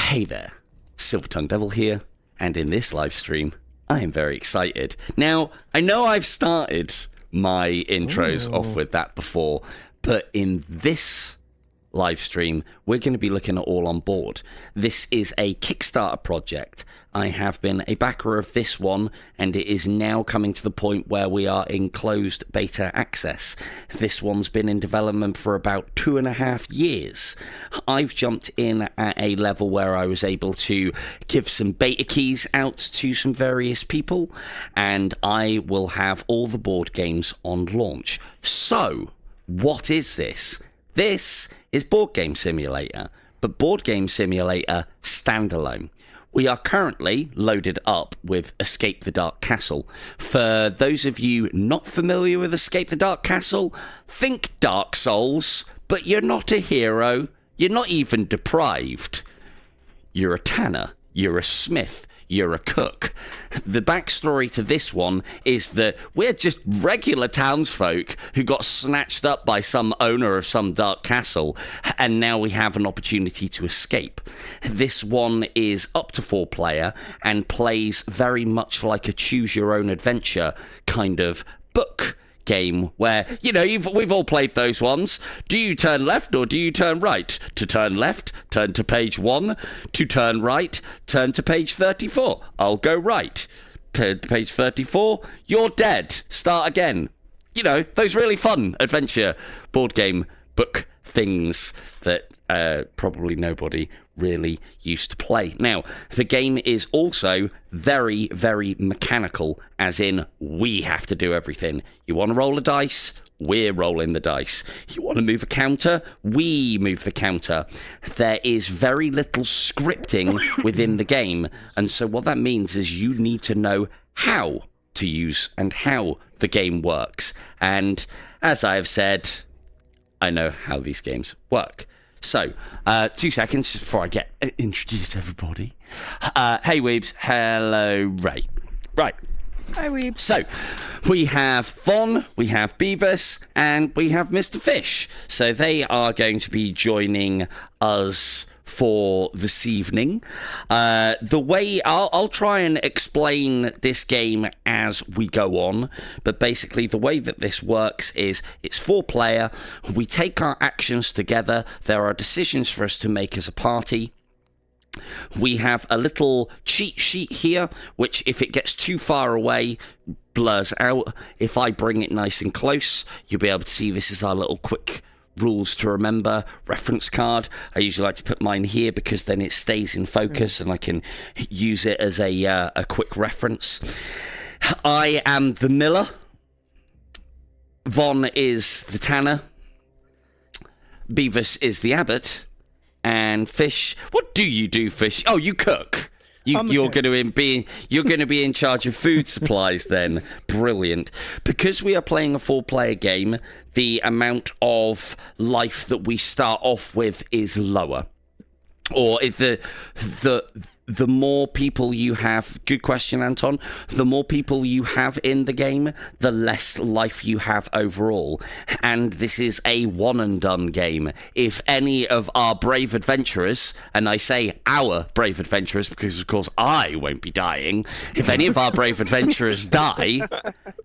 Hey there, Silver Tongue Devil here, and in this live stream, I am very excited. Now, I know I've started my intros off with that before, but in this live stream, we're going to be looking at All on Board. This is a Kickstarter project. I have been a backer of this one, and it is now coming to the point where we are in closed beta access. This one's been in development for about 2.5 years. I've jumped in at a level where I was able to give some beta keys out to some various people, and I will have all the board games on launch. So, what is this? This is Board Game Simulator, but Board Game Simulator standalone. We are currently loaded up with Escape the Dark Castle. For those of you not familiar with Escape the Dark Castle, think Dark Souls, but you're not a hero, you're not even deprived. You're a tanner, you're a smith, you're a cook. The backstory to this one is that we're just regular townsfolk who got snatched up by some owner of some dark castle, and now we have an opportunity to escape. This one is up to 4 player and plays very much like a choose your own adventure kind of book game where, you know, we've all played those ones. Do you turn left or do you turn right? To turn left, turn to page 1. To turn right, turn to page 34. I'll go right. Page 34, you're dead. Start again. You know, those really fun adventure board game book things that probably nobody really used to play. Now, the game is also very, very mechanical, as in we have to do everything. You want to roll a dice? We're rolling the dice. You want to move a counter? We move the counter. There is very little scripting within the game, and so what that means is you need to know how to use and how the game works. And as I have said, I know how these games work. So, 2 seconds before I get introduced to everybody. Hey, Weebs. Hello, Ray. Right. Hi, Weebs. So, we have Von, we have Beavis, and we have Mr. Fish. So, they are going to be joining us for this evening. The way I'll try and explain this game as we go on, but basically the way that this works is it's 4 player. We take our actions together. There are decisions for us to make as a party. We have a little cheat sheet here, which if it gets too far away, blurs out. If I bring it nice and close, you'll be able to see this is our little quick rules to remember reference card. I usually like to put mine here because then it stays in focus and I can use it as a quick reference. I am the miller. Von is the tanner. Beavis is the abbot. And Fish, what do you do, Fish? Oh, you cook. You're going to be in charge of food supplies then. Brilliant. Because we are playing a 4-player game, the amount of life that we start off with is lower. Or if the more people you have, good question, Anton, the more people you have in the game, the less life you have overall. And this is a one and done game. If any of our brave adventurers, and I say our brave adventurers because of course I won't be dying, if any of our brave adventurers die,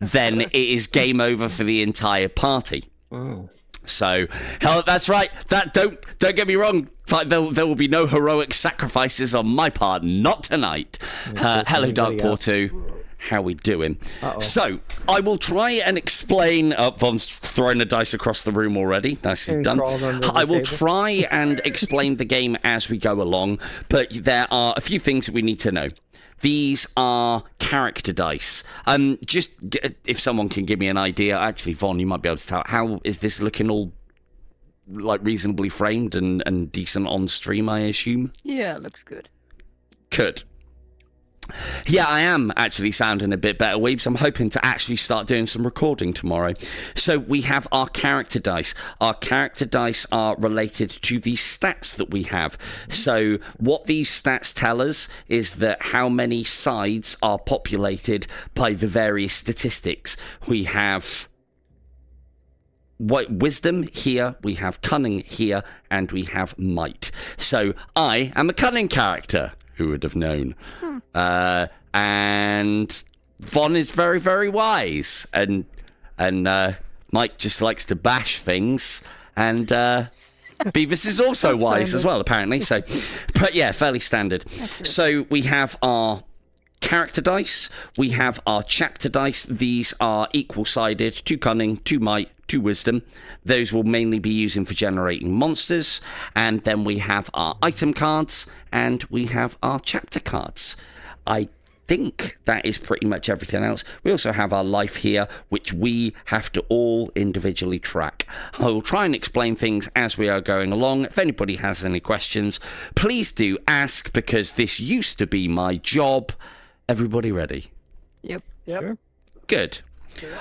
then it is game over for the entire party. Oh. So, that's right. Don't get me wrong. There will be no heroic sacrifices on my part. Not tonight. Hello, Dark Portu. How we doing? So, I will try and explain. Von's throwing a dice across the room already. Nicely done. I will try and explain the game as we go along, but there are a few things that we need to know. These are character dice. Just if someone can give me an idea. Actually, Von, you might be able to tell. How is this looking all like reasonably framed and decent on stream, I assume? Yeah, looks good. Good. Yeah, I am actually sounding a bit better, Weebs. I'm hoping to actually start doing some recording tomorrow. So we have our character dice. Our character dice are related to the stats that we have. So what these stats tell us is that how many sides are populated by the various statistics. We have wisdom here, we have cunning here, and we have might. So I am a cunning character. Who would have known? And Von is very, very wise, and Mike just likes to bash things, and Beavis is also wise as well, apparently. So, but yeah, fairly standard. So we have our character dice, we have our chapter dice. These are equal-sided, 2 cunning, 2 might, 2 wisdom. Those will mainly be using for generating monsters. And then we have our item cards, and we have our chapter cards. I think that is pretty much everything else. We also have our life here, which we have to all individually track. I will try and explain things as we are going along. If anybody has any questions, please do ask, because this used to be my job. Everybody ready? Yep. Sure. Good.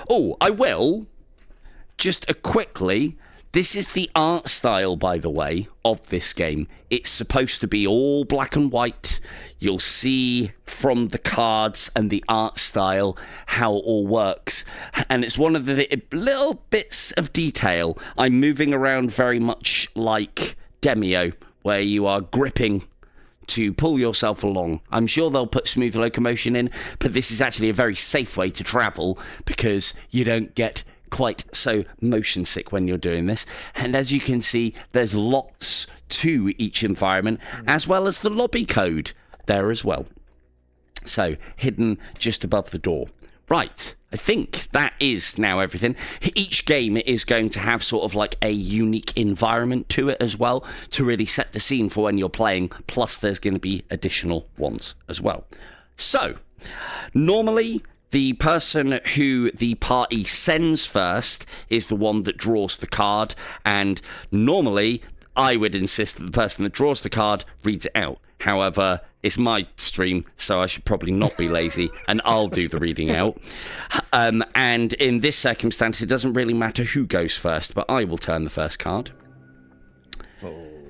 Oh, I will just quickly. This is the art style, by the way, of this game. It's supposed to be all black and white. You'll see from the cards and the art style how it all works. And it's one of the little bits of detail. I'm moving around very much like Demio, where you are gripping to pull yourself along. I'm sure they'll put smooth locomotion in, but this is actually a very safe way to travel, because you don't get quite so motion sick when you're doing this. And as you can see, there's lots to each environment, as well as the lobby code there as well. So hidden just above the door. Right, I think that is now everything. Each game is going to have sort of like a unique environment to it as well, to really set the scene for when you're playing, plus there's going to be additional ones as well. So normally the person who the party sends first is the one that draws the card, and normally I would insist that the person that draws the card reads it out. However, it's my stream, so I should probably not be lazy, and I'll do the reading out. And in this circumstance, it doesn't really matter who goes first, but I will turn the first card.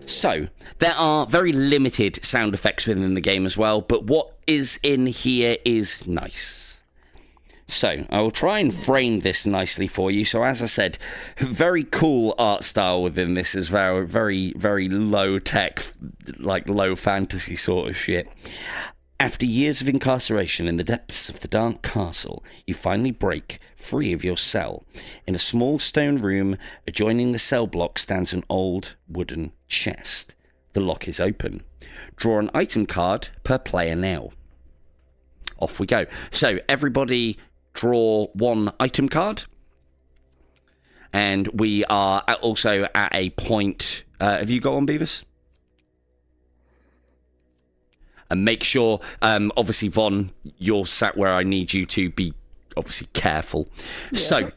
So, there are very limited sound effects within the game as well, but what is in here is nice. So, I will try and frame this nicely for you. So, as I said, very cool art style within this is very, very, very low tech, like low fantasy sort of shit. After years of incarceration in the depths of the dark castle, you finally break free of your cell. In a small stone room adjoining the cell block stands an old wooden chest. The lock is open. Draw an item card per player now. Off we go. So, everybody draw 1 item card, and we are also at a point. Have you got one, Beavis? And make sure, obviously, Von, you're sat where I need you to be obviously careful. Yeah. So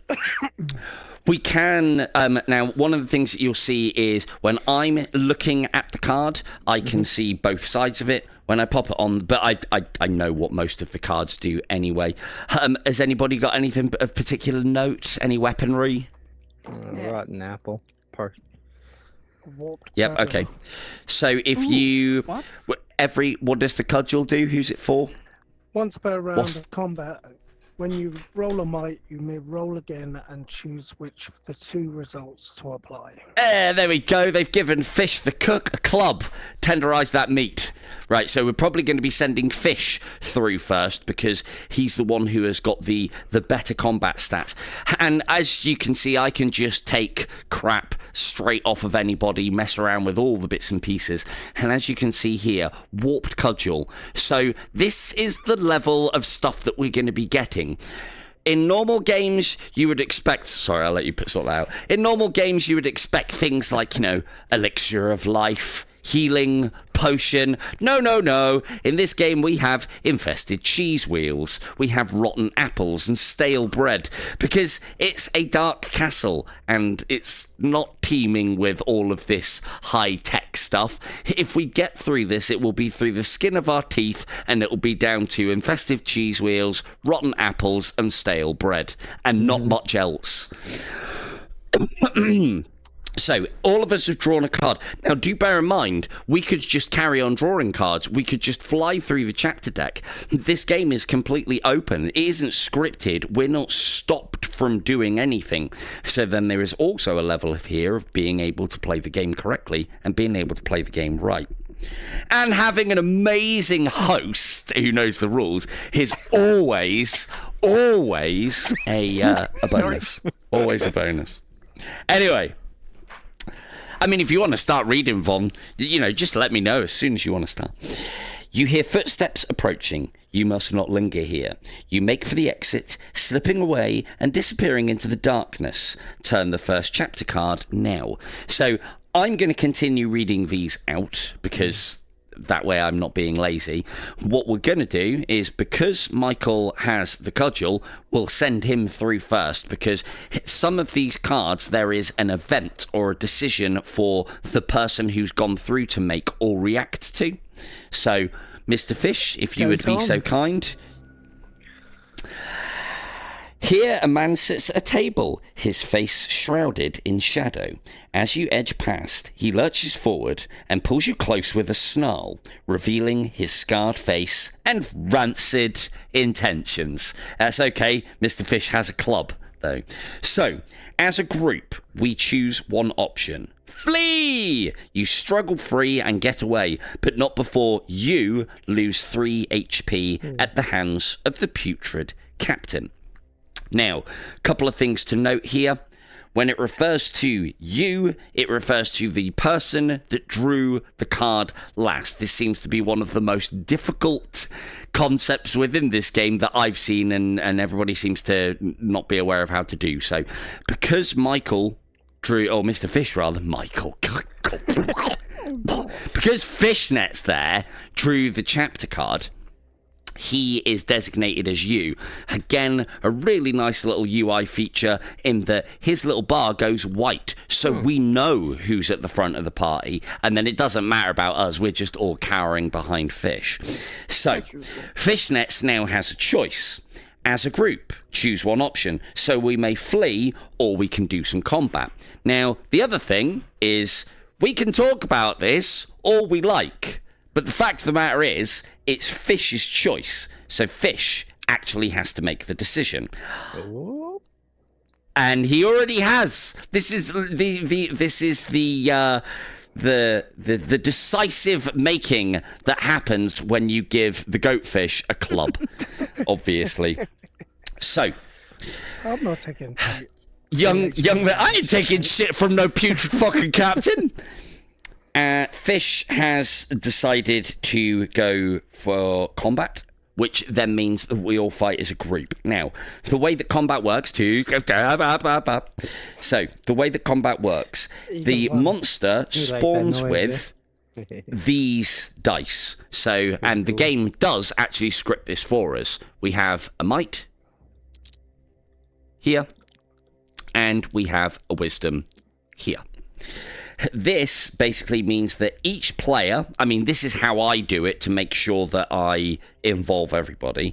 we can now, one of the things that you'll see is when I'm looking at the card, I can see both sides of it. When I pop it on, but I know what most of the cards do anyway. Has anybody got anything of particular note? Any weaponry? Rotten apple. Yep, okay. So if you... What does the cudgel do? Who's it for? Once per round of combat, when you roll a might, you may roll again and choose which of the 2 results to apply. There we go. They've given Fish the cook a club. Tenderize that meat. Right, so we're probably going to be sending Fish through first, because he's the one who has got the better combat stats. And as you can see, I can just take crap straight off of anybody, mess around with all the bits and pieces. And as you can see here, warped cudgel. So this is the level of stuff that we're going to be getting. In normal games, you would expect... Sorry, I'll let you sort that out. In normal games, you would expect things like, elixir of life, healing, potion. No, no, no. In this game, we have infested cheese wheels. We have rotten apples and stale bread, because it's a dark castle and it's not teeming with all of this high-tech stuff. If we get through this, it will be through the skin of our teeth, and it will be down to infested cheese wheels, rotten apples and stale bread, and not much else. So, all of us have drawn a card. Now, do bear in mind, we could just carry on drawing cards. We could just fly through the chapter deck. This game is completely open. It isn't scripted. We're not stopped from doing anything. So then there is also a level here of being able to play the game correctly and being able to play the game right. And having an amazing host who knows the rules is always a bonus. Always a bonus. Anyway, I mean, if you want to start reading, Von, just let me know as soon as you want to start. You hear footsteps approaching. You must not linger here. You make for the exit, slipping away and disappearing into the darkness. Turn the first chapter card now. So I'm going to continue reading these out because that way I'm not being lazy. What we're going to do is, because Michael has the cudgel, we'll send him through first, because some of these cards there is an event or a decision for the person who's gone through to make or react to. So, Mr. Fish, if you would be so kind. Here a man sits at a table, his face shrouded in shadow. As you edge past, he lurches forward and pulls you close with a snarl, revealing his scarred face and rancid intentions. That's okay, Mr. Fish has a club, though. So, as a group, we choose one option. Flee! You struggle free and get away, but not before you lose 3 HP at the hands of the putrid captain. Now, a couple of things to note here. When it refers to you, it refers to the person that drew the card last. This seems to be one of the most difficult concepts within this game that I've seen, and everybody seems to not be aware of how to do. So, because Michael drew, or Mr. Fish rather, Michael, because Fishnet's there, drew the chapter card, he is designated as you. Again, a really nice little UI feature in that his little bar goes white, so we know who's at the front of the party, and then it doesn't matter about us, we're just all cowering behind Fish. So, Fishnets now has a choice. As a group, choose one option, so we may flee or we can do some combat. Now, the other thing is, we can talk about this all we like, but the fact of the matter is, it's Fish's choice, so Fish actually has to make the decision. And he already has. This is the decisive making that happens when you give the goatfish a club, obviously. So, I'm not taking young man, I ain't taking shit from no putrid fucking captain. Fish has decided to go for combat, which then means that we all fight as a group. Now, the way that combat works the way that combat works, the monster spawns with these dice. So, and the game does actually script this for us. We have a might here, and we have a wisdom here. This basically means that each player, I mean, this is how I do it to make sure that I involve everybody.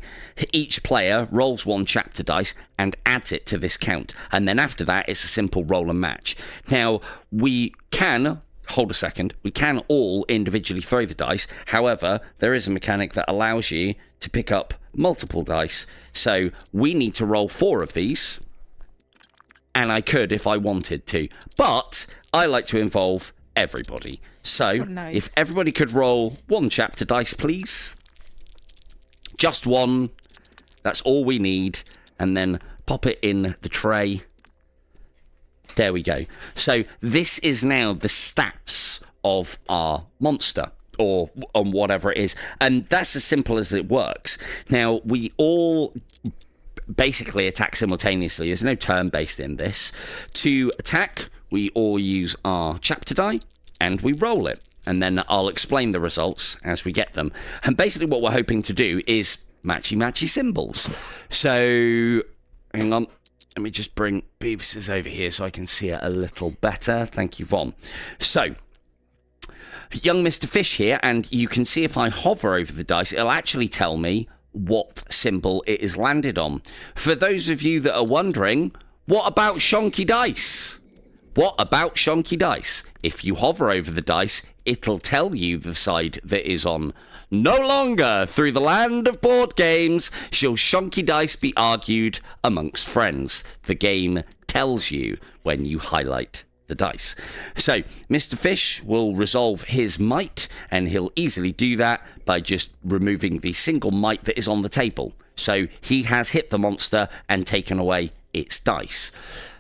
Each player rolls 1 chapter dice and adds it to this count. And then after that, it's a simple roll and match. Now, we can, hold a second, we can all individually throw the dice. However, there is a mechanic that allows you to pick up multiple dice. So we need to roll 4 of these. And I could if I wanted to. But I like to involve everybody. So, nice. If everybody could roll 1 chapter dice, please. Just 1. That's all we need. And then pop it in the tray. There we go. So, this is now the stats of our monster, or on whatever it is. And that's as simple as it works. Now, we all basically attack simultaneously. There's no turn based in this. To attack, we all use our chapter die and we roll it, and then I'll explain the results as we get them. And basically what we're hoping to do is matchy symbols. So hang on, let me just bring Beavis's over here so I can see it a little better. Thank you, Von. So young Mr. Fish here, and you can see if I hover over the dice, it'll actually tell me what symbol it is landed on. For those of you that are wondering, what about Shonky Dice? What about Shonky Dice? If you hover over the dice, it'll tell you the side that is on. No longer through the land of board games shall Shonky Dice be argued amongst friends. The game tells you when you highlight the dice. So Mr. Fish will resolve his might, and he'll easily do that by just removing the single might that is on the table. So he has hit the monster and taken away its dice.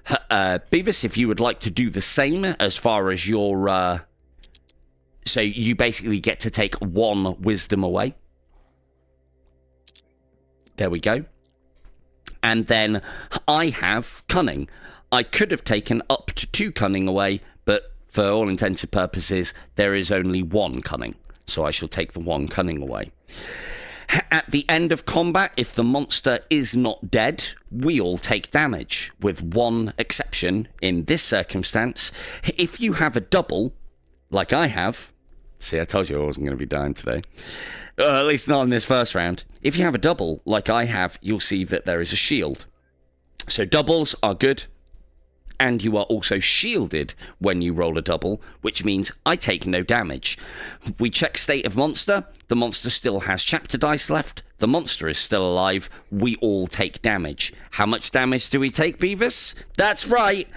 Beavis, if you would like to do the same as far as your... so you basically get to take 1 wisdom away. There we go. And then I have cunning. I could have taken up to 2 cunning away, but for all intents and purposes, there is only 1 cunning. So I shall take the 1 cunning away. At the end of combat, if the monster is not dead, we all take damage, with one exception in this circumstance. If you have a double, like I have, see, I told you I wasn't going to be dying today, at least not in this first round. If you have a double, like I have, you'll see that there is a shield. So doubles are good, and you are also shielded when you roll a double, which means I take no damage. We check state of monster. The monster still has chapter dice left. The monster is still alive. We all take damage. How much damage do we take, Beavis? That's right.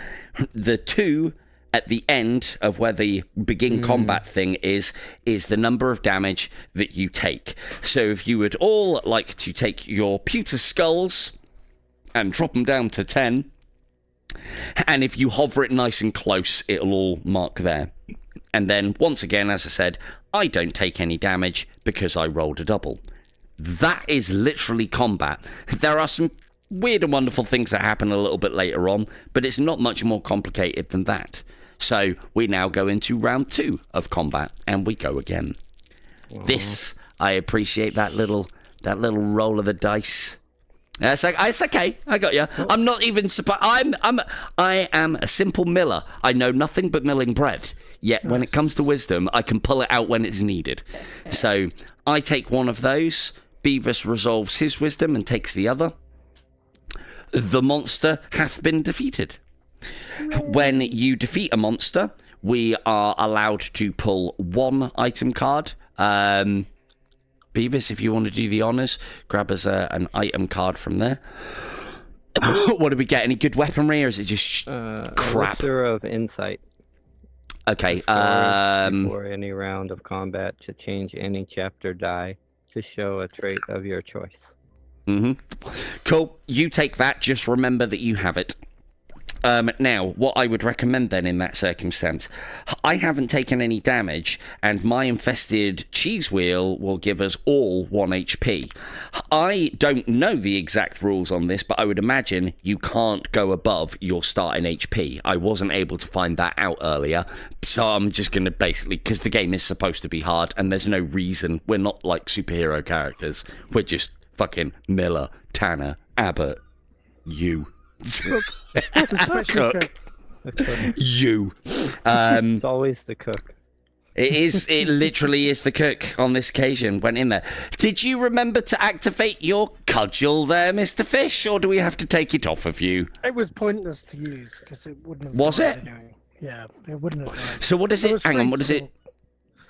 The 2 at the end of where the begin combat thing is the number of damage that you take. So if you would all like to take your pewter skulls and drop them down to 10, and if you hover it nice and close, it'll all mark there. And then, once again, as I said, I don't take any damage because I rolled a double. That is literally combat. There are some weird and wonderful things that happen a little bit later on, but it's not much more complicated than that. So, we now go into round 2 of combat, and we go again. This, I appreciate that little roll of the dice. It's okay. I got you. I'm not even surprised. I am a simple miller. I know nothing but milling bread. Yet when it comes to wisdom, I can pull it out when it's needed. So I take one of those. Beavis resolves his wisdom and takes the other. The monster hath been defeated. When you defeat a monster, we are allowed to pull 1 item card. Beavis, if you want to do the honours, grab us an item card from there. What do we get? Any good weaponry, or is it just crap? Elixir of insight. Okay. Before any round of combat, to change any chapter die to show a trait of your choice. Cool. You take that. Just remember that you have it. Now, what I would recommend then in that circumstance, I haven't taken any damage, and my infested cheese wheel will give us all 1 HP. I don't know the exact rules on this, but I would imagine you can't go above your starting HP. I wasn't able to find that out earlier, so I'm just going to basically, because the game is supposed to be hard, and there's no reason, we're not like superhero characters, we're just fucking Miller, Tanner, Abbott, you. Cook. You. It's always the cook. It literally is the cook on this occasion. Went in there. Did you remember to activate your cudgel there, Mr. Fish, or do we have to take it off of you? It was pointless to use because it wouldn't have. Was it? Anyway. Yeah, it wouldn't have. So what does it? Hang on. What does it?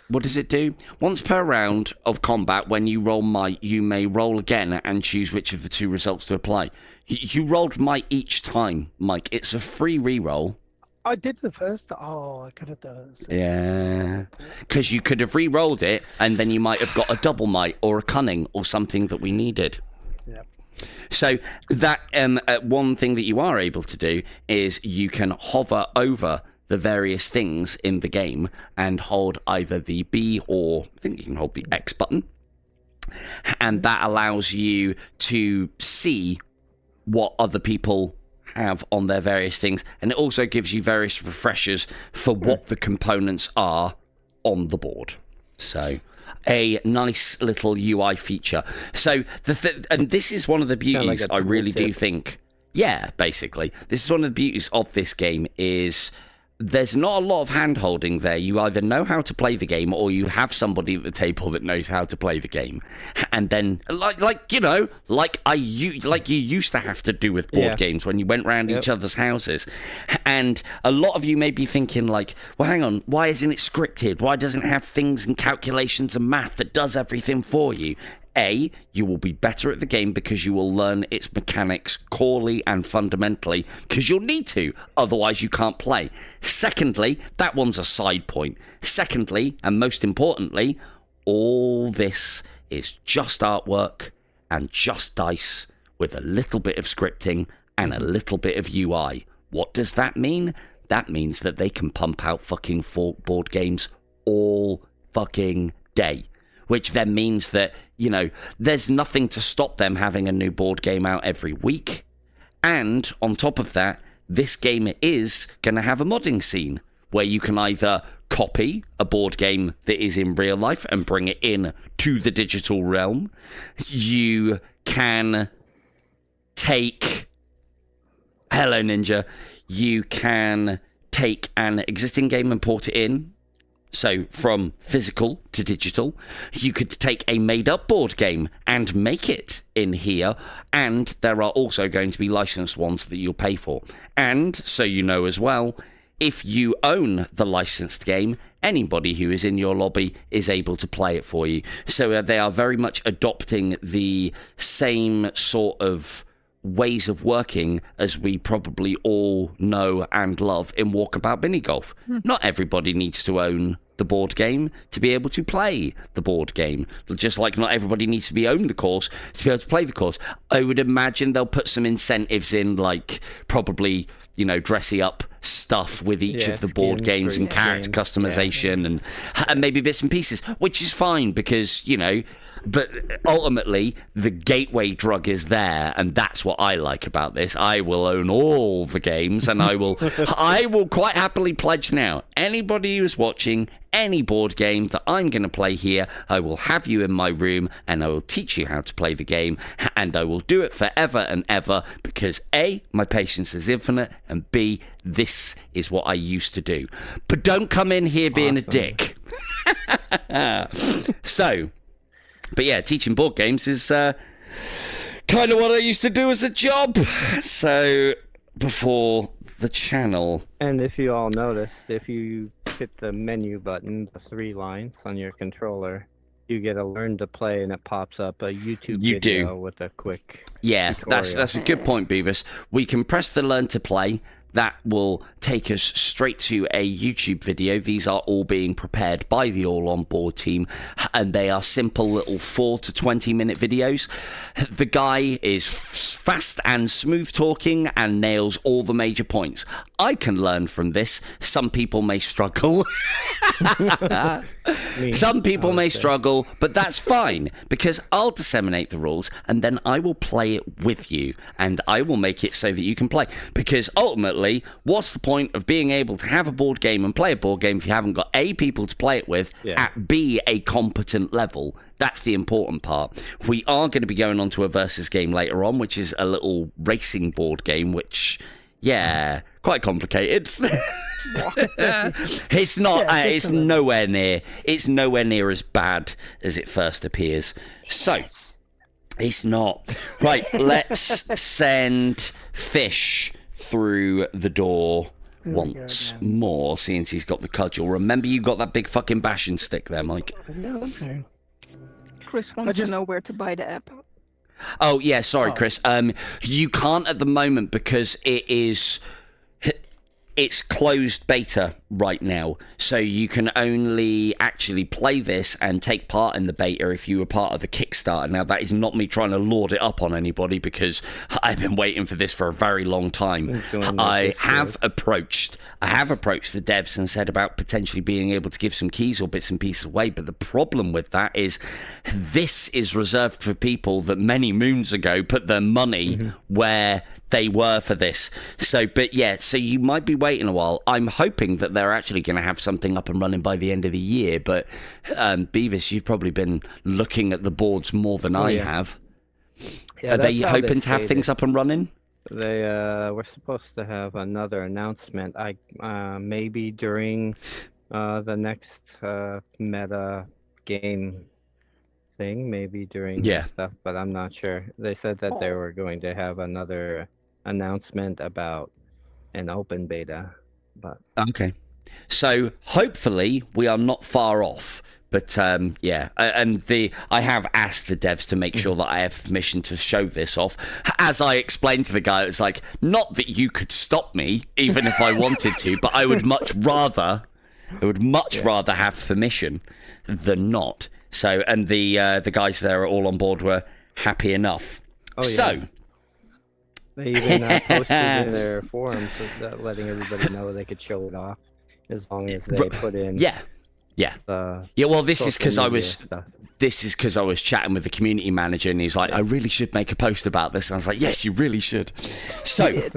What does it do? Once per round of combat, when you roll might, you may roll again and choose which of the 2 results to apply. You rolled might each time, Mike. It's a free reroll. I did the first. Oh, I could have done it. Yeah. Because you could have re-rolled it, and then you might have got a double might or a cunning or something that we needed. Yeah. So that one thing that you are able to do is you can hover over the various things in the game and hold either the B or I think you can hold the X button. And that allows you to see what other people have on their various things, and it also gives you various refreshers for what the components are on the board. So a nice little UI feature. So and this is one of the beauties, like I really do think. Yeah, basically, this is one of the beauties of this game is there's not a lot of hand-holding there. You either know how to play the game or you have somebody at the table that knows how to play the game. And then, like you used to have to do with board games when you went round each other's houses. And a lot of you may be thinking, like, well, hang on, why isn't it scripted? Why doesn't it have things and calculations and math that does everything for you? A, you will be better at the game because you will learn its mechanics corely and fundamentally because you'll need to, otherwise you can't play. Secondly, that one's a side point. Secondly, and most importantly, all this is just artwork and just dice with a little bit of scripting and a little bit of UI. What does that mean? That means that they can pump out fucking board games all fucking day. Which then means that, you know, there's nothing to stop them having a new board game out every week. And on top of that, this game is going to have a modding scene where you can either copy a board game that is in real life and bring it in to the digital realm. You can take... Hello, Ninja. You can take an existing game and port it in. So from physical to digital, you could take a made-up board game and make it in here, and there are also going to be licensed ones that you'll pay for. And, so you know as well, if you own the licensed game, anybody who is in your lobby is able to play it for you. So they are very much adopting the same sort of ways of working as we probably all know and love in walkabout minigolf. Not everybody needs to own the board game to be able to play the board game, just like not everybody needs to be own the course to be able to play the course. I would imagine they'll put some incentives in, like probably, you know, dressy up stuff with each of the board games and character customization and maybe bits and pieces, which is fine because, you know, but ultimately, the gateway drug is there, and that's what I like about this. I will own all the games, and I will quite happily pledge now. Anybody who's watching any board game that I'm going to play here, I will have you in my room, and I will teach you how to play the game, and I will do it forever and ever, because A, my patience is infinite, and B, this is what I used to do. But don't come in here being a dick. So... But yeah, teaching board games is kind of what I used to do as a job. So, before the channel. And if you all noticed, if you hit the menu button, the 3 lines on your controller, you get a learn to play and it pops up a YouTube video with a quick tutorial. That's a good point, Beavis. We can press the learn to play. That will take us straight to a YouTube video. These are all being prepared by the All On Board team, and they are simple little 4 to 20 minute videos. The guy is fast and smooth talking and nails all the major points. I can learn from this. Some people may struggle. Some people may struggle, but that's fine because I'll disseminate the rules and then I will play it with you and I will make it so that you can play. Because ultimately, what's the point of being able to have a board game and play a board game if you haven't got A, people to play it with, at B, a competent level? That's the important part. We are going to be going on to a versus game later on, which is a little racing board game, which, yeah, quite complicated. It's not. It's nowhere near. It's nowhere near as bad as it first appears. So, it's not. Right, let's send Fish through the door once more, since he's got the cudgel. Remember, you got that big fucking bashing stick there, Mike. Yeah, okay. Chris wants to know where to buy the app. Oh, yeah, sorry, Chris. You can't at the moment because it's closed beta right now, so you can only actually play this and take part in the beta if you were part of the Kickstarter. Now, that is not me trying to lord it up on anybody because I've been waiting for this for a very long time. I have approached the devs and said about potentially being able to give some keys or bits and pieces away, but the problem with that is this is reserved for people that many moons ago put their money where they were for this. So, but yeah, so you might be waiting a while. I'm hoping that they're actually going to have something up and running by the end of the year, but Beavis, you've probably been looking at the boards more than I have. Yeah, Are they hoping to have things up and running? They were supposed to have another announcement. Maybe during the next meta game thing, maybe during that stuff, but I'm not sure. They said that they were going to have another announcement about an open beta, but okay. So hopefully we are not far off. But yeah, and I have asked the devs to make sure that I have permission to show this off. As I explained to the guy, it's like, not that you could stop me, even if I wanted to, but I would much rather have permission than not. So, and the guys there are all on board were happy enough. Oh, yeah. So they even posted in their forums letting everybody know they could show it off as long as they put in. Yeah. Well, this is because I was chatting with the community manager, and he's like, "I really should make a post about this." And I was like, "Yes, you really should." So,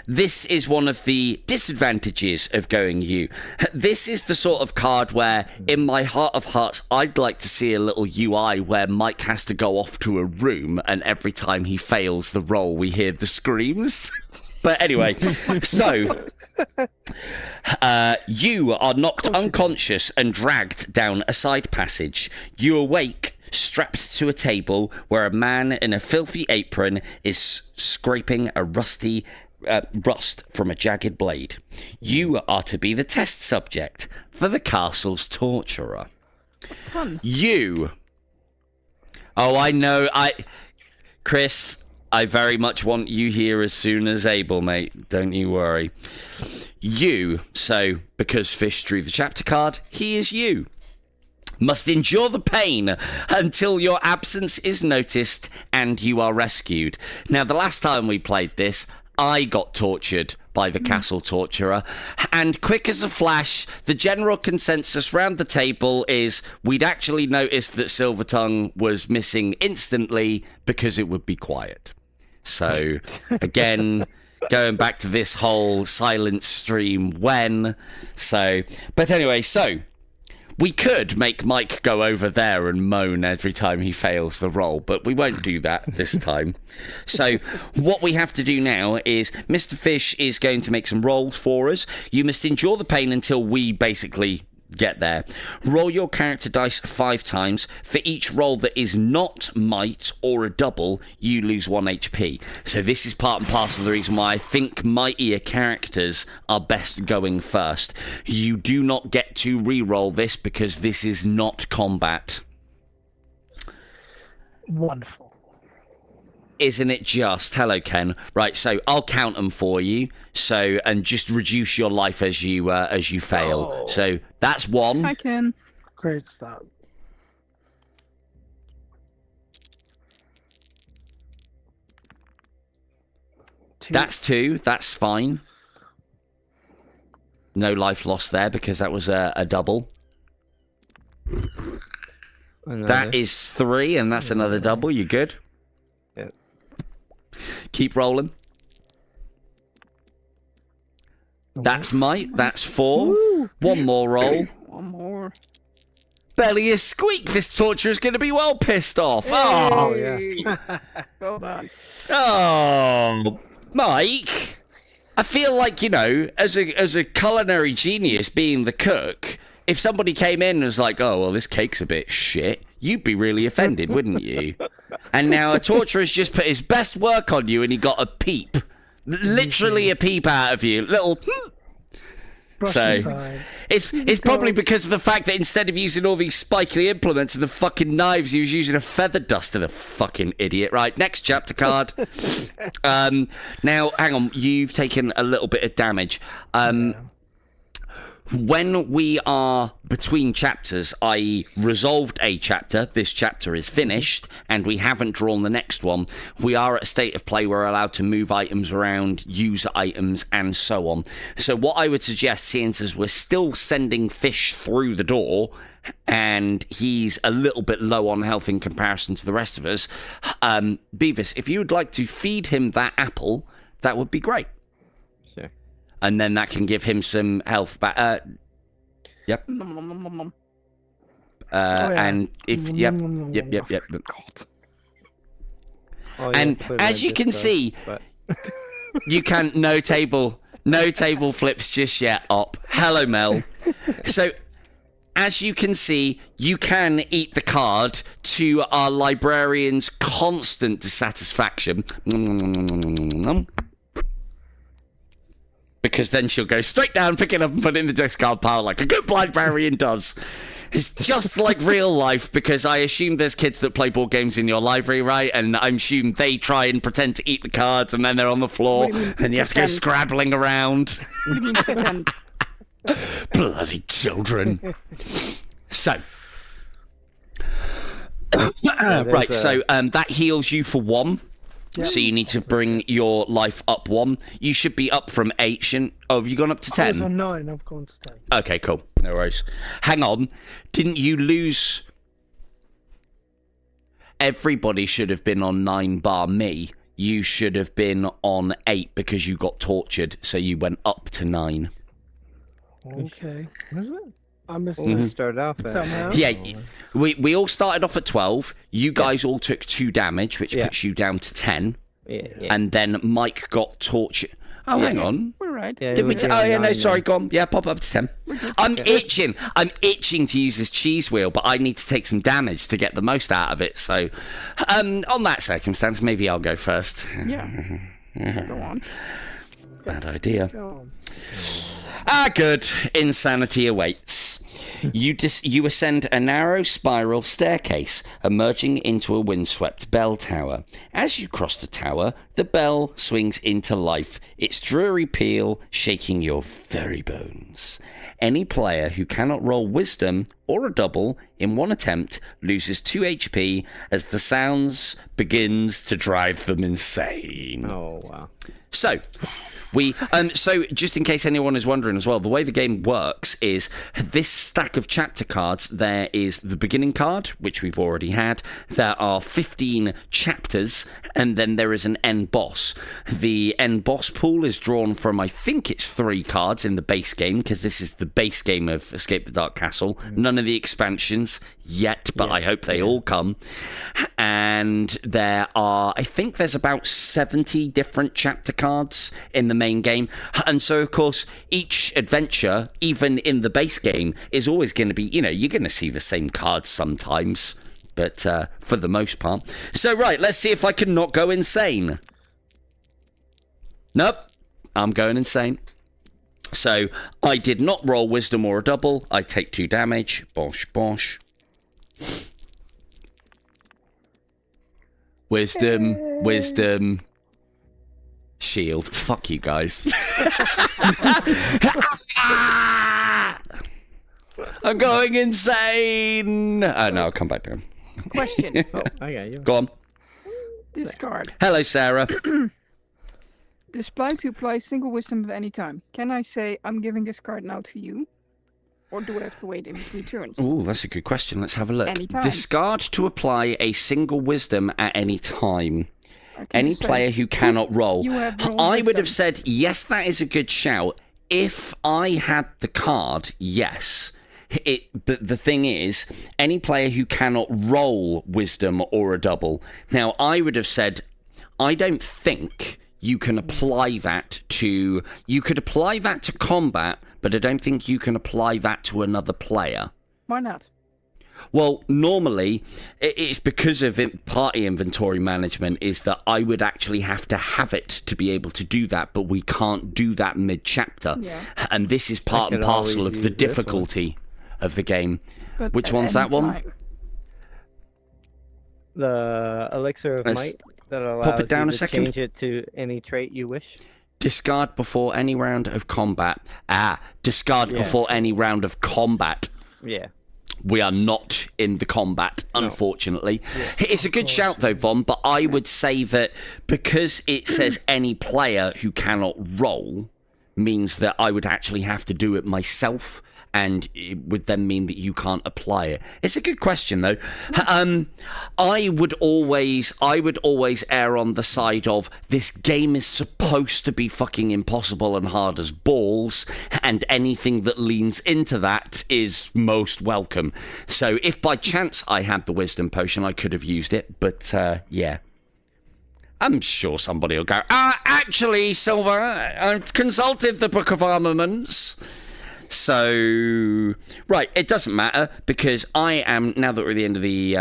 this is one of the disadvantages of going U. This is the sort of card where, in my heart of hearts, I'd like to see a little UI where Mike has to go off to a room, and every time he fails the roll, we hear the screams. But anyway, so you are knocked unconscious and dragged down a side passage. You awake, strapped to a table where a man in a filthy apron is scraping a rust from a jagged blade. You are to be the test subject for the castle's torturer. Fun. Oh, I know. Chris, I very much want you here as soon as able, mate. Don't you worry. So, because Fish drew the chapter card, he is you. Must endure the pain until your absence is noticed and you are rescued. Now, the last time we played this, I got tortured by the castle torturer, and quick as a flash, the general consensus round the table is we'd actually noticed that Silvertongue was missing instantly because it would be quiet. So, again, going back to this whole silent stream but anyway, so we could make Mike go over there and moan every time he fails the roll, but we won't do that this time. So what we have to do now is Mr. Fish is going to make some rolls for us. You must endure the pain until we basically get there. Roll your character dice 5 times. For each roll that is not might or a double, you lose 1 HP. So this is part and parcel of the reason why I think mightier characters are best going first. You do not get to re-roll this because this is not combat. Wonderful. Isn't it just? Hello, Ken. Right, so I'll count them for you. So, and just reduce your life as you fail. Oh. So that's 1. I can. Great start. 2. That's 2. That's fine. No life lost there because that was a double. That is 3, and that's another double. You good? Yeah. Keep rolling. That's might. That's 4. Woo. 1 more roll. 1 more. Belly is squeak. This torture is going to be well pissed off. Oh, Hey. yeah. Well done. Oh, Mike. I feel like, you know, as a culinary genius, being the cook, if somebody came in and was like, "Oh, well, this cake's a bit shit," you'd be really offended, wouldn't you? And now a torturer's just put his best work on you, and he got a peep, literally a peep out of you, little. So it's probably because of the fact that instead of using all these spikely implements and the fucking knives, he was using a feather duster. The fucking idiot. Right, next chapter card. Now, hang on. You've taken a little bit of damage. When we are between chapters, i.e. resolved a chapter, this chapter is finished, and we haven't drawn the next one, we are at a state of play where we're allowed to move items around, use items, and so on. So what I would suggest, seeing as we're still sending Fish through the door, and he's a little bit low on health in comparison to the rest of us, Beavis, if you would like to feed him that apple, that would be great. Sure. And then that can give him some health back. Yep. Nom. And if yep. God. Oh, And yeah, as you can see, You can no table flips just yet. Op. Hello, Mel. So, as you can see, you can eat the card to our librarian's constant dissatisfaction. Because then she'll go straight down, pick it up, and put it in the discard pile like a good librarian does. It's just like real life, because I assume there's kids that play board games in your library, right? And I assume they try and pretend to eat the cards, and then they're on the floor, and you have to go scrabbling around. What do you mean pretend? Bloody children. So, right, so that heals you for 1. Yep. So you need to bring your life up 1. You should be up from 8. Oh, have you gone up to 10? I was on 9, I've gone to 10. Okay, cool. No worries. Hang on. Didn't you lose? Everybody should have been on 9 bar me. You should have been on 8 because you got tortured, so you went up to 9. Okay. Was it? I missed Well, we that started off at... somehow. Yeah, we all started off at 12. You guys all took 2 damage, which puts you down to 10. Yeah. And then Mike got tortured. Oh, hang on. We're right. Yeah, Did we? was Oh, doing yeah, no, 9 sorry, then. go on. Yeah, pop up to 10. I'm itching. I'm itching to use this cheese wheel, but I need to take some damage to get the most out of it. So, on that circumstance, maybe I'll go first. Yeah. Go on. Bad idea. Go on. Good. Insanity awaits. You ascend a narrow spiral staircase, emerging into a windswept bell tower. As you cross the tower, the bell swings into life, its dreary peal shaking your very bones. Any player who cannot roll wisdom or a double in one attempt loses 2 HP as the sounds begins to drive them insane. Oh, wow. So, so just in case anyone is wondering as well, the way the game works is this stack of chapter cards. There is the beginning card, which we've already had. There are 15 chapters, and then there is an end boss. The end boss pool is drawn from, I think it's 3 cards in the base game, because this is the base game of Escape the Dark Castle. None of the expansions yet, but I hope they all come. And there are, I think there's about 70 different chapter cards in the main game. And so, of course, each adventure, even in the base game, is always going to be, you're going to see the same cards sometimes, but for the most part. So, right, let's see if I can not go insane. Nope, I'm going insane. So, I did not roll wisdom or a double. I take 2 damage. Bosh, bosh. Wisdom. Shield. Fuck you guys. I'm going insane. Oh, no, I'll come back down. Question. Oh, I got you. Go on. Discard. Hello, Sarah. Display to apply single wisdom at any time. Can I say, I'm giving this card now to you? Or do I have to wait in between turns? Oh, that's a good question. Let's have a look. Anytime. Discard to apply a single wisdom at any time. I can Any just say, player who cannot roll. You have rolled I would have wisdom. said, yes, that is a good shout. If I had the card, yes. But the thing is, any player who cannot roll wisdom or a double. Now, I would have said, I don't think you can apply that to... You could apply that to combat, but I don't think you can apply that to another player. Why not? Well, normally, it's because of party inventory management is that I would actually have to have it to be able to do that, but we can't do that mid-chapter. Yeah. And this is part and could parcel always of the use this one. difficulty of the game. But Which at one's any that one? time. The elixir of Let's might that allows it down you a to second. change it to any trait you wish. Discard before any round of combat. Discard Yeah. before any round of combat. Yeah. We are not in the combat, No. unfortunately. It's a good shout, though, Von, but I would say that because it says any player who cannot roll means that I would actually have to do it myself, and it would then mean that you can't apply it. It's a good question, though. I would always err on the side of this game is supposed to be fucking impossible and hard as balls, and anything that leans into that is most welcome. So if by chance I had the wisdom potion, I could have used it, but yeah. I'm sure somebody will go, actually, Silver, I've consulted the Book of Armaments. So, right, it doesn't matter, because I am, now that we're at the end of the,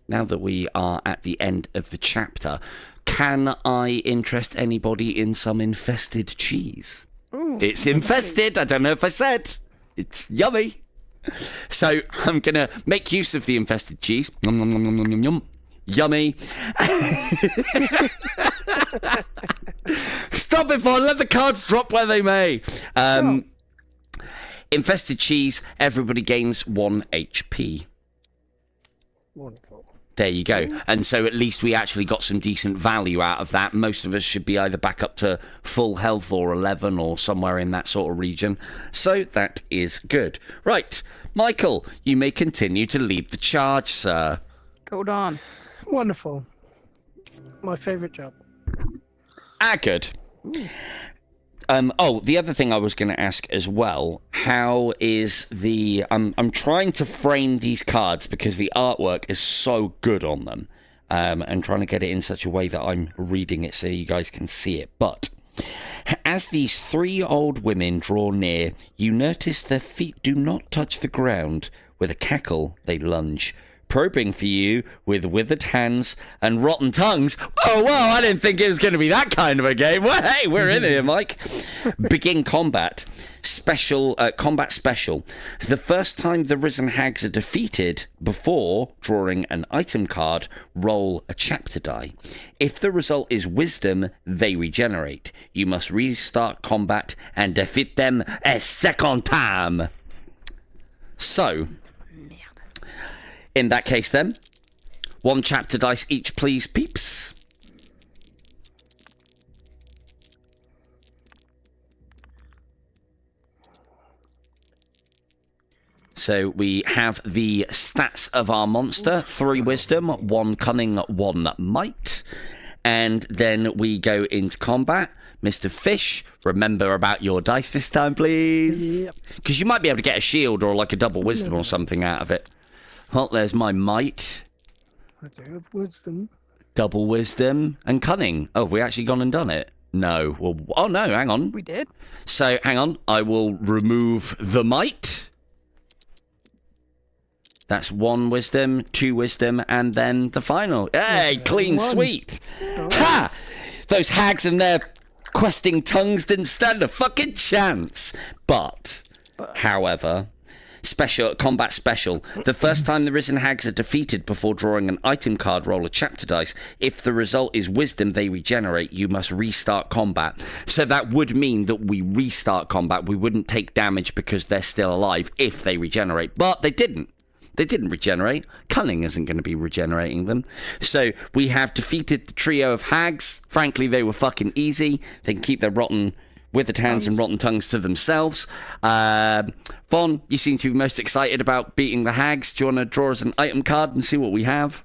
now that we are at the end of the chapter, can I interest anybody in some infested cheese? Ooh, It's infested, I don't know if I said. It's yummy. So, I'm going to make use of the infested cheese. Yum, yum, yum, yum, yum, yum. Yummy. Stop it, Vaughn. Let the cards drop where they may. Infested cheese. Everybody gains 1 HP. Wonderful. There you go. And so at least we actually got some decent value out of that. Most of us should be either back up to full health or 11 or somewhere in that sort of region. So that is good. Right. Michael, you may continue to lead the charge, sir. Go on. Wonderful. My favourite job. Good. The other thing I was going to ask as well, how is the... I'm trying to frame these cards because the artwork is so good on them, and trying to get it in such a way that I'm reading it so you guys can see it. But as these 3 old women draw near, you notice their feet do not touch the ground. With a cackle, they lunge, probing for you with withered hands and rotten tongues. Oh, well, I didn't think it was going to be that kind of a game. Well, hey, we're in here, Mike. Begin combat. Combat special. The first time the risen hags are defeated, before drawing an item card, roll a chapter die. If the result is wisdom, they regenerate. You must restart combat and defeat them a second time. So... in that case, then, 1 chapter dice each, please, peeps. So we have the stats of our monster: 3 wisdom, 1 cunning, 1 might. And then we go into combat. Mr. Fish, remember about your dice this time, please. Yep. Because you might be able to get a shield or like a double wisdom or something out of it. Well, there's my might. I do have wisdom. Double wisdom and cunning. Oh, have we actually gone and done it? No. Well, oh no, hang on. We did. So, hang on. I will remove the might. That's 1 wisdom, 2 wisdom, and then the final. Hey, clean 1. sweep. Nice. Ha! Those hags and their questing tongues didn't stand a fucking chance. But, however... combat special. The first time the risen hags are defeated before drawing an item card, roll a chapter dice. If the result is wisdom, they regenerate. You must restart combat. So that would mean that we restart combat. We wouldn't take damage because they're still alive if they regenerate. But they didn't. They didn't regenerate. Cunning isn't going to be regenerating them. So we have defeated the trio of hags. Frankly, they were fucking easy. They can keep their rotten... withered hands and rotten tongues to themselves. Vaughn, you seem to be most excited about beating the hags. Do you want to draw us an item card and see what we have?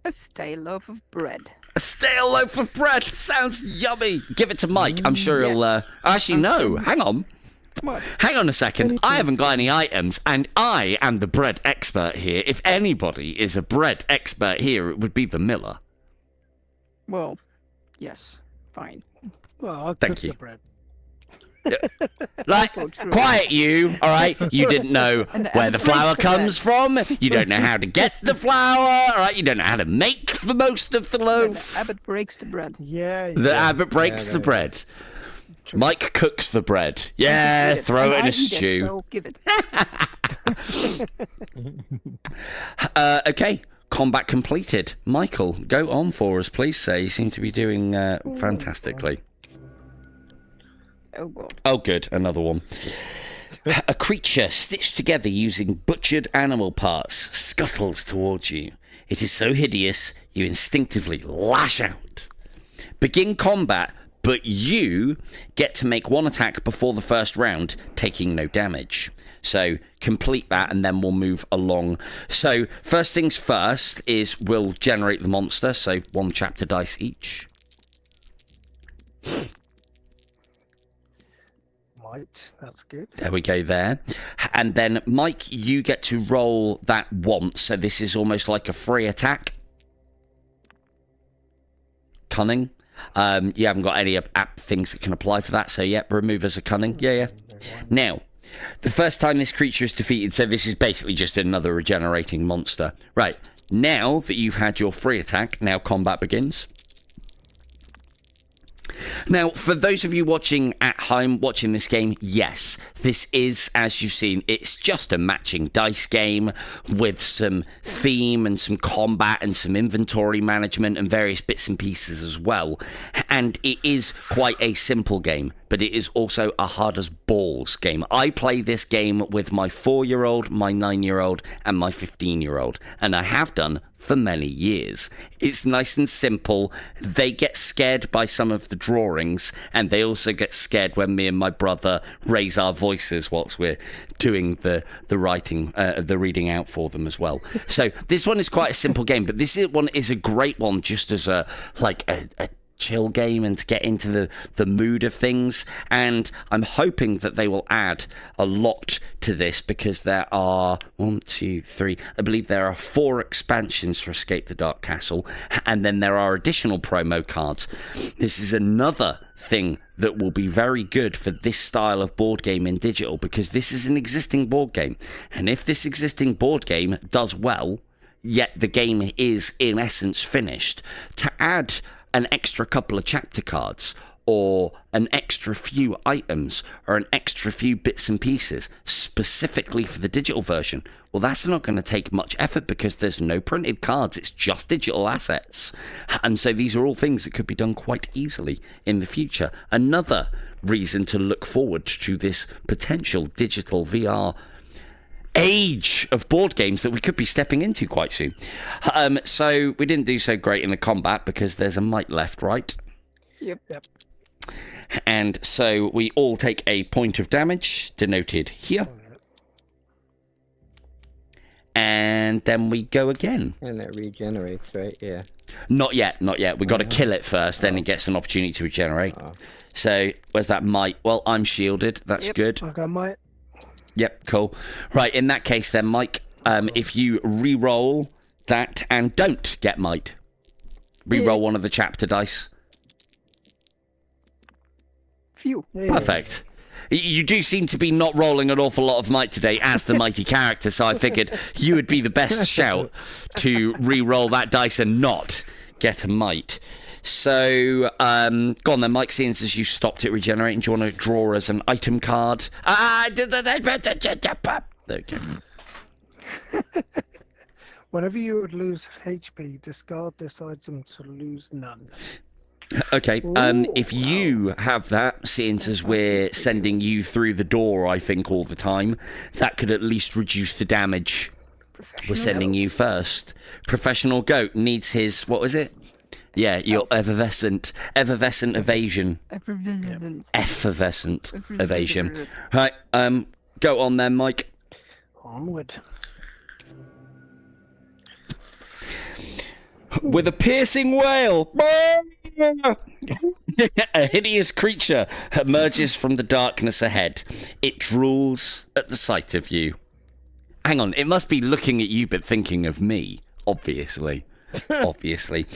A stale loaf of bread. A stale loaf of bread. Sounds yummy. Give it to Mike. I'm sure he'll... Actually, no. Hang on. What? Hang on a second. I haven't got any items, and I am the bread expert here. If anybody is a bread expert here, it would be the miller. Well, yes. Fine. Well, I'll Thank cook you. the bread. Like, Also true. quiet you, all right? You didn't know And where the flour breaks the comes from. You don't know how to get the flour, all right? You don't know how to make the most of the The loaf. abbot breaks the bread. Yeah. The abbot breaks Yeah, the yeah. bread. True. Mike cooks the bread. Yeah, Eat it. throw And it in I a eat stew. so give it. Okay, combat completed. Michael, go on for us, please, sir. You seem to be doing fantastically. Oh god. Oh, good. Another one. A creature stitched together using butchered animal parts scuttles towards you. It is so hideous, you instinctively lash out. Begin combat, but you get to make 1 attack before the first round, taking no damage. So complete that and then we'll move along. So first things first is we'll generate the monster. So 1 chapter dice each. Might. That's good. There we go there. And then Mike, you get to roll that once. So this is almost like a free attack. cunning. You haven't got any app things that can apply for that, so yeah, remove as a cunning. Yeah. Now, the first time this creature is defeated, so this is basically just another regenerating monster. Right, now that you've had your free attack, now combat begins. Now, for those of you watching at home, watching this game, yes, this is, as you've seen, it's just a matching dice game with some theme and some combat and some inventory management and various bits and pieces as well. And it is quite a simple game, but it is also a hard as balls game. I play this game with my 4-year-old, my 9-year-old, and my 15-year-old, and I have done for many years. It's nice and simple. They get scared by some of the drawings, and they also get scared when me and my brother raise our voices whilst we're doing the writing, the reading out for them as well. So this one is quite a simple game, but this one is a great one just as a chill game and to get into the mood of things. And I'm hoping that they will add a lot to this, because there are 1, 2, 3, I believe there are 4 expansions for Escape the Dark Castle, and then there are additional promo cards. This is another thing that will be very good for this style of board game in digital, because this is an existing board game, and if this existing board game does well, yet the game is in essence finished, to add an extra couple of chapter cards or an extra few items or an extra few bits and pieces specifically for the digital version, well, that's not going to take much effort because there's no printed cards, it's just digital assets. And so these are all things that could be done quite easily in the future. Another reason to look forward to this potential digital VR age of board games that we could be stepping into quite soon. So we didn't do so great in the combat because there's a mite left, right? Yep. And so we all take a point of damage, denoted here. And then we go again. And it regenerates, right? Yeah. Not yet. We got to kill it first, then it gets an opportunity to regenerate. So where's that mite? Well, I'm shielded. That's good. I got mite. Yep, cool. Right, in that case then, Mike, if you re-roll that and don't get might, re-roll one of the chapter dice. Phew. Perfect. You do seem to be not rolling an awful lot of might today as the mighty character, so I figured you would be the best shout to re-roll that dice and not get a might. So, go on then, Mike, seeing as you stopped it regenerating, do you want to draw as an item card? There we go. Whenever you would lose HP, discard this item to lose none. Okay, if you have that, seeing as we're sending you through the door, I think, all the time, that could at least reduce the damage. We're sending you first. Professional Goat needs his, what was it? Yeah, your effervescent evasion. Effervescent evasion. Right, go on then, Mike. Onward. With a piercing wail, a hideous creature emerges from the darkness ahead. It drools at the sight of you. Hang on, it must be looking at you but thinking of me, obviously. Obviously.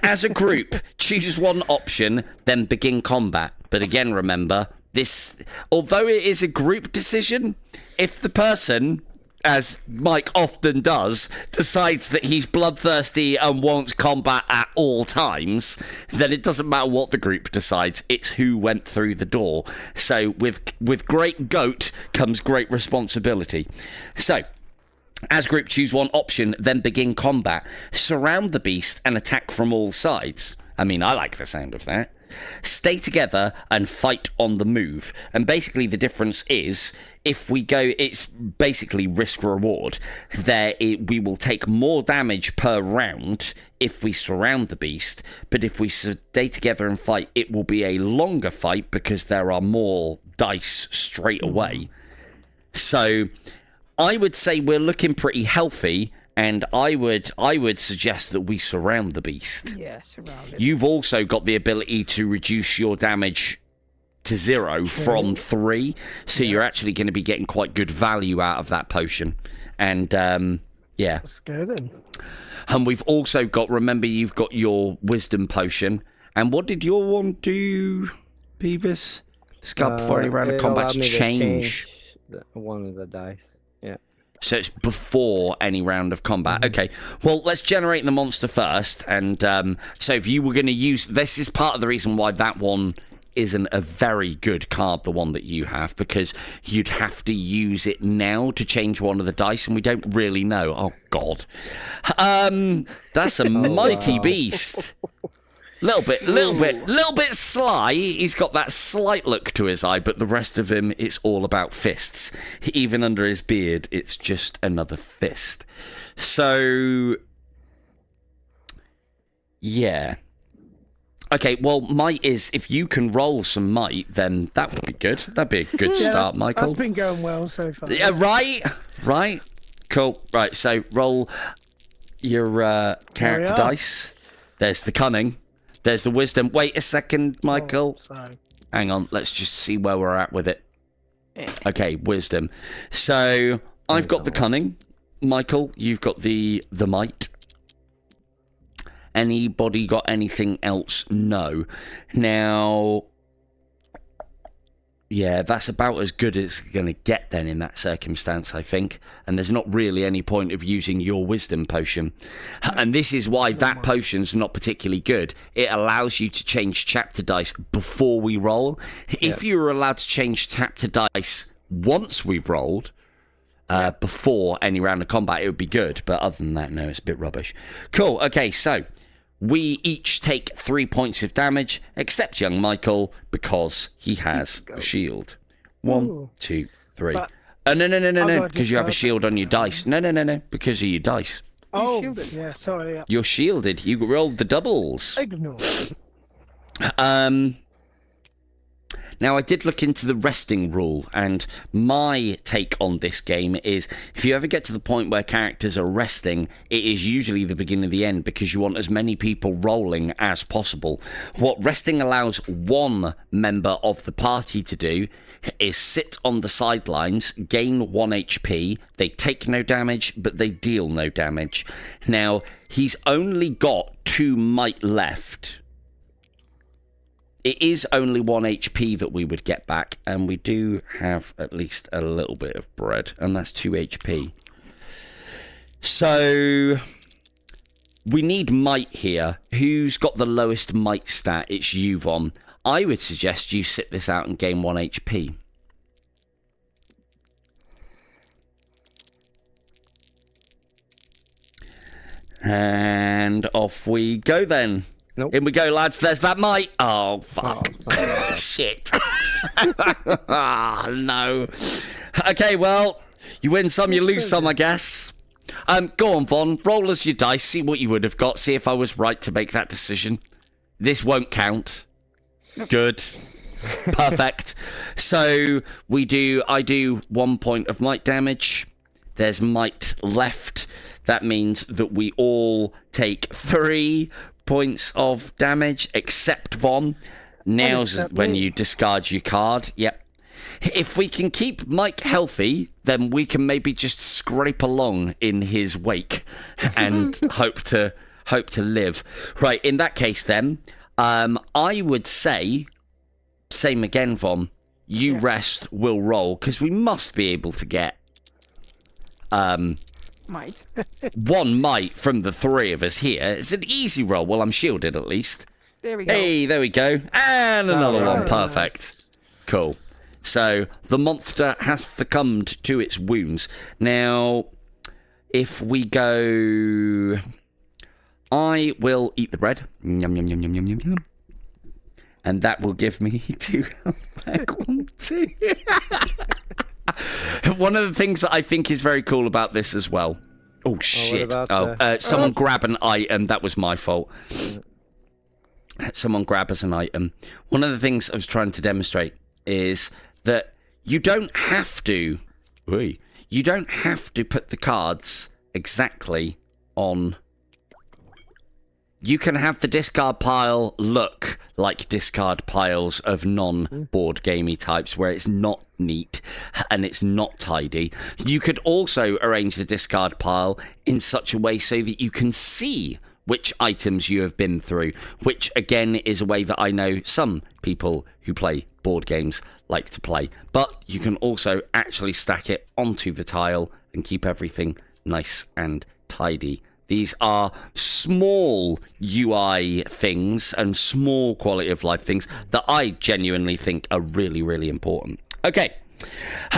As a group, choose one option, then begin combat. But again, remember, this, although it is a group decision, if the person, as Mike often does, decides that he's bloodthirsty and wants combat at all times, then it doesn't matter what the group decides, it's who went through the door. So with great goat comes great responsibility. So, as group, choose one option, then begin combat. Surround the beast and attack from all sides. I mean, I like the sound of that. Stay together and fight on the move. And basically the difference is, if we go, it's basically risk reward. We will take more damage per round if we surround the beast, but if we stay together and fight, it will be a longer fight because there are more dice straight away. So I would say we're looking pretty healthy, and I would suggest that we surround the beast. Yeah, surround it. You've also got the ability to reduce your damage to 0 from 3, so you're actually going to be getting quite good value out of that potion. And yeah. Let's go then. And we've also got, remember, you've got your wisdom potion, And what did your one do, Beavis? Discard before any round of it combat's allowed me to change. one of the dice. Yeah. So it's before any round of combat. Okay, well, let's generate the monster first. And so if you were going to use... This is part of the reason why that one isn't a very good card, the one that you have, because you'd have to use it now to change one of the dice, and we don't really know. Oh, God. That's a mighty beast. Little bit sly. He's got that slight look to his eye, but the rest of him, it's all about fists. Even under his beard, it's just another fist. So, yeah. Okay, well, might is, if you can roll some might, then that would be good. That'd be a good start, Michael. That's been going well so far. Yeah, right. Cool. Right, so roll your character dice. There's the cunning. There's the wisdom. Wait a second, Michael. Hang on. Let's just see where we're at with it. Okay, wisdom. So I've got the cunning. Michael, you've got the might. Anybody got anything else? No. Now, yeah, that's about as good as it's going to get then in that circumstance, I think. And there's not really any point of using your wisdom potion. And this is why that potion's not particularly good. It allows you to change chapter dice before we roll. If you were allowed to change chapter dice once we've rolled, before any round of combat, it would be good. But other than that, no, it's a bit rubbish. Cool. Okay, so we each take 3 points of damage, except young Michael, because he has a shield. 1, 2, 3. No, because you have a shield on your dice. No, because of your dice. Oh, yeah, sorry. Yeah. You're shielded. You rolled the doubles. Ignore. Now, I did look into the resting rule, and my take on this game is if you ever get to the point where characters are resting, it is usually the beginning of the end because you want as many people rolling as possible. What resting allows one member of the party to do is sit on the sidelines, gain 1 HP, they take no damage, but they deal no damage. Now, he's only got 2 might left. It is only 1 HP that we would get back, and we do have at least a little bit of bread, and that's 2 HP. So, we need might here. Who's got the lowest might stat? It's you, Von. I would suggest you sit this out and gain 1 HP. And off we go then. Nope. In we go, lads. There's that might. Oh, fuck. Shit. No. Okay, well, you win some, you lose some, I guess. Go on, Von. Roll us your dice. See what you would have got. See if I was right to make that decision. This won't count. Nope. Good. Perfect. So I do 1 point of might damage. There's might left. That means that we all take 3 points of damage, except Von. Now's when you discard your card. Yep. If we can keep Mike healthy, then we can maybe just scrape along in his wake and hope to live. Right, in that case then, I would say, same again, Von, you rest, we'll roll, because we must be able to get might. 1 might from the 3 of us here. It's an easy roll. Well, I'm shielded at least. There we go. Hey, there we go. And another one. Perfect. Nice. Cool. So, the monster has succumbed to its wounds. Now, if we go... I will eat the bread. Yum, yum, yum, yum, yum, yum, yum. And that will give me 2 health back. 1, 2. One of the things that I think is very cool about this as well. Oh, shit. Someone grab an item. That was my fault. Someone grab us an item. One of the things I was trying to demonstrate is that you don't have to... You don't have to put the cards exactly on... You can have the discard pile look like discard piles of non-board gamey types where it's not neat and it's not tidy. You could also arrange the discard pile in such a way so that you can see which items you have been through, which again is a way that I know some people who play board games like to play. But you can also actually stack it onto the tile and keep everything nice and tidy. These are small UI things and small quality of life things that I genuinely think are really, really important. Okay.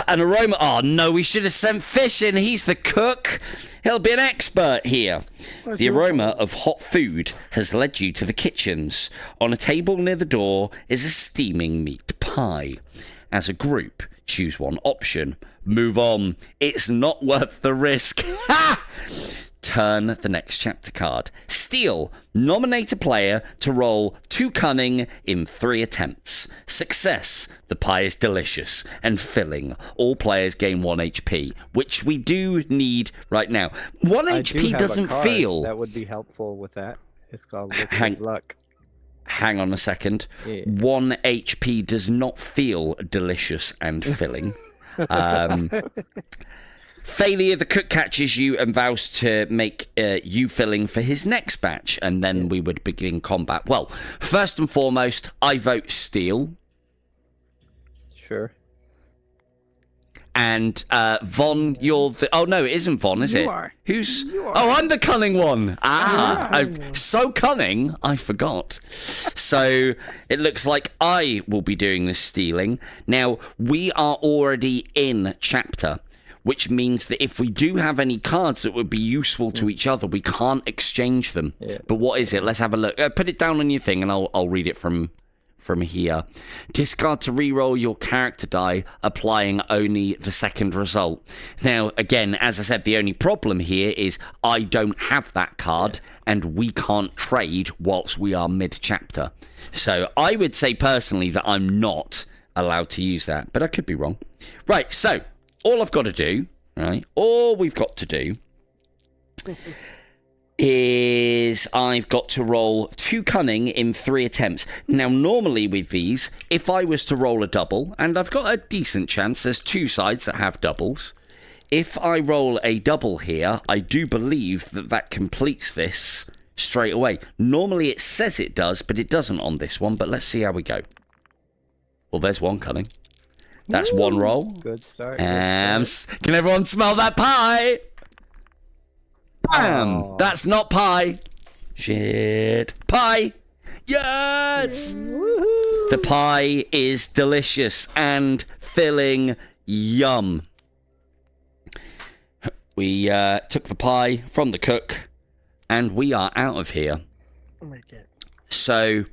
An aroma. Oh no, we should have sent Fish in. He's the cook. He'll be an expert here. The aroma of hot food has led you to the kitchens. On a table near the door is a steaming meat pie. As a group, choose one option. Move on. It's not worth the risk. Ha! Turn the next chapter card. Steal. Nominate a player to roll 2 cunning in 3 attempts. Success. The pie is delicious and filling. All players gain 1 HP, which we do need right now. 1 HP doesn't feel... That would be helpful with that. It's called Wicked Luck. Hang on a second. Yeah. 1 HP does not feel delicious and filling. Failure, the cook catches you and vows to make you filling for his next batch, and then we would begin combat. Well, first and foremost, I vote steal. Sure. And Von, you're the... Oh, no, it isn't Von, is it? You are. Who's... You are. Oh, I'm the cunning one. Ah, Yeah. So cunning, I forgot. So it looks like I will be doing the stealing. Now, we are already in chapter, which means that if we do have any cards that would be useful to each other, we can't exchange them. Yeah. But what is it? Let's have a look. Put it down on your thing, and I'll read it from here. Discard to reroll your character die, applying only the second result. Now, again, as I said, the only problem here is I don't have that card, and we can't trade whilst we are mid-chapter. So I would say personally that I'm not allowed to use that, but I could be wrong. Right, so... all I've got to do, right, all we've got to do is I've got to roll 2 cunning in 3 attempts. Now, normally with these, if I was to roll a double, and I've got a decent chance, there's 2 sides that have doubles. If I roll a double here, I do believe that that completes this straight away. Normally it says it does, but it doesn't on this one, but let's see how we go. Well, there's 1 cunning. That's 1 roll. Good start. Can everyone smell that pie? Bam! Oh. That's not pie. Shit. Pie! Yes! Woo-hoo. The pie is delicious and filling. Yum. We took the pie from the cook, and we are out of here. Oh my God. So...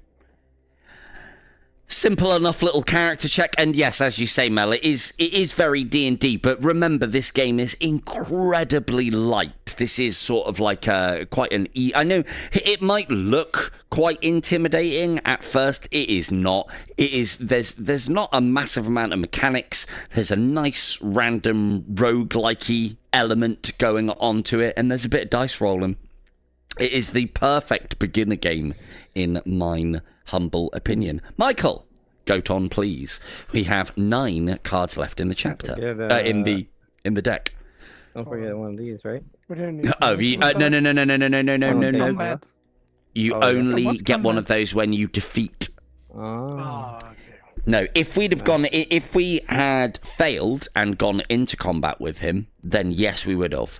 simple enough little character check, and yes, as you say, Mel, it is very D&D, but remember, this game is incredibly light. This is sort of like quite an I know it might look quite intimidating at first. It is not. It is. There's not a massive amount of mechanics. There's a nice random roguelike-y element going on to it, and there's a bit of dice rolling. It is the perfect beginner game, in mine humble opinion. Michael, goat on, please. We have 9 cards left in the chapter. In the deck. Don't forget one of these, right? No. You only get one of those when you defeat. Oh. Okay. No, if we had failed and gone into combat with him, then yes, we would have.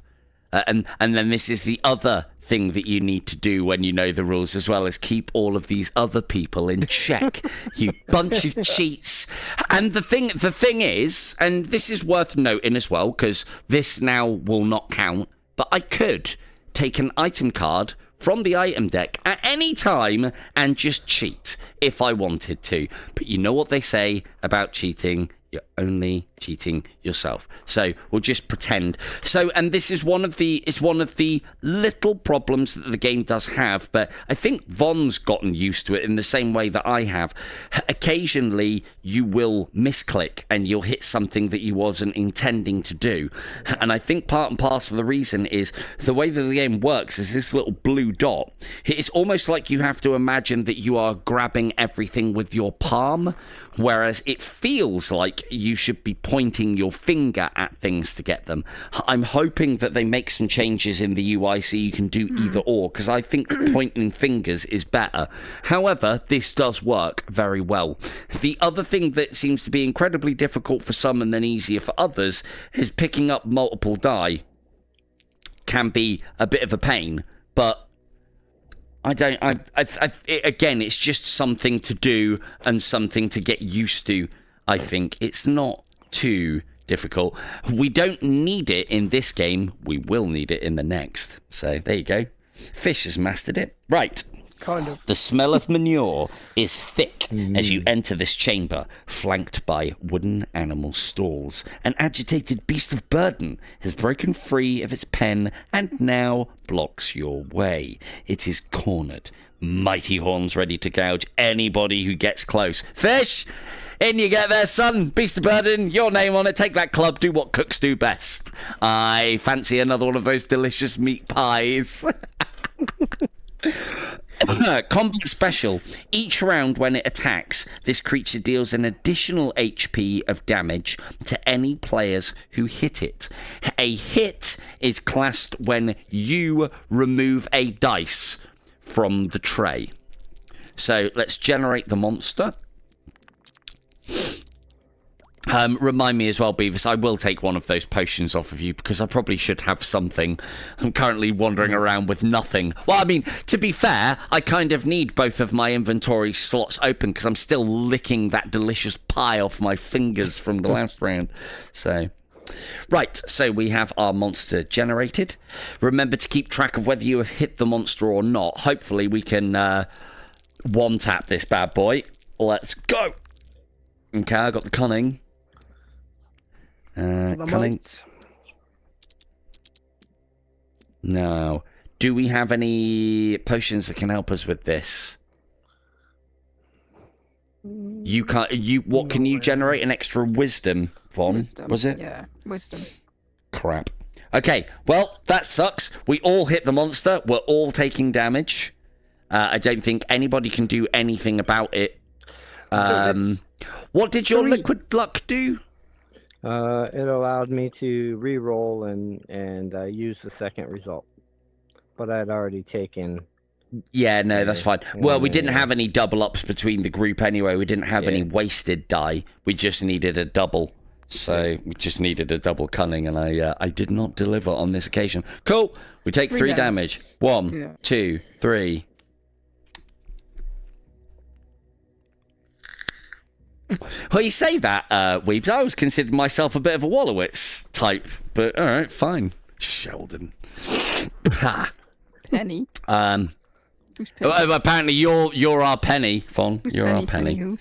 And then this is the other thing that you need to do when you know the rules, as well as keep all of these other people in check. You bunch of cheats. And the thing is, and this is worth noting as well, because this now will not count, but I could take an item card from the item deck at any time and just cheat if I wanted to. But you know what they say about cheating? You're only cheating yourself. So we'll just pretend. So, and this is one of the little problems that the game does have, but I think Von's gotten used to it in the same way that I have. Occasionally you will misclick and you'll hit something that you wasn't intending to do. And I think part and parcel of the reason is the way that the game works is this little blue dot. It's almost like you have to imagine that you are grabbing everything with your palm, whereas it feels like you should be pointing your finger at things to get them. I'm hoping that they make some changes in the UI so you can do either or, because I think pointing fingers is better. However, this does work very well. The other thing that seems to be incredibly difficult for some and then easier for others is picking up multiple die. Can be a bit of a pain, but again, it's just something to do and something to get used to. I think it's not too difficult. We don't need it in this game. We will need it in the next. So there you go. Fish has mastered it. Right. Kind of. The smell of manure is thick as you enter this chamber, flanked by wooden animal stalls. An agitated beast of burden has broken free of its pen and now blocks your way. It is cornered, mighty horns ready to gouge anybody who gets close. Fish! In you get there, son. Beast of burden, your name on it. Take that club. Do what cooks do best. I fancy another one of those delicious meat pies. Combat special. Each round when it attacks, this creature deals an additional HP of damage to any players who hit it. A hit is classed when you remove a dice from the tray. So let's generate the monster. Remind me as well, Beavis, I will take one of those potions off of you because I probably should have something. I'm currently wandering around with nothing. Well, I mean, to be fair, I kind of need both of my inventory slots open because I'm still licking that delicious pie off my fingers from the last round. So, right, so we have our monster generated. Remember to keep track of whether you have hit the monster or not. Hopefully we can one-tap this bad boy. Let's go. Okay, I got the cunning. Cunning. No. Do we have any potions that can help us with this? You can't. What can you generate? An extra wisdom, Von? Wisdom. Was it? Yeah, wisdom. Crap. Okay. Well, that sucks. We all hit the monster. We're all taking damage. I don't think anybody can do anything about it. What did your liquid luck do? It allowed me to re-roll and use the second result, but I'd already taken. Yeah, no, that's fine. Well, we didn't have any double ups between the group anyway. We didn't have any wasted die. We just needed a double. So we just needed a double cunning, and I did not deliver on this occasion. Cool. We take 3 damage. 1, 2, 3. Well, you say that, Weebs. I always considered myself a bit of a Wallowitz type, but all right, fine. Sheldon. Penny. Who's Penny? Apparently, you're our Penny, Von. You're our Penny. Penny who?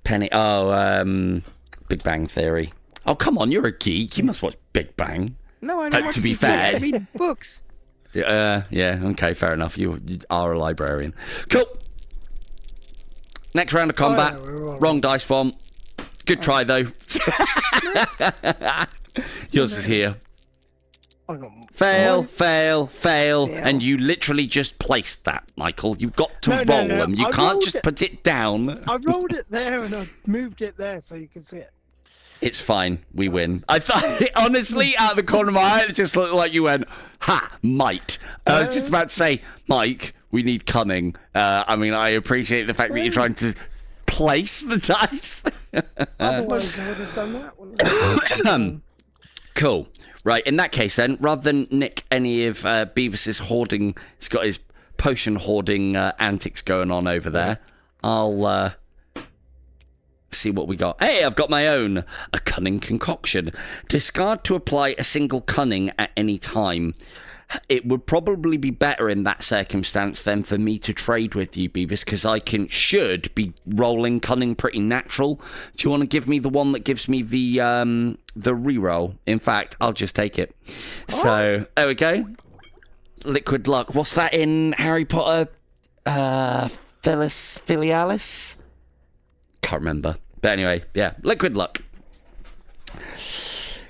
Penny. Oh, Big Bang Theory. Oh, come on, you're a geek. You must watch Big Bang. No, I don't. To be fair, I read books. Yeah. Okay, fair enough. You are a librarian. Cool. Next round of combat. Wrong dice, Von. Good try, though. Yours is here. Fail. And you literally just placed that, Michael. You've got to roll them. You can't just put it down. I rolled it there and I moved it there so you can see it. It's fine. We win. I thought, honestly, out of the corner of my eye, it just looked like you went, ha, might. I was just about to say, Mike, we need cunning. I mean, I appreciate the fact that you're trying to place the dice. Otherwise, I would have done that one. Cool. Right, in that case then, rather than nick any of Beavis's hoarding, he's got his potion hoarding antics going on over there, I'll see what we got. Hey, I've got my own. A cunning concoction. Discard to apply a single cunning at any time. It would probably be better in that circumstance than for me to trade with you, Beavis, because I should be rolling cunning pretty natural. Do you want to give me the one that gives me the reroll? In fact, I'll just take it. So, there we go. Liquid luck. What's that in Harry Potter? Filialis? Can't remember. But anyway, yeah. Liquid luck.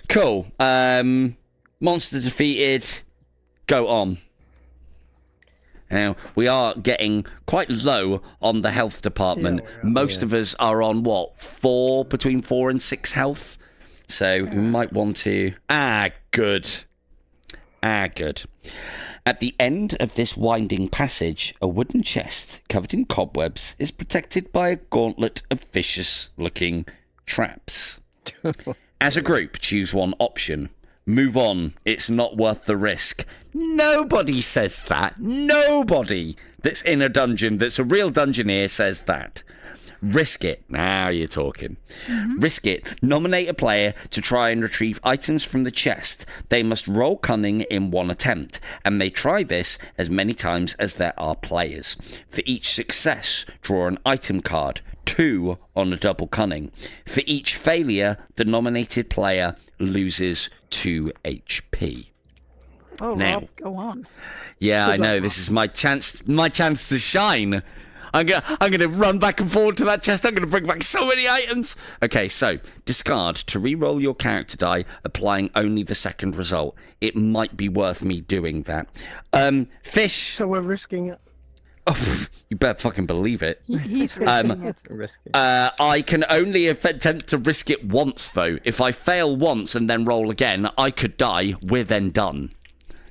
Cool. Monster defeated. Go on. Now, we are getting quite low on the health department. Yeah, we are. Most of us are on, what, between 4 and 6 health? So we might want to... good. Good. At the end of this winding passage, a wooden chest covered in cobwebs is protected by a gauntlet of vicious-looking traps. As a group, choose one option. Move on. It's not worth the risk. Nobody says that. Nobody that's in a dungeon, that's a real dungeoneer, says that. Risk it. Now you're talking. Risk it. Nominate a player to try and retrieve items from the chest. They must roll cunning in one attempt, and may try this as many times as there are players. For each success, draw an item card. 2 on a double cunning. For each failure, the nominated player loses 2 HP. Oh, Now. Rob, go on. Yeah, I Good know. luck, This is my chance to shine. I'm gonna run back and forward to that chest. I'm gonna bring back so many items. Okay, so discard to re-roll your character die, applying only the second result. It might be worth me doing that. Fish. So we're risking it. Oh, you better fucking believe it. He's risking it. Risky. I can only attempt to risk it once, though. If I fail once and then roll again, I could die. We're then done.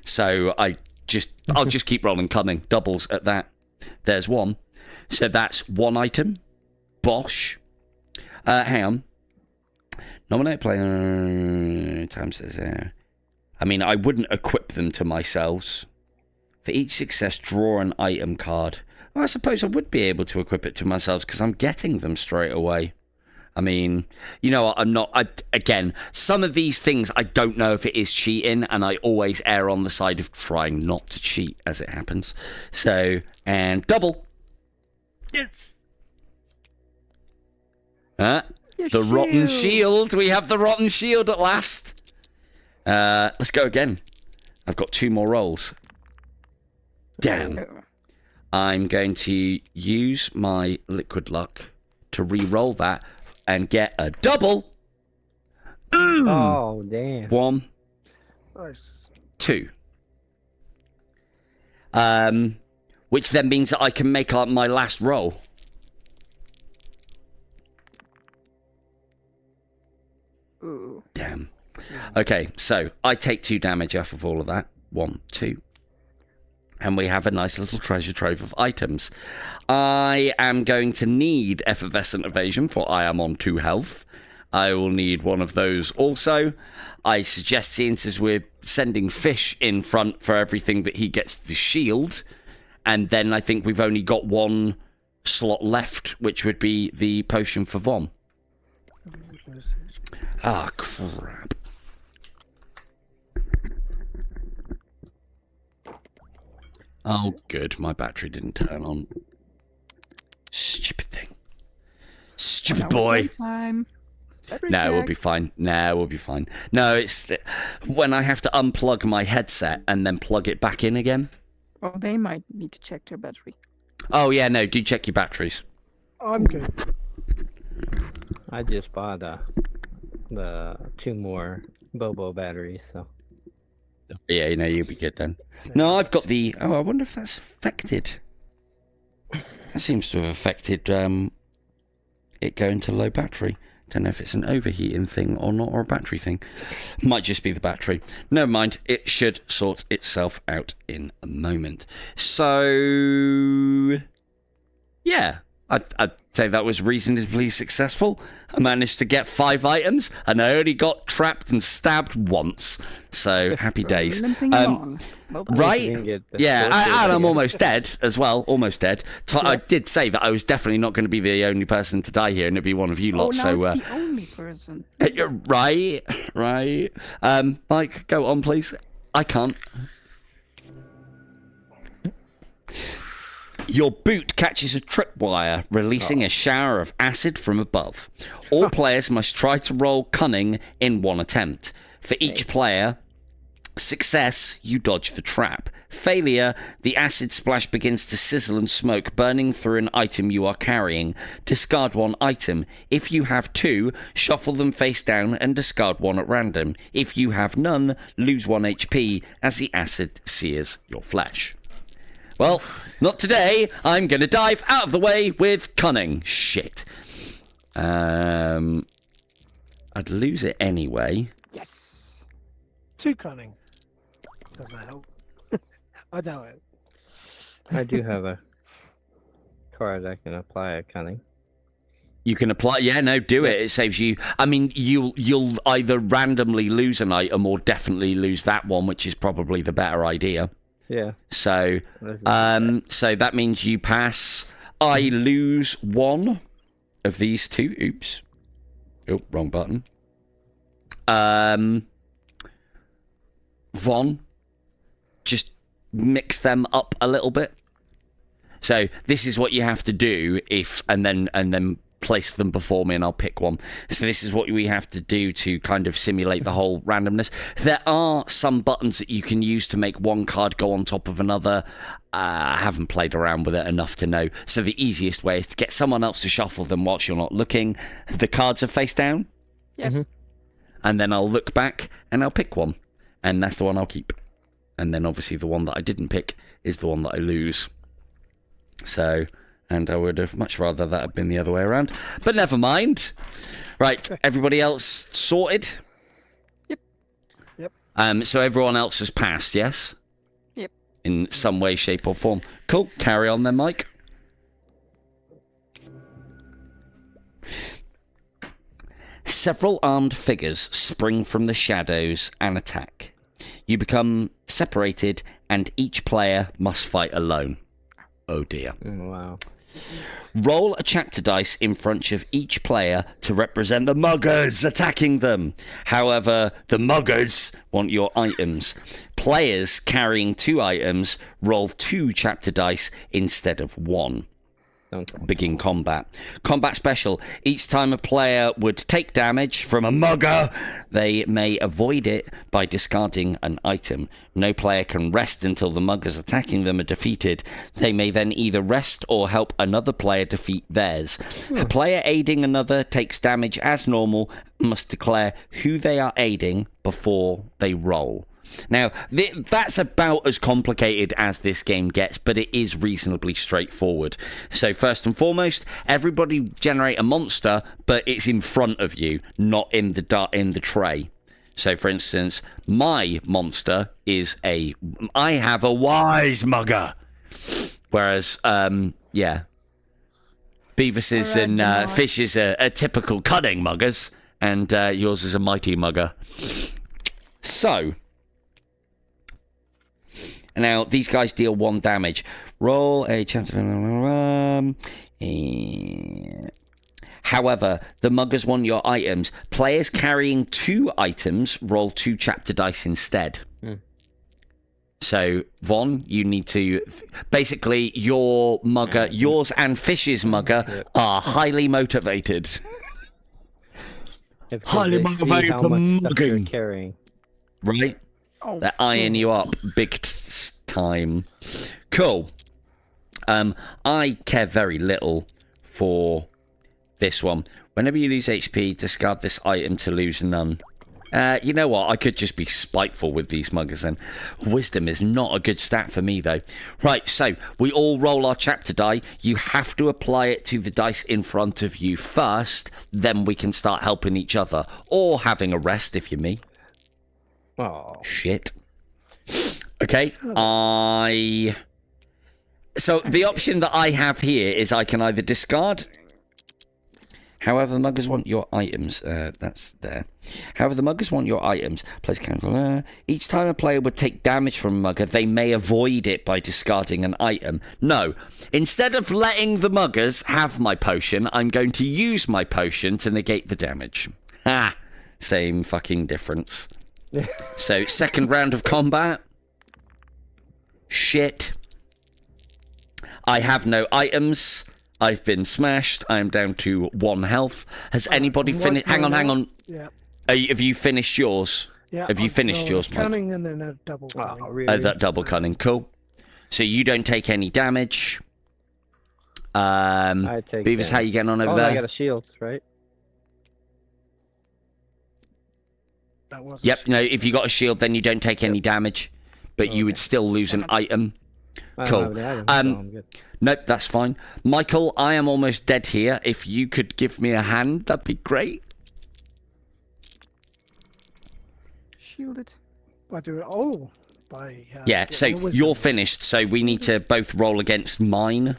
So I'll just keep rolling cunning. Doubles at that. There's one. So that's one item. Bosh. Hang on. Nominate player times. I mean, I wouldn't equip them to myself. For each success, draw an item card. Well, I suppose I would be able to equip it to myself because I'm getting them straight away. I mean, you know what, again, some of these things I don't know if it is cheating, and I always err on the side of trying not to cheat as it happens. So, and double. Yes. The rotten shield. We have the rotten shield at last. Let's go again. I've got 2 more rolls. Damn. I'm going to use my liquid luck to re-roll that and get a double. Oh, damn. 1, Nice. 2. Which then means that I can make up my last roll. Ooh. Damn. Okay, so I take 2 damage off of all of that. 1, 2. And we have a nice little treasure trove of items. I am going to need effervescent evasion, for I am on 2 health. I will need one of those also. I suggest, since we're sending Fish in front for everything, that he gets the shield. And then I think we've only got 1 slot left, which would be the potion for Vom. Ah, crap. Oh, good. My battery didn't turn on. Stupid thing. Stupid boy. Time. No, we'll be fine. No, we'll be fine. No, it's when I have to unplug my headset and then plug it back in again. Oh, they might need to check their battery. Oh, yeah, no, do check your batteries. I'm good. I just bought the 2 more Bobo batteries, so. Yeah, you know, you'll be good then. No, I've got the... Oh, I wonder if that's affected. That seems to have affected it going to low battery. Don't know if it's an overheating thing or not, or a battery thing. Might just be the battery. Never mind, it should sort itself out in a moment. So... yeah, I'd say that was reasonably successful. I managed to get 5 items, and I only got trapped and stabbed once. So, happy days. Limping along. Well done. Right? Yeah, and I'm almost dead as well. Almost dead. I did say that I was definitely not going to be the only person to die here, and it'd be one of you lot. Oh, now so, it's the only person. Right. Mike, go on, please. I can't. Your boot catches a tripwire, releasing a shower of acid from above. All players must try to roll cunning in 1 attempt. For each player, success, you dodge the trap. Failure, the acid splash begins to sizzle and smoke, burning through an item you are carrying. Discard 1 item. If you have 2, shuffle them face down and discard 1 at random. If you have none, lose 1 HP as the acid sears your flesh. Well, not today. I'm going to dive out of the way with cunning. Shit. I'd lose it anyway. Yes. 2 cunning. Doesn't help. I doubt it. I do have a card I can apply a cunning. You can apply. Yeah, no, do it. It saves you. I mean, you'll either randomly lose an item or definitely lose that one, which is probably the better idea. Yeah. So, so that means you pass. I lose 1 of these 2. Oops. Oh, wrong button. Von, just mix them up a little bit. So this is what you have to do and then place them before me and I'll pick one. So this is what we have to do to kind of simulate the whole randomness. There are some buttons that you can use to make one card go on top of another. I haven't played around with it enough to know. So the easiest way is to get someone else to shuffle them whilst you're not looking. The cards are face down. Yes. And then I'll look back and I'll pick one. And that's the one I'll keep. And then obviously the one that I didn't pick is the one that I lose. So, and I would have much rather that had been the other way around. But never mind. Right, everybody else sorted? Yep. So everyone else has passed, yes? Yep. In some way, shape or form. Cool, carry on then, Mike. Several armed figures spring from the shadows and attack. You become separated and each player must fight alone. Oh dear. Wow. Roll a chapter dice in front of each player to represent the muggers attacking them. However, the muggers want your items. Players carrying 2 items roll 2 chapter dice instead of 1. Begin combat. Combat special. Each time a player would take damage from a mugger, they may avoid it by discarding an item. No player can rest until the muggers attacking them are defeated. They may then either rest or help another player defeat theirs. A player aiding another takes damage as normal and must declare who they are aiding before they roll. Now, that's about as complicated as this game gets, but it is reasonably straightforward. So first and foremost, everybody generate a monster, but it's in front of you, not in the tray. So, for instance, my monster is I have a wise mugger. Whereas, yeah, Beavis's and Fish's are typical cunning muggers, and yours is a mighty mugger. So... now, these guys deal 1 damage. Roll a chapter... However, the muggers want your items. Players carrying 2 items roll 2 chapter dice instead. So, Von, you need to... basically, your mugger, yours and Fish's mugger, are highly motivated. Highly motivated for mugging. Carrying. Right? Oh, They're eyeing you up big time. Cool. I care very little for this one. Whenever you lose HP, discard this item to lose none. You know what? I could just be spiteful with these muggers then. Wisdom is not a good stat for me, though. Right, so we all roll our chapter die. You have to apply it to the dice in front of you first. Then we can start helping each other. Or having a rest, if you're me. Oh. Shit. Okay, so the option that I have here is I can either discard. However, the muggers want your items. That's there. However, the muggers want your items. Place cancel. Each time a player would take damage from a mugger, they may avoid it by discarding an item. No. Instead of letting the muggers have my potion, I'm going to use my potion to negate the damage. Ha! Same fucking difference. So, second round of combat. Shit. I have no items. I've been smashed. I'm down to 1 health. Has anybody finished? Hang on. Yeah. Have you finished yours? Yeah. Have you finished yours, Mike? Cunning and then a double cunning. Oh, really? That double cunning. Cool. So you don't take any damage. I take Beavis, how you getting on over Oh, there? I got a shield, right? That was Yep. No, if you got a shield, then you don't take any damage, but you would still lose an item. I Cool. don't have any items, so I'm good. Nope, that's fine. Michael, I am almost dead here. If you could give me a hand, that'd be great. Shielded. I do it all by. Yeah, so getting a wisdom. you're finished, so we need to both roll against mine.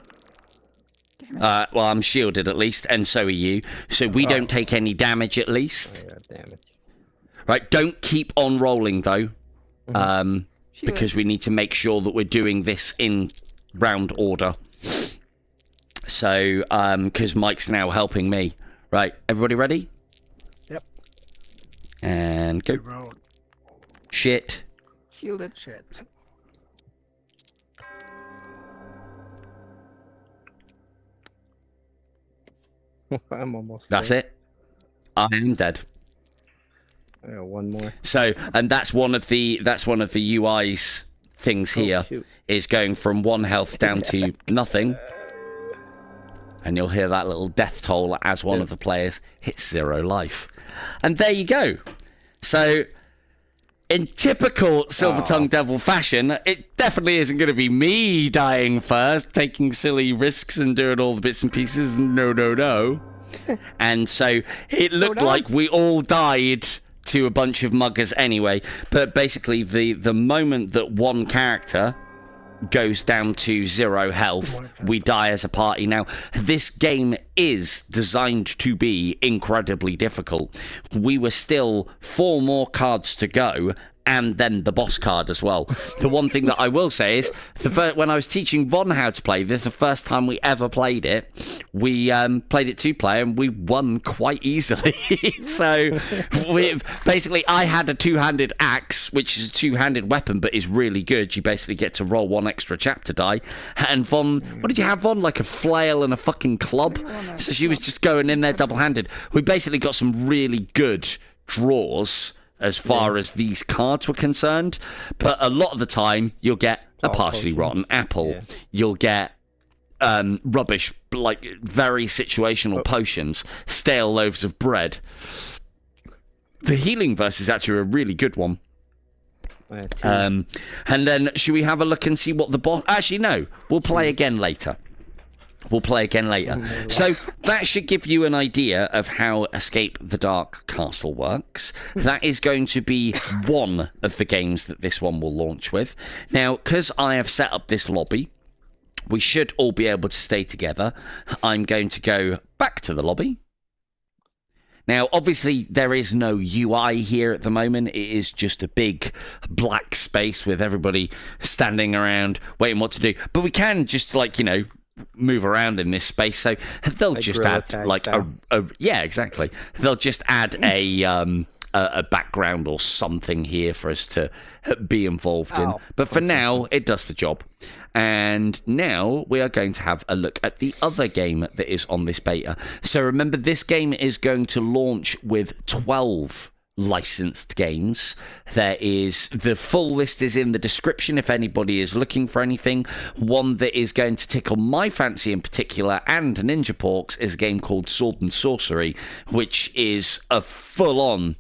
Damn it. Well, I'm shielded at least, and so are you. So we don't take any damage at least. Oh, yeah, damage. Right, don't keep on rolling though. Shielded. Because we need to make sure that we're doing this in round order. So, because Mike's now helping me. Right, everybody ready? Yep. And go. Roll. Shit. Shielded. Shit. I'm almost That's dead. it. I am dead. I got one more. So, and that's one of the UI's things here, shoot. is going from 1 health down to nothing. And you'll hear that little death toll as one of the players hits 0 life. And there you go. So, in typical Silver-Tongued Devil fashion, it definitely isn't going to be me dying first, taking silly risks and doing all the bits and pieces. No, no, no. And so, it looked like we all died to a bunch of muggers anyway. But basically, the moment that one character goes down to 0 health, we die as a party. Now, this game is designed to be incredibly difficult. We were still 4 more cards to go, and then the boss card as well. The one thing that I will say is, when I was teaching Von how to play this, the first time we ever played it, we played it 2-player, and we won quite easily. So, basically, I had a 2-handed axe, which is a 2-handed weapon, but is really good. You basically get to roll 1 extra chapter die. And Von, what did you have, Von? Like a flail and a fucking club? So she was just going in there double-handed. We basically got some really good draws as far as these cards were concerned, but a lot of the time you'll get a partially rotten apple, you'll get rubbish, like very situational potions, stale loaves of bread. The healing verse is actually a really good one. And then should we have a look and see what the boss... Actually, no, we'll play again later. So that should give you an idea of how Escape the Dark Castle works. That is going to be one of the games that this one will launch with. Now, because I have set up this lobby, we should all be able to stay together. I'm going to go back to the lobby. Now, obviously, there is no UI here at the moment. It is just a big black space with everybody standing around waiting what to do. But we can just, like, you know, move around in this space, so they'll just add like yeah, exactly. They'll just add a background or something here for us to be involved in. But for now, it does the job. And now we are going to have a look at the other game that is on this beta. So remember, this game is going to launch with 12 licensed games. There is the full list is in the description if anybody is looking for anything. One that is going to tickle my fancy in particular, and Ninja Porks, is a game called Sword and Sorcery, which is a full-on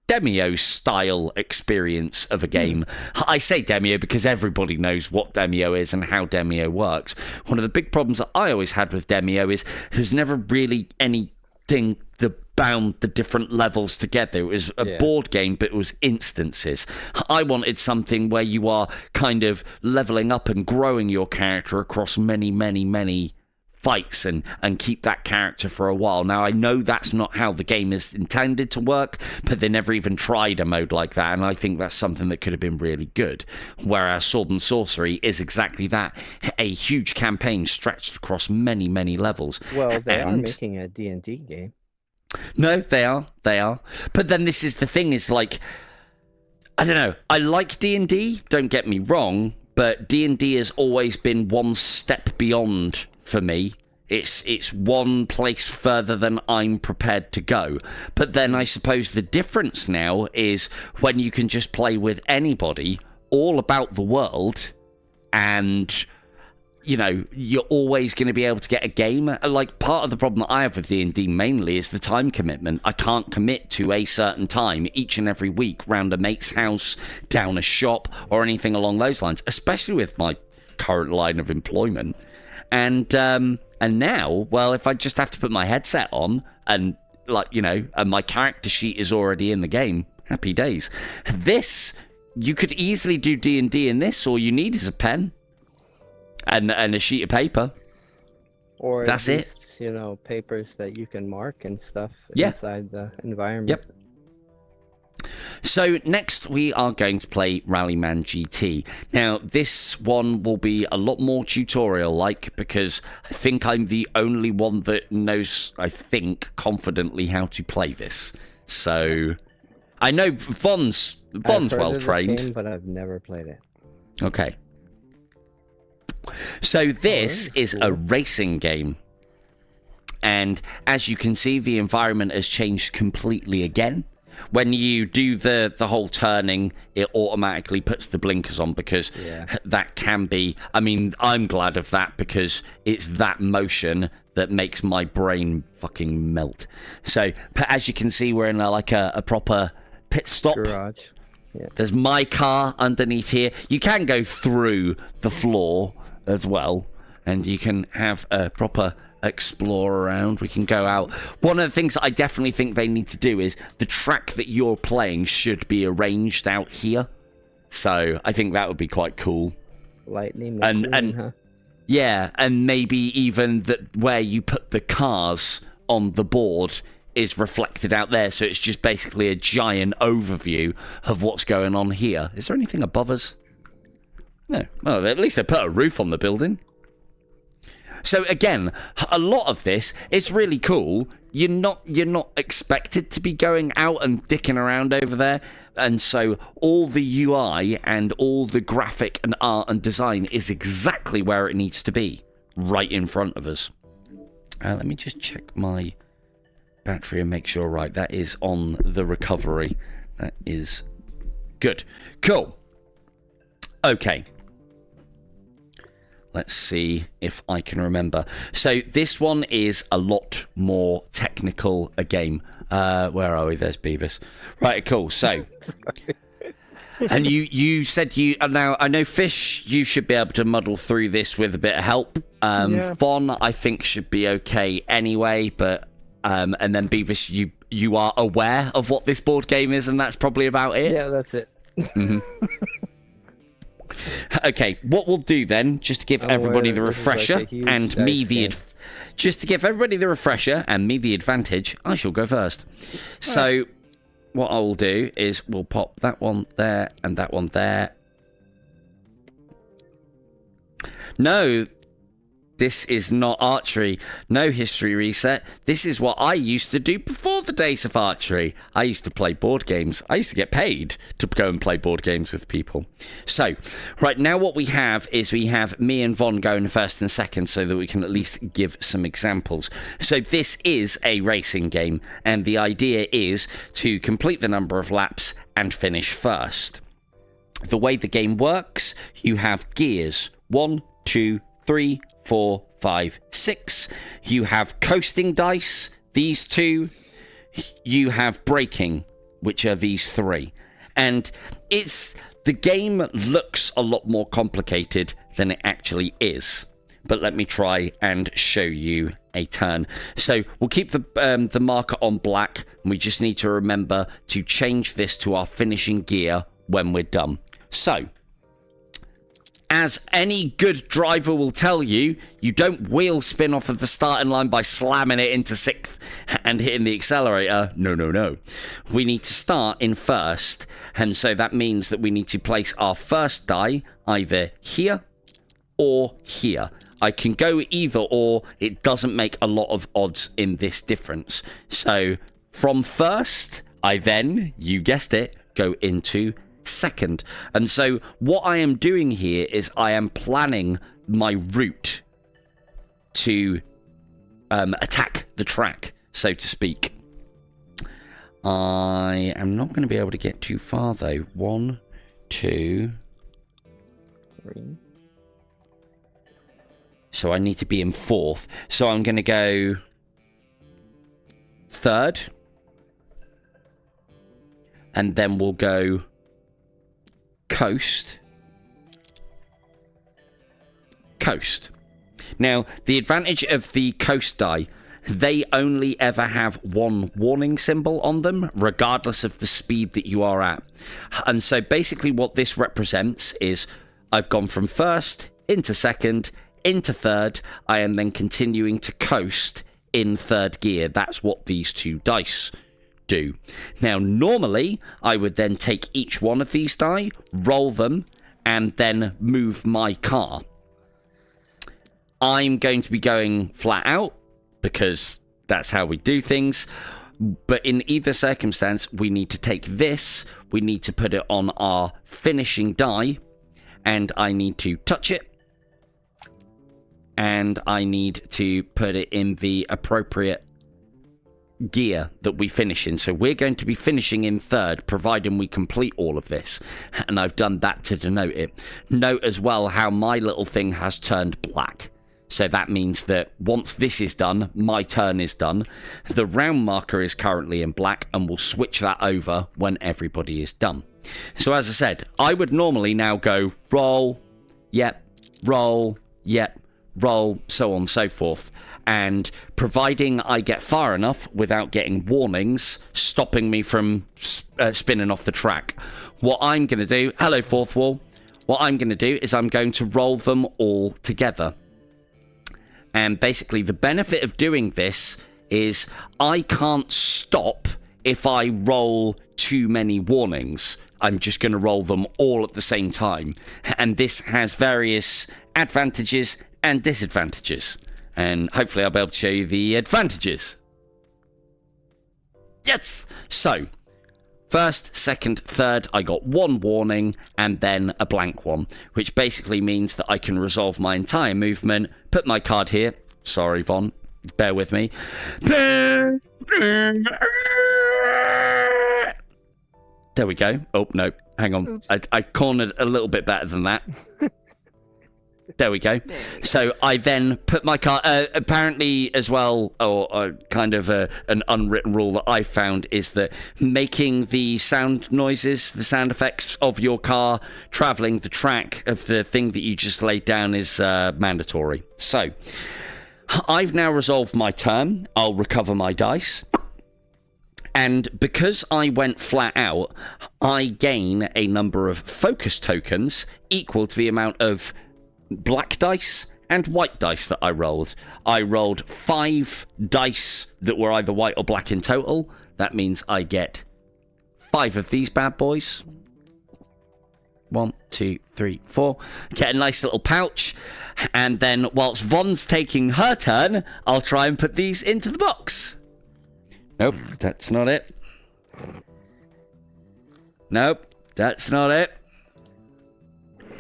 Demio style experience of a game. I say Demio because everybody knows what Demio is and how Demio works. One of the big problems that I always had with Demio is there's never really anything that bound the different levels together. It was a board game, but it was instances. I wanted something where you are kind of leveling up and growing your character across many, many, many fights and keep that character for a while. Now, I know that's not how the game is intended to work, but they never even tried a mode like that, and I think that's something that could have been really good. Whereas Sword and Sorcery is exactly that, a huge campaign stretched across many, many levels. Well, they are making a D&D game. No, they are. But then this is the thing, is like, I don't know, I like D&D, don't get me wrong, but D&D has always been one step beyond for me. It's one place further than I'm prepared to go. But then I suppose the difference now is when you can just play with anybody all about the world, and you know, you're always going to be able to get a game. Like, part of the problem that I have with D&D mainly is the time commitment. I can't commit to a certain time each and every week round a mate's house, down a shop, or anything along those lines, especially with my current line of employment. And now, well, if I just have to put my headset on and, like, you know, and my character sheet is already in the game, happy days. This, you could easily do D&D in this. All you need is a pen. And a sheet of paper. Or that's at least, it. You know, papers that you can mark and stuff Yeah. inside the environment. Yep. So next we are going to play Rallyman GT. Now this one will be a lot more tutorial-like because I think I'm the only one that knows, I think, confidently how to play this. So I know Von's well trained, but I've never played it. Okay. So this is a racing game, and as you can see, the environment has changed completely again. When you do the whole turning, it automatically puts the blinkers on because that can be, I mean, I'm glad of that because it's that motion that makes my brain fucking melt. So as you can see, we're in a proper pit stop. Garage. Yeah. There's my car underneath here. You can go through the floor as well, and you can have a proper explore around. We can go out. One of the things that I definitely think they need to do is the track that you're playing should be arranged out here. So I think that would be quite cool. Lightning and huh? Yeah, and maybe even that where you put the cars on the board is reflected out there, so it's just basically a giant overview of what's going on here. Is there anything above us? No. Well, at least they put a roof on the building. So again, a lot of this is really cool. You're not expected to be going out and dicking around over there, and so all the UI and all the graphic and art and design is exactly where it needs to be, right in front of us. Let me just check my battery and make sure, right, that is on the recovery. That is good. Cool. Okay. Let's see if I can remember. So this one is a lot more technical a game. Where are we? There's Beavis. Right, cool. So, and you said you now I know Fish. You should be able to muddle through this with a bit of help. Von, I think, should be okay anyway. But and then Beavis, you are aware of what this board game is, and that's probably about it. Yeah, that's it. Mm-hmm. Okay, what we'll do then, just to give everybody the refresher and me the advantage, I shall go first. So what I'll do is we'll pop that one there and that one there. No, this is not archery. No history reset. This is what I used to do before the days of archery. I used to play board games. I used to get paid to go and play board games with people. So, right now what we have is we have me and Von going first and second so that we can at least give some examples. So this is a racing game, and the idea is to complete the number of laps and finish first. The way the game works, you have gears. 1, 2, 3, 4, 5, 6. You have coasting dice, these 2. You have braking, which are these 3. And the game looks a lot more complicated than it actually is. But let me try and show you a turn. So we'll keep the marker on black, and we just need to remember to change this to our finishing gear when we're done. So, as any good driver will tell you, you don't wheel spin off of the starting line by slamming it into 6th and hitting the accelerator. No, no, no. We need to start in first, and so that means that we need to place our first die either here or here. I can go either or. It doesn't make a lot of odds in this difference. So from first, I then, you guessed it, go into second. And so what I am doing here is I am planning my route to attack the track, so to speak. I am not going to be able to get too far though. 1, 2, 3. So I need to be in 4th. So I'm going to go 3rd. And then we'll go coast. Coast. Now, the advantage of the coast die, they only ever have one warning symbol on them, regardless of the speed that you are at. And so basically what this represents is I've gone from 1st into 2nd, into 3rd. I am then continuing to coast in 3rd gear. That's what these 2 dice do. Now, normally, I would then take each one of these die, roll them, and then move my car. I'm going to be going flat out, because that's how we do things. But in either circumstance, we need to take this, we need to put it on our finishing die, and I need to touch it, and I need to put it in the appropriate gear that we finish in. So we're going to be finishing in 3rd, providing we complete all of this. And I've done that to denote it. Note as well how my little thing has turned black. So that means that once this is done, my turn is done. The round marker is currently in black, and we'll switch that over when everybody is done. So as I said, I would normally now go roll, yep, roll, yep, roll, so on and so forth. And providing I get far enough without getting warnings stopping me from spinning off the track, what I'm going to do, hello 4th wall, what I'm going to do is I'm going to roll them all together. And basically the benefit of doing this is I can't stop if I roll too many warnings. I'm just going to roll them all at the same time. And this has various advantages and disadvantages. And hopefully I'll be able to show you the advantages. Yes! So, 1st, 2nd, 3rd, I got 1 warning and then a blank one, which basically means that I can resolve my entire movement, put my card here. Sorry, Von, bear with me. There we go. Oh, no, hang on. I cornered a little bit better than that. There we go. So I then put my card. Apparently, as well, or kind of an unwritten rule that I found is that making the sound noises, the sound effects of your car traveling the track of the thing that you just laid down is mandatory. So I've now resolved my turn. I'll recover my dice. And because I went flat out, I gain a number of focus tokens equal to the amount of black dice and white dice that I rolled. I rolled 5 dice that were either white or black in total. That means I get 5 of these bad boys. 1, 2, 3, 4. Get a nice little pouch. And then whilst Von's taking her turn, I'll try and put these into the box. Nope, that's not it. Nope, that's not it.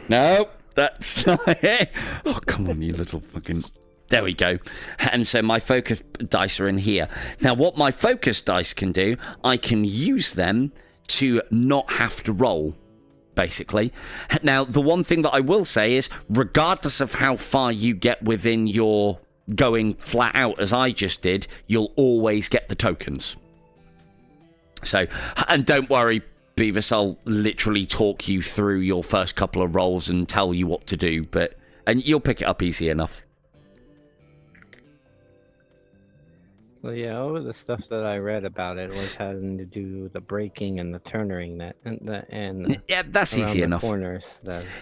Nope. That's not it. Oh, come on, you little fucking... There we go. And so my focus dice are in here. Now, what my focus dice can do, I can use them to not have to roll, basically. Now, the one thing that I will say is, regardless of how far you get within your going flat out, as I just did, you'll always get the tokens. So, and don't worry, Beavis, I'll literally talk you through your first couple of rolls and tell you what to do, and you'll pick it up easy enough. Well, yeah, all of the stuff that I read about it was having to do with the braking and the turning yeah, that's easy enough. Corners.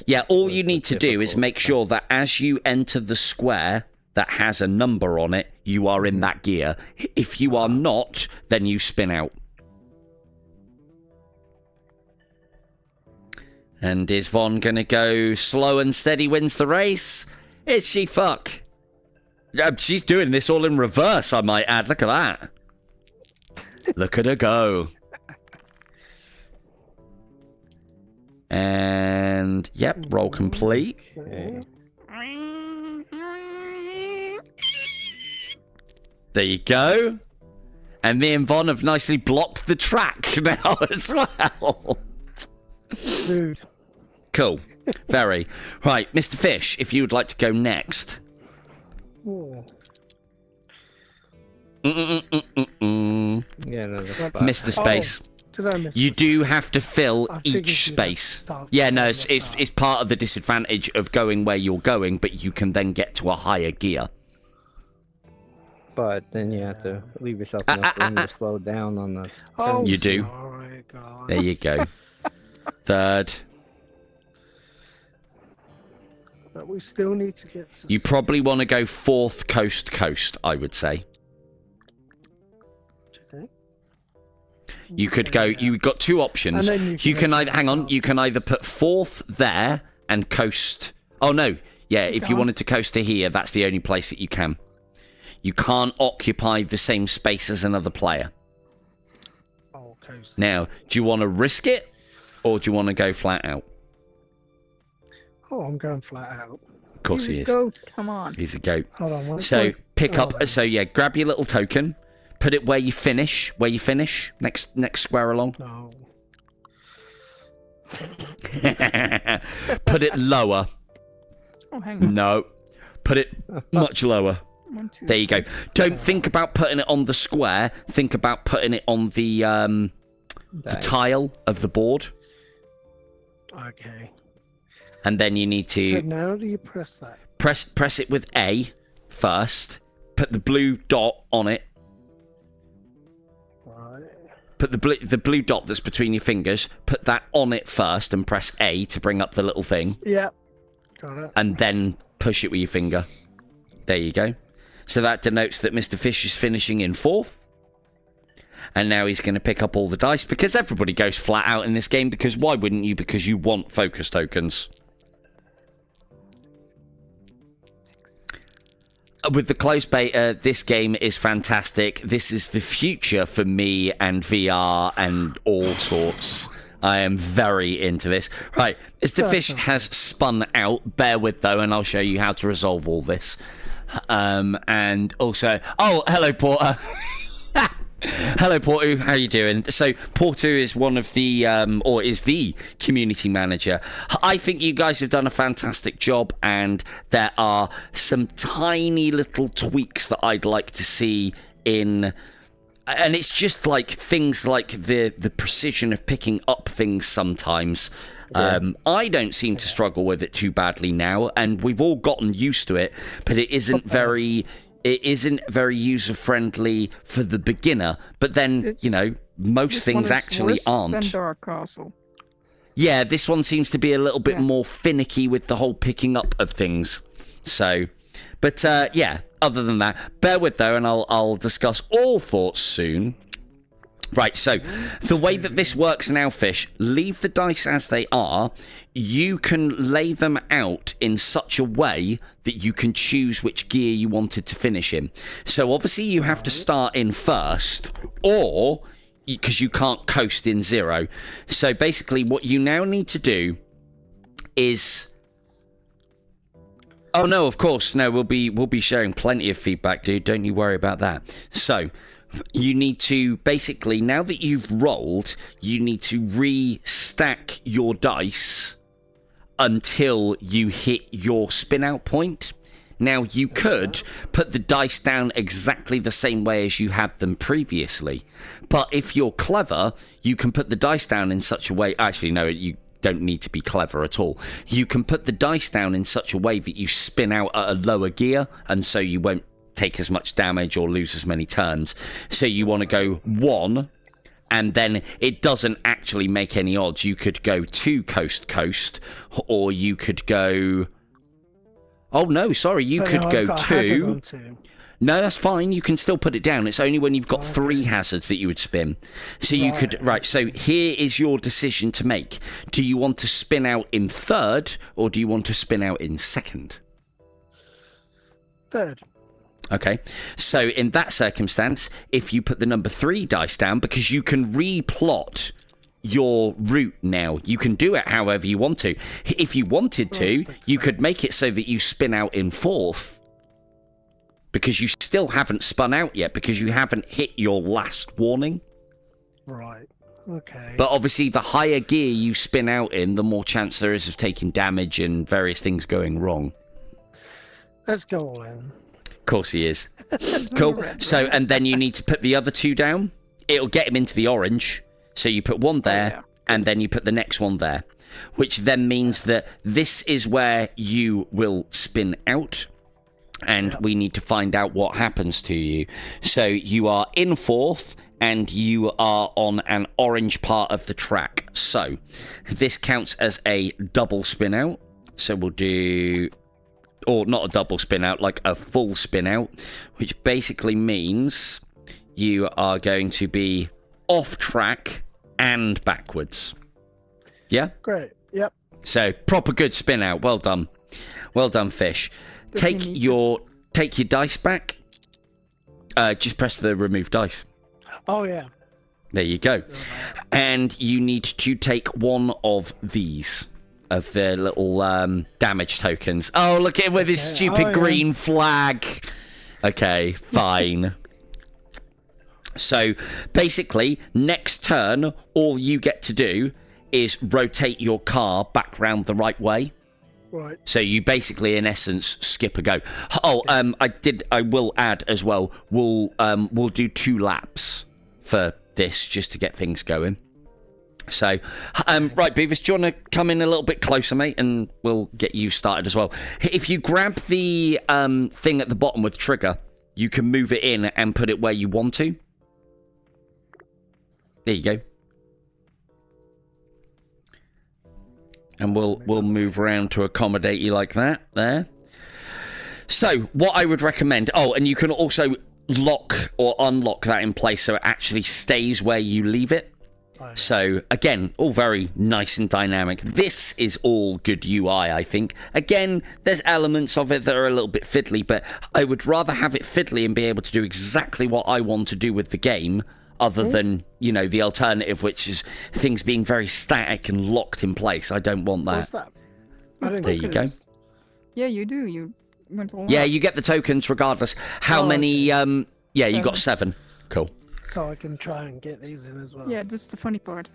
Yeah, all you need to do is make sure that as you enter the square that has a number on it, you are in that gear. If you are not, then you spin out. And is Von going to go slow and steady wins the race? Is she fuck? She's doing this all in reverse, I might add. Look at that. Look at her go. And, yep, roll complete. Okay. There you go. And me and Von have nicely blocked the track now as well. Rude. Cool. Very. Right, Mr. Fish, if you would like to go next. Oh. Yeah, another spot. Mr. Space. Did I miss You this? do have to fill I figured each you'd have to space. start Yeah, no, from it's, the it's start. it's part of the disadvantage of going where you're going, but you can then get to a higher gear. But then you have to leave yourself enough room to slow down on the. Oh, You do. sorry, God. There you go. Third. But we still need to get to You probably want to go fourth coast, I would say. today. You could go, you've got two options. And then You can either, actually hang on, start. you can either put fourth there and coast. Oh, no. Yeah, if you can't. wanted to coast to here, that's the only place that you can. You can't occupy the same space as another player. Oh, coast. Now, do you want to risk it or do you want to go flat out? Oh, I'm going flat out. Of course He's he a is. goat. Come on. He's a goat. Hold on. One So point. pick up. Oh, So yeah, grab your little token, put it where you finish. Where you finish. Next square along. No. Put it lower. Oh, hang on. No. Put it much lower. 1, 2. There you go. Don't think about putting it on the square. Think about putting it on the tile of the board, Okay. and then you need So to now do you press that? press it with A first. Put the blue dot on it. Right. Put the blue dot that's between your fingers. Put that on it first, and press A to bring up the little thing, Yep. Got it. and then push it with your finger. There you go. So that denotes that Mr. Fish is finishing in fourth. And now he's going to pick up all the dice, because everybody goes flat out in this game, because why wouldn't you? Because you want focus tokens. With the closed beta, this game is fantastic. This is the future for me and VR and all sorts. I am very into this. Right, Mr. Fish has spun out. Bear with, though, and I'll show you how to resolve all this. And also... Oh, hello, Porter. Hello, Portu. How you doing? So, Portu is one of the, or is the community manager. I think you guys have done a fantastic job, and there are some tiny little tweaks that I'd like to see in... And it's just like things like the precision of picking up things sometimes. Yeah. I don't seem to struggle with it too badly now, and we've all gotten used to it, but it isn't very user friendly for the beginner. But then, This- you know, most This things one is actually worse than aren't. Dark Castle. Yeah, this one seems to be a little bit Yeah. more finicky with the whole picking up of things. So, but yeah, other than that, bear with though, and I'll discuss all thoughts soon. Right, so the way that this works now, Fish, leave the dice as they are. You can lay them out in such a way that you can choose which gear you wanted to finish in. So obviously you have to start in first, or because you can't coast in zero. So basically what you now need to do is... Oh no, of course, no, we'll be sharing plenty of feedback, dude. Don't you worry about that. So you need to basically, now that you've rolled, you need to re-stack your dice until you hit your spin out point. Now you could put the dice down exactly the same way as you had them previously, but if you're clever, you can put the dice down in such a way. Actually, no, you don't need to be clever at all. You can put the dice down in such a way that you spin out at a lower gear, and so you won't take as much damage or lose as many turns. So you want to go 1, and then it doesn't actually make any odds. You could go 2 coast, or you could go... Oh no, sorry, you But could no, go I've got a hazard 2. on 2. No, that's fine. You can still put it down. It's only when you've got Okay. 3 hazards that you would spin. So you could... Right. Right, so here is your decision to make. Do you want to spin out in third, or do you want to spin out in second? Third. Okay, so in that circumstance, if you put the number 3 dice down, because you can replot your route now, you can do it however you want to. If you wanted to, you could make it so that you spin out in fourth, because you still haven't spun out yet, because you haven't hit your last warning. Right. Okay. But obviously, the higher gear you spin out in, the more chance there is of taking damage and various things going wrong. Let's go all in. course he is. Cool. Red, So, right? and then you need to put the other 2 down. It'll get him into the orange. So you put one there, yeah. and then you put the next one there. Which then means that this is where you will spin out. And we need to find out what happens to you. So you are in 4th, and you are on an orange part of the track. So this counts as a double spin out. So we'll do, or not a double spin out, like a full spin out, which basically means you are going to be off track and backwards. Yeah? Great. Yep. So proper good spin out. Well done. Well done, fish. Take your dice back. Just press the remove dice. Oh, yeah. There you go. And you need to take one of these, of the little damage tokens. Oh, look at him with his stupid green flag. Okay, fine. So basically, next turn, all you get to do is rotate your car back round the right way. Right. So you basically, in essence, skip a go. Oh, I will add as well. We'll do 2 laps for this just to get things going. So, right, Beavis, do you want to come in a little bit closer, mate, and we'll get you started as well. If you grab the thing at the bottom with trigger, you can move it in and put it where you want to. There you go. And we'll move around to accommodate you like that there. So what I would recommend, oh, and you can also lock or unlock that in place so it actually stays where you leave it. So again, all very nice and dynamic. This is all good UI, I think. Again, there's elements of it that are a little bit fiddly, but I would rather have it fiddly and be able to do exactly what I want to do with the game, other than, you know, the alternative, which is things being very static and locked in place. I don't want that. What's that? I don't There you go. Yeah, you do. You went all Yeah, out. you get the tokens regardless. How many? Yeah, you got 7. Cool. So I can try and get these in as well. Yeah, that's the funny part.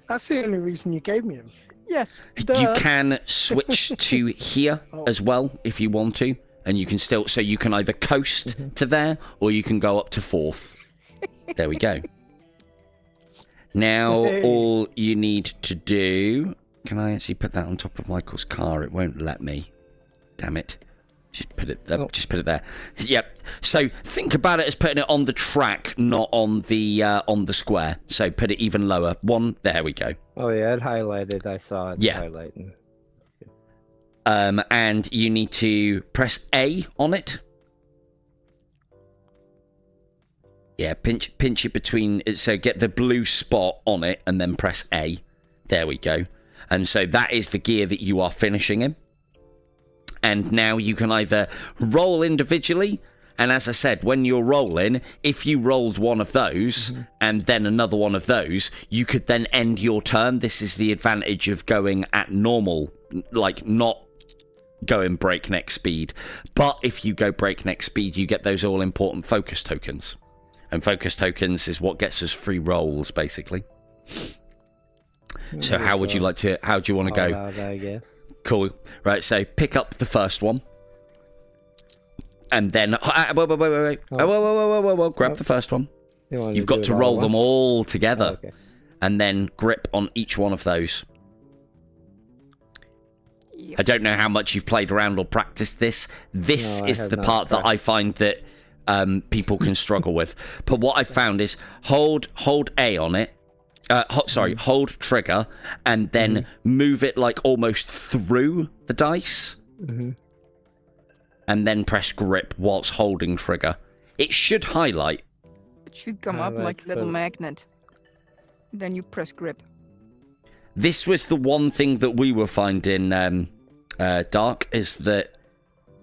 That's the only reason you gave me them. Yes. You Duh. can switch to here as well if you want to, and you can still, so you can either coast to there or you can go up to 4th. There we go. Now all you need to do, can I actually put that on top of Michael's car? It won't let me. Damn it. Just put it there. Yep. So think about it as putting it on the track, not on the square. So put it even lower. 1. There we go. Oh yeah, it highlighted. I saw it highlighting. And you need to press A on it. Yeah, pinch it between. So get the blue spot on it, and then press A. There we go. And so that is the gear that you are finishing in. And now you can either roll individually, and as I said, when you're rolling, if you rolled one of those and then another one of those, you could then end your turn. This is the advantage of going at normal, like not going breakneck speed. But if you go breakneck speed, you get those all important focus tokens. And focus tokens is what gets us free rolls, basically. So how do you want to go? Out, I guess. Cool. Right, so pick up the first one. And then... Wait. Whoa. Grab the first one. You've got to roll them all together. Okay. And then grip on each one of those. Yep. I don't know how much you've played around or practiced this. This is the part that I find that people can struggle with. But what I found is hold A on it. Hold trigger and then move it like almost through the dice. And then press grip whilst holding trigger. It should highlight. It should come up like a little magnet. Then you press grip. This was the one thing that we were finding, Dark, is that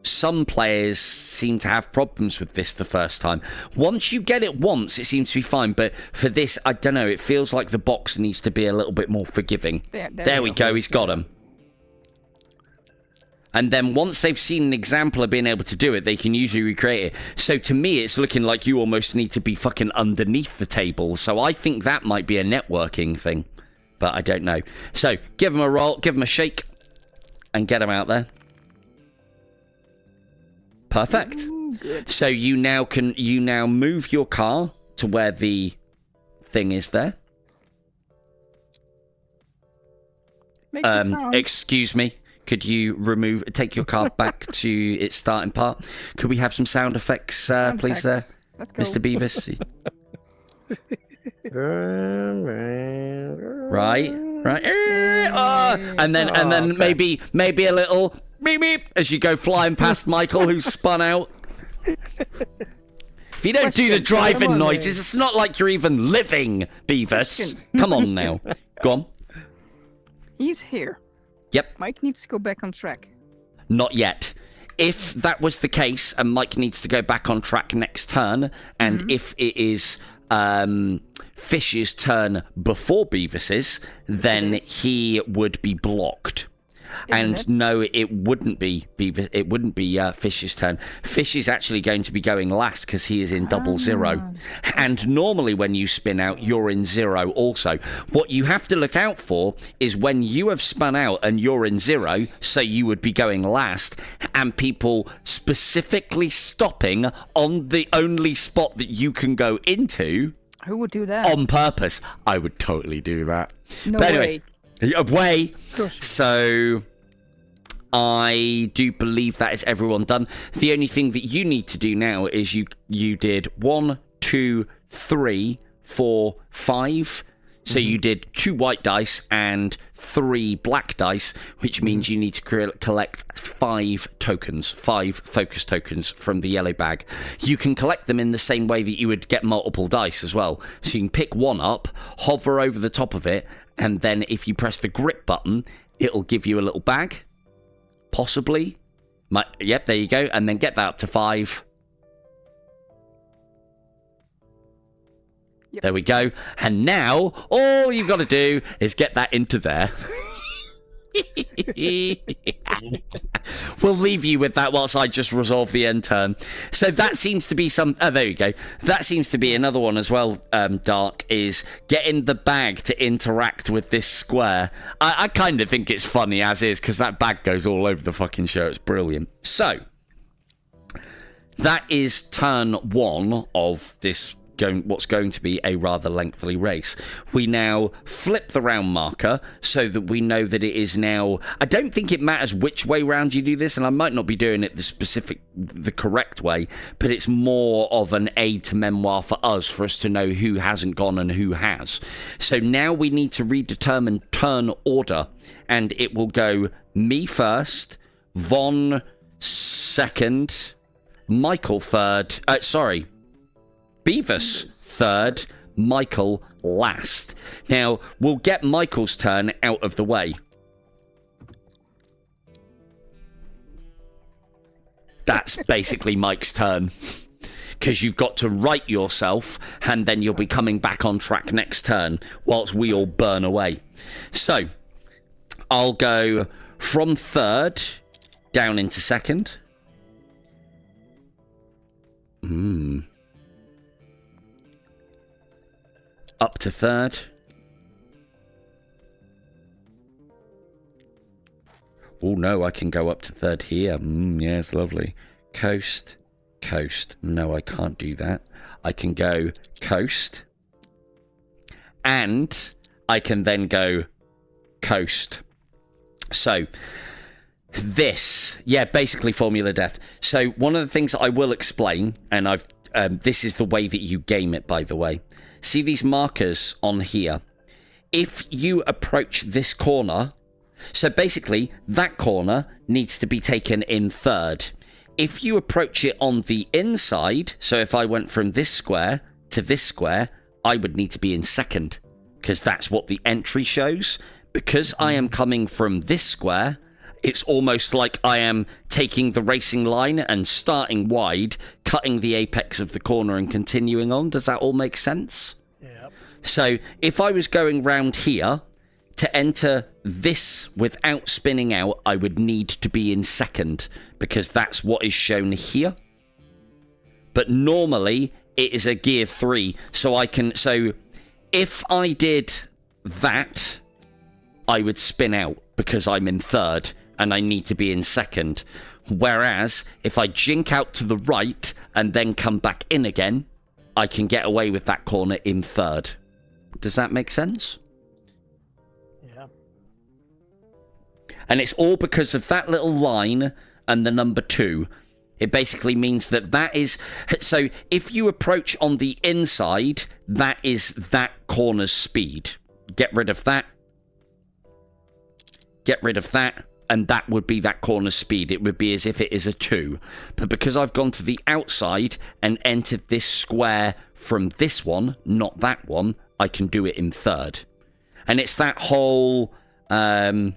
some players seem to have problems with this the first time. Once you get it once, it seems to be fine. But for this, I don't know. It feels like the box needs to be a little bit more forgiving. There we go. He's got him. And then once they've seen an example of being able to do it, they can usually recreate it. So to me, it's looking like you almost need to be fucking underneath the table. So I think that might be a networking thing. But I don't know. So give him a roll, give him a shake, and get him out there. Perfect. Ooh, good. So you now move your car to where the thing is there. Make the sound. Excuse me. Could you take your car back to its starting part? Could we have some sound effects, Sound please, effects. there, Let's go. Mr. Beavis? Right. And then okay. maybe a little beep beep as you go flying past Michael, who's spun out. If you don't do the driving Come on, noises, it's not like you're even living, Beavis. Question. Come on now. Go on. He's here. Yep. Mike needs to go back on track. Not yet. If that was the case, and Mike needs to go back on track next turn, and if it is Fish's turn before Beavis's, then he would be blocked. And it? no, it wouldn't be Beavis. It wouldn't be Fish's turn. Fish is actually going to be going last because he is in double zero. And normally when you spin out, you're in zero also. What you have to look out for is when you have spun out and you're in zero, so you would be going last, and people specifically stopping on the only spot that you can go into Who would do that? on purpose. I would totally do that. No But anyway, way. So I do believe that is everyone done. The only thing that you need to do now is you did 1, 2, 3, 4, 5. So you did 2 white dice and 3 black dice, which means you need to collect 5 tokens, 5 focus tokens from the yellow bag. You can collect them in the same way that you would get multiple dice as well. So you can pick one up, hover over the top of it, and then if you press the grip button, it'll give you a little bag. Possibly. Yep, there you go. And then get that up to 5. Yep. There we go. And now, all you've got to do is get that into there. We'll leave you with that whilst I just resolve the end turn. So that seems to be there you go. That seems to be another one as well, Dark, is getting the bag to interact with this square. I kind of think it's funny as is, because that bag goes all over the fucking show. It's brilliant. So, that is turn 1 of this what's going to be a rather lengthy race. We now flip the round marker so that we know that it is now. I don't think it matters which way round you do this, and I might not be doing it the correct way, but it's more of an aid to memoir for us to know who hasn't gone and who has. So now we need to redetermine turn order, and it will go me first, Von second, Michael third. Beavis third, Michael last. Now, we'll get Michael's turn out of the way. That's basically Mike's turn. Because you've got to right yourself, and then you'll be coming back on track next turn, whilst we all burn away. So, I'll go from third down into second. Up to third. Oh no, I can go up to third here. Yes, lovely. Coast, coast. No, I can't do that. I can go coast. And I can then go coast. So, basically Formula Death. So, one of the things I will explain, and this is the way that you game it, by the way. See these markers on here? If you approach this corner, so basically that corner needs to be taken in third. If you approach it on the inside, so if I went from this square to this square, I would need to be in second, because that's what the entry shows. Because I am coming from this square, it's almost like I am taking the racing line and starting wide, cutting the apex of the corner and continuing on. Does that all make sense? Yeah. So if I was going round here to enter this without spinning out, I would need to be in second, because that's what is shown here. But normally it is a gear 3. So if I did that, I would spin out because I'm in third. and I need to be in second. Whereas if I jink out to the right and then come back in again, I can get away with that corner in third. Does that make sense? Yeah. And it's all because of that little line and the number 2. It basically means that that is... So if you approach on the inside, that is that corner's speed. Get rid of that. Get rid of that. And that would be that corner's speed. It would be as if it is a 2. But because I've gone to the outside and entered this square from this one, not that one, I can do it in third. And it's that whole... in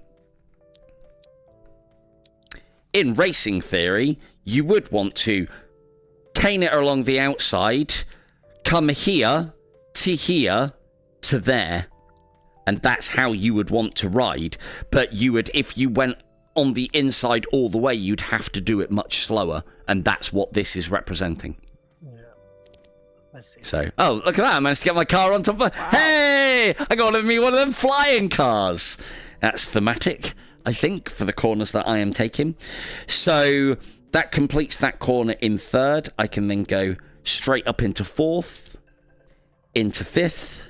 racing theory, you would want to cane it along the outside, come here, to there. And that's how you would want to ride. But you would, if you went on the inside all the way, you'd have to do it much slower. And that's what this is representing. Yeah. I see. So, oh, look at that. I managed to get my car on top of... Wow. Hey! I got me one of them flying cars. That's thematic, I think, for the corners that I am taking. So that completes that corner in third. I can then go straight up into fourth, into fifth,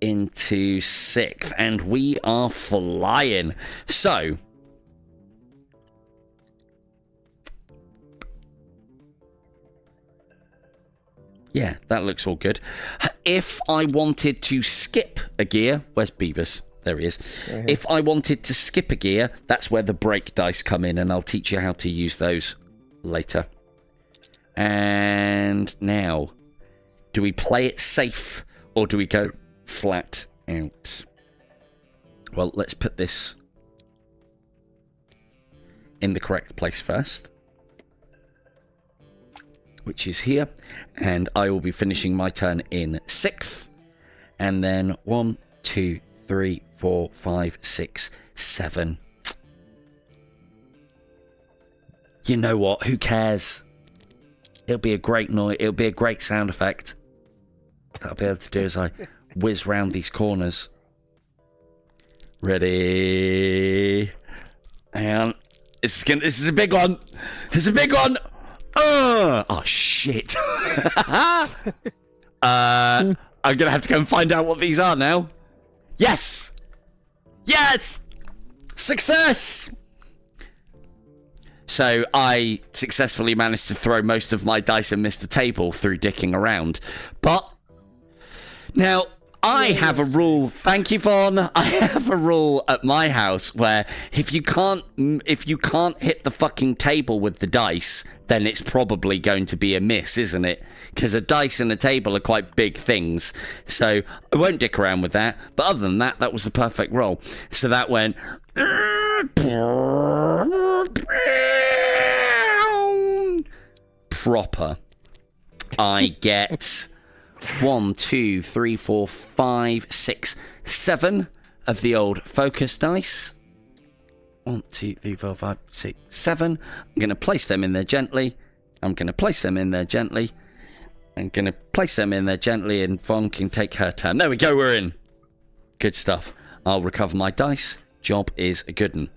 into sixth, and we are flying. So yeah, that looks all good. If I wanted to skip a gear, where's Beavers? There he is. If I wanted to skip a gear, that's where the break dice come in, and I'll teach you how to use those later. And now, do we play it safe, or do we go flat out? Well, let's put this in the correct place first, which is here, and I will be finishing my turn in sixth, and then 1, 2, 3, 4, 5, 6, 7. You know what? Who cares? It'll be a great noise. It'll be a great sound effect that I'll be able to do as I whiz round these corners. Ready? And this is a big one. This is a big one. Oh shit. I'm gonna have to go and find out what these are now. Yes! Yes! Success! So I successfully managed to throw most of my dice and miss the table through dicking around. But now I have a rule. Thank you, Vaughn. I have a rule at my house where if you can't hit the fucking table with the dice, then it's probably going to be a miss, isn't it? Because a dice and a table are quite big things. So I won't dick around with that. But other than that, that was the perfect roll. So that went proper. I get 1, 2, 3, 4, 5, 6, 7 of the old focus dice. 1, 2, 3, 4, 5, 6, 7. I'm going to place them in there gently. I'm going to place them in there gently. I'm going to place them in there gently, and Von can take her turn. There we go, we're in. Good stuff. I'll recover my dice. Job is a good one.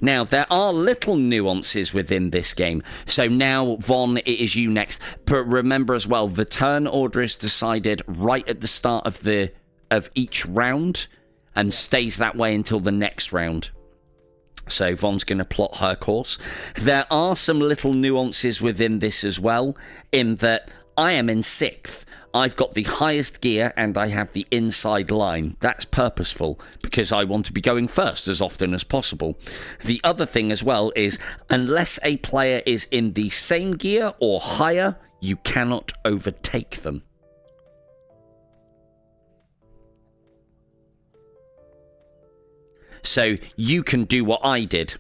Now, there are little nuances within this game. So now, Von, it is you next. But remember as well, the turn order is decided right at the start of each round and stays that way until the next round. So Von's going to plot her course. There are some little nuances within this as well, in that I am in sixth. I've got the highest gear and I have the inside line. That's purposeful because I want to be going first as often as possible. The other thing as well is, unless a player is in the same gear or higher, you cannot overtake them. So you can do what I did.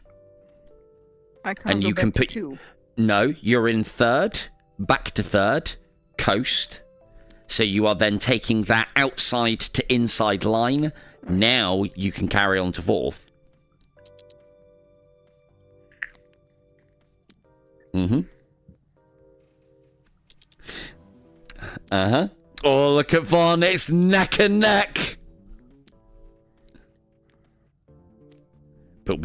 I can't and go you back can to put 2. No, you're in third, back to third, coast. So you are then taking that outside to inside line. Now you can carry on to fourth. Mm-hmm. Uh-huh. Oh, look at Vaughn. It's neck and neck.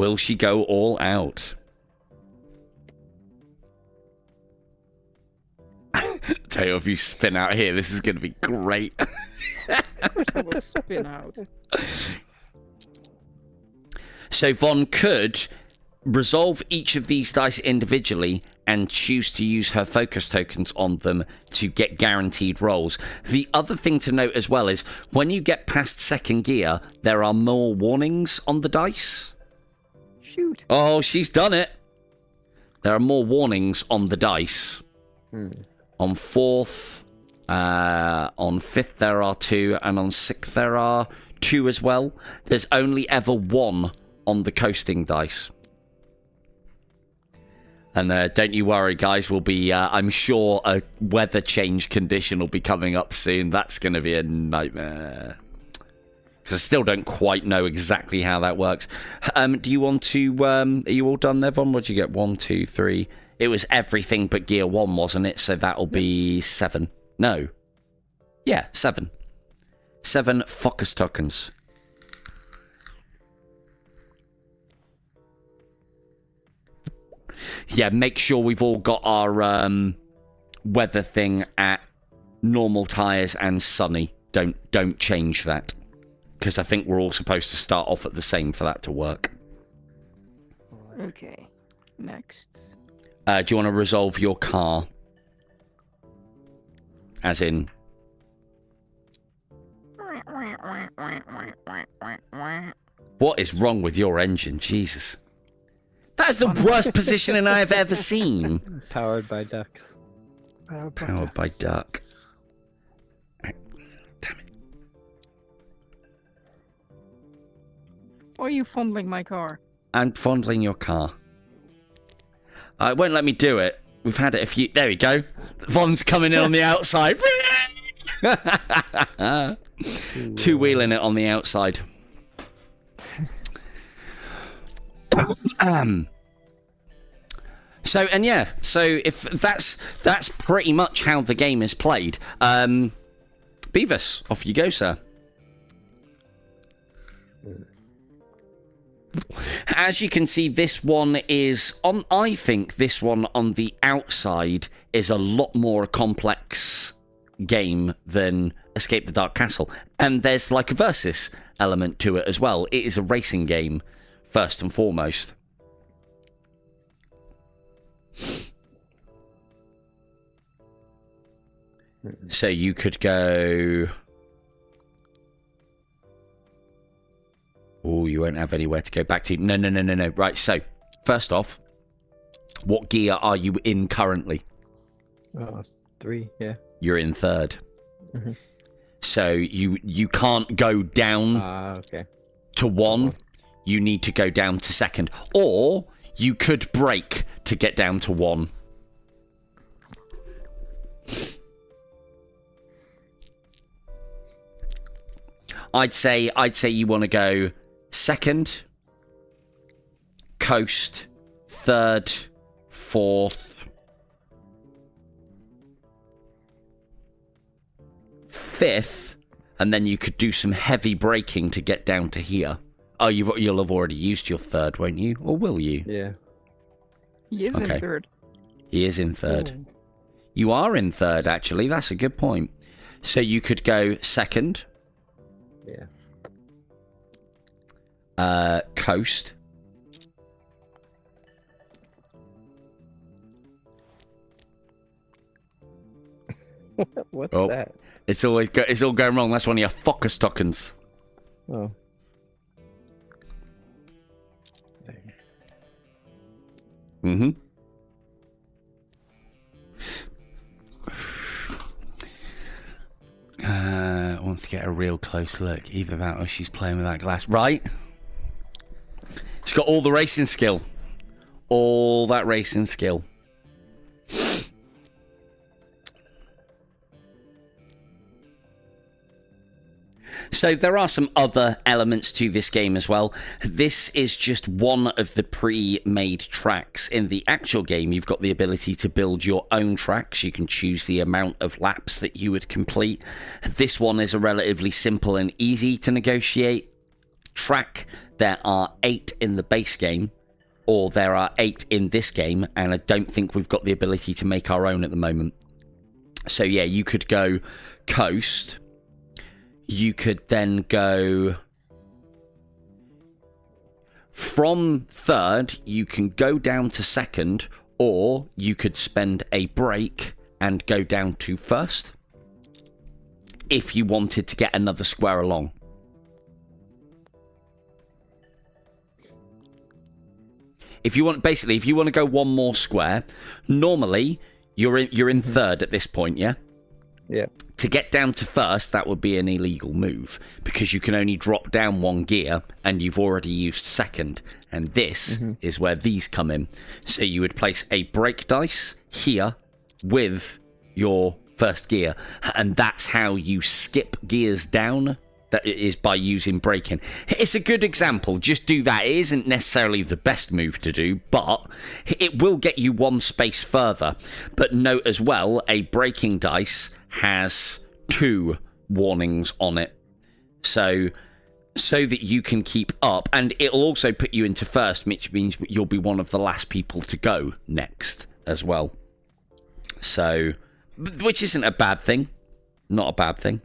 Will she go all out? Tell you, if you spin out here, this is going to be great. Of course I will spin out. So Von could resolve each of these dice individually and choose to use her focus tokens on them to get guaranteed rolls. The other thing to note as well is when you get past second gear, there are more warnings on the dice. Shoot. Oh, she's done it. There are more warnings on the dice. On fourth, on fifth there are 2, and on sixth there are 2 as well. There's only ever 1 on the coasting dice. And don't you worry, guys. We'll be, I'm sure a weather change condition will be coming up soon. That's going to be a nightmare. Because I still don't quite know exactly how that works. Do you want to, are you all done there, Von? What'd you get? 1, 2, 3. It was everything but gear 1, wasn't it? So that'll be 7. No. Yeah, 7. 7 focus tokens. Yeah, make sure we've all got our weather thing at normal tyres and sunny. Don't change that. Because I think we're all supposed to start off at the same for that to work. Okay. Next. Do you want to resolve your car? As in... What is wrong with your engine? Jesus. That is the worst positioning I have ever seen. Powered by ducks. Powered by duck. Damn it. Why are you fondling my car? I'm fondling your car. It won't let me do it. We've had it a few... There we go. Von's coming in on the outside. Two-wheeling it on the outside. So if that's pretty much how the game is played. Beavis, off you go, sir. As you can see, this one is on. I think this one on the outside is a lot more complex game than Escape the Dark Castle, and there's like a versus element to it as well. It is a racing game first and foremost. So you could go... Oh, you won't have anywhere to go back to. No. Right, so, first off, what gear are you in currently? 3, yeah. You're in third. Mm-hmm. So you can't go down to 1. You need to go down to second. Or you could brake to get down to 1. I'd say you want to go second, coast, third, fourth, fifth, and then you could do some heavy braking to get down to here. Oh, you'll have already used your third, won't you? Or will you? Yeah. He is in third. He is in third. Ooh. You are in third, actually. That's a good point. So you could go second. Yeah. Coast. What's Oh. that? It's all going wrong. That's one of your focus tokens. Oh. Mm-hmm. Wants to get a real close look. Either that or she's playing with that glass. Right? She's got all the racing skill. All that racing skill. So there are some other elements to this game as well. This is just one of the pre-made tracks. In the actual game, you've got the ability to build your own tracks. You can choose the amount of laps that you would complete. This one is a relatively simple and easy to negotiate track, there are 8 in the base game, or there are 8 in this game, and I don't think we've got the ability to make our own at the moment. So yeah, you could go coast. You could then go from third, you can go down to second, or you could spend a break and go down to first if you wanted to get another square along. If you want, basically, if you want to go one more square, normally you're in third at this point, yeah? Yeah. To get down to first, that would be an illegal move because you can only drop down 1 gear and you've already used second. And this is where these come in. So you would place a break dice here with your first gear, and that's how you skip gears down. That is by using breaking. It's a good example. Just do that. It isn't necessarily the best move to do, but it will get you 1 space further. But note as well, a breaking dice has 2 warnings on it. So that you can keep up. And it'll also put you into first, which means you'll be one of the last people to go next as well. So, which isn't a bad thing. Not a bad thing.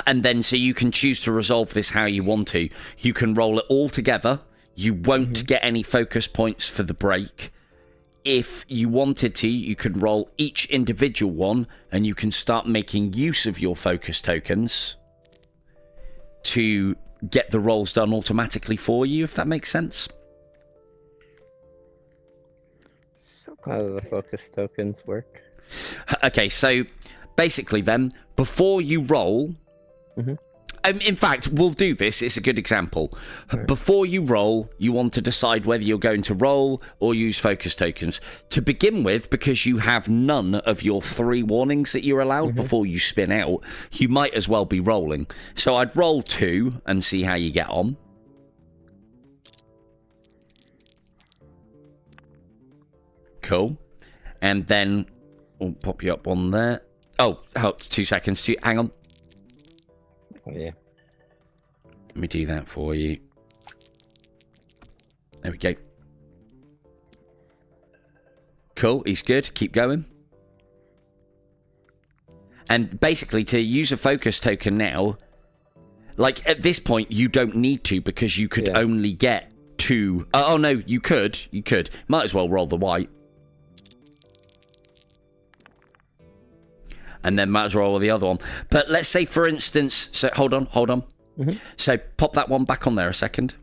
And then so you can choose to resolve this how you want to. You can roll it all together. You won't get any focus points for the break. If you wanted to, you could roll each individual one, and you can start making use of your focus tokens to get the rolls done automatically for you, if that makes sense. So How do the focus tokens work? Okay, so basically then, before you roll... in fact, we'll do this. It's a good example. Right. Before you roll, you want to decide whether you're going to roll or use focus tokens. To begin with, because you have none of your 3 warnings that you're allowed before you spin out, you might as well be rolling. So I'd roll 2 and see how you get on. Cool. And then we'll pop you up on there. Oh, 2 seconds. Hang on. Oh, yeah. Let me do that for you. There we go. Cool, he's good. Keep going. And basically, to use a focus token now, like at this point, you don't need to because you could only get 2. Oh no, you could. You could. Might as well roll the white. And then might as well roll the other one. But let's say, for instance... So, hold on. So, pop that one back on there a second.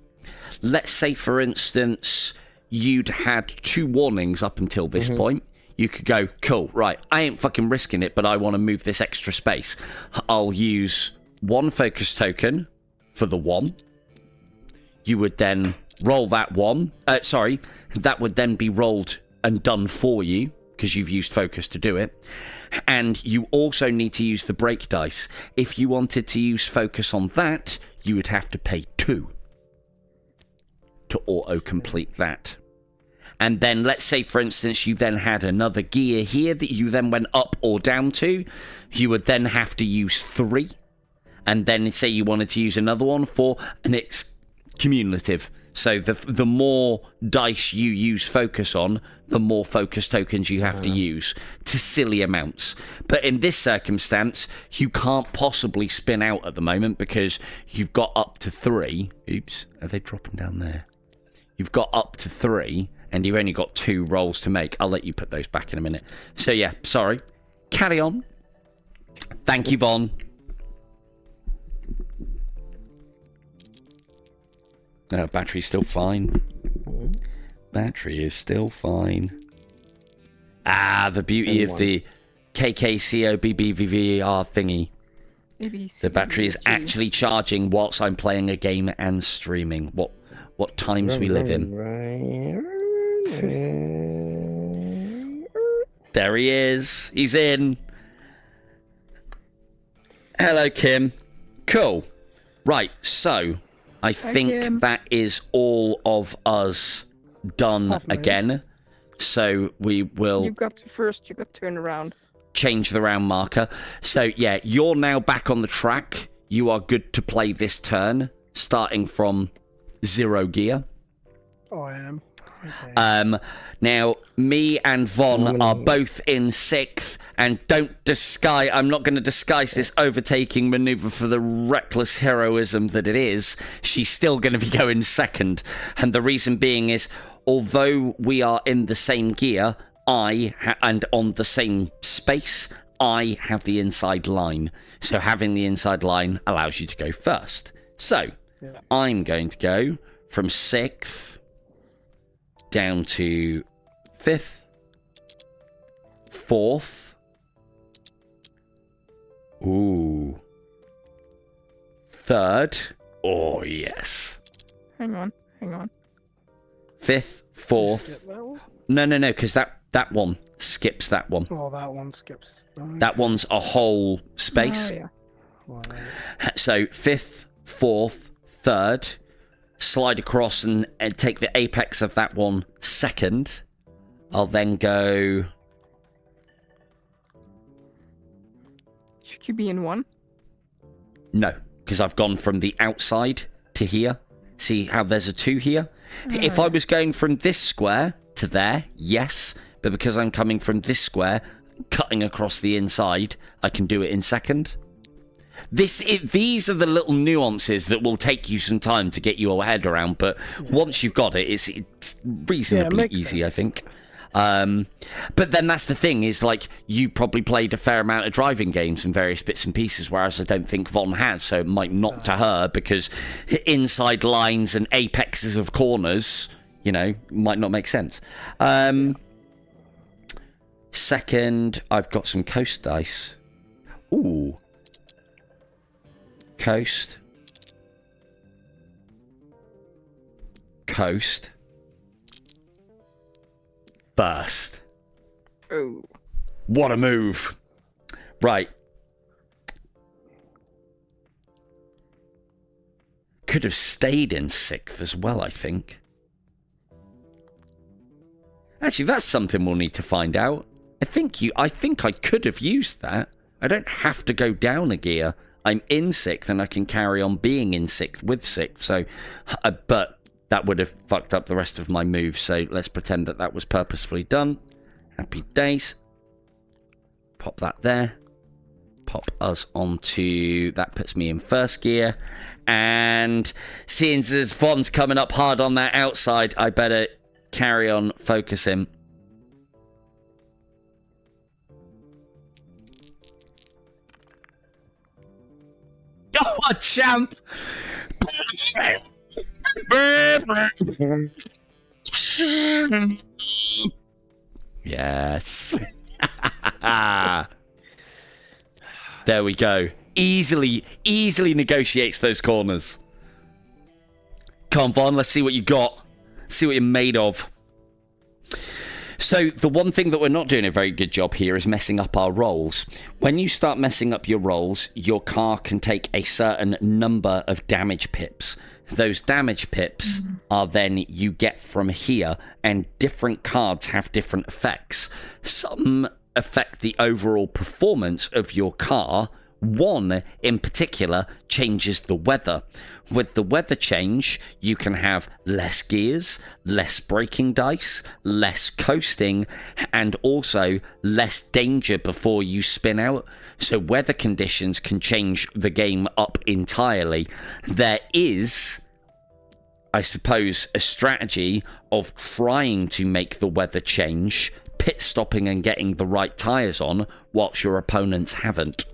Let's say, for instance, you'd had 2 warnings up until this point. You could go, cool, right, I ain't fucking risking it, but I want to move this extra space. I'll use 1 focus token for the 1. You would then roll that 1. Sorry, that would then be rolled and done for you, because you've used focus to do it. And you also need to use the break dice. If you wanted to use focus on that, you would have to pay 2 to auto-complete that. And then let's say, for instance, you then had another gear here that you then went up or down to. You would then have to use 3. And then say you wanted to use another one for, and it's cumulative. So the more dice you use focus on, the more focus tokens you have to use, to silly amounts. But in this circumstance, you can't possibly spin out at the moment because you've got up to 3. Oops, are they dropping down there? You've got up to 3, and you've only got 2 rolls to make. I'll let you put those back in a minute. So yeah, sorry. Carry on. Thank you, Von. Battery's still fine. Battery is still fine. Ah, the beauty of the KKCOBBVVR thingy. The battery is actually charging whilst I'm playing a game and streaming. What times we live in. There he is. He's in. Hello, Kim. Cool. Right, so... I think that is all of us done again. So we will... You got to first, you got to turn around. Change the round marker. So yeah, you're now back on the track. you are good to play this turn, starting from 0 gear. Oh, I am. Okay. Now, me and Von are both in 6th, and I'm not going to disguise this overtaking maneuver for the reckless heroism that it is. She's still going to be going 2nd, and the reason being is, although we are in the same gear, and on the same space, I have the inside line. So having the inside line allows you to go first. So, I'm going to go from 6th down to 5th, 4th. Ooh. 3rd. Oh, yes. Hang on. 5th, 4th. No, because that one skips that one. Oh, that one skips. That one's a whole space. Oh, yeah. Right. So 5th, 4th, 3rd. Slide across and take the apex of that one 2nd. I'll then go... Should you be in 1? No, because I've gone from the outside to here. See how there's a 2 here? If I was going from this square to there, yes. But because I'm coming from this square, cutting across the inside, I can do it in 2nd. These are the little nuances that will take you some time to get your head around, but once you've got it, it's reasonably easy, I think. But then that's the thing, is like, you probably played a fair amount of driving games and various bits and pieces, whereas I don't think Von has, so it might not to her, because inside lines and apexes of corners, might not make sense. 2nd, I've got some coast dice. Ooh. Coast. First. Oh. What a move. Right. Could have stayed in 6th as well, I think. Actually, that's something we'll need to find out. I think I could have used that. I don't have to go down a gear. I'm in 6th and I can carry on being in 6th with 6th. So, but that would have fucked up the rest of my moves. So let's pretend that was purposefully done. Happy days. Pop that there. Pop us onto... That puts me in 1st gear. And seeing as Von's coming up hard on that outside, I better carry on focusing. Oh, a champ! Yes. There we go. Easily negotiates those corners. Come on, Von, let's see what you got. See what you're made of. So the one thing that we're not doing a very good job here is messing up our rolls. When you start messing up your rolls, your car can take a certain number of damage pips. Those damage pips are then you get from here, and different cards have different effects. Some affect the overall performance of your car. One in particular changes the weather. With the weather change, you can have less gears, less braking dice, less coasting, and also less danger before you spin out. So weather conditions can change the game up entirely. There is, I suppose, a strategy of trying to make the weather change, pit stopping and getting the right tyres on, whilst your opponents haven't.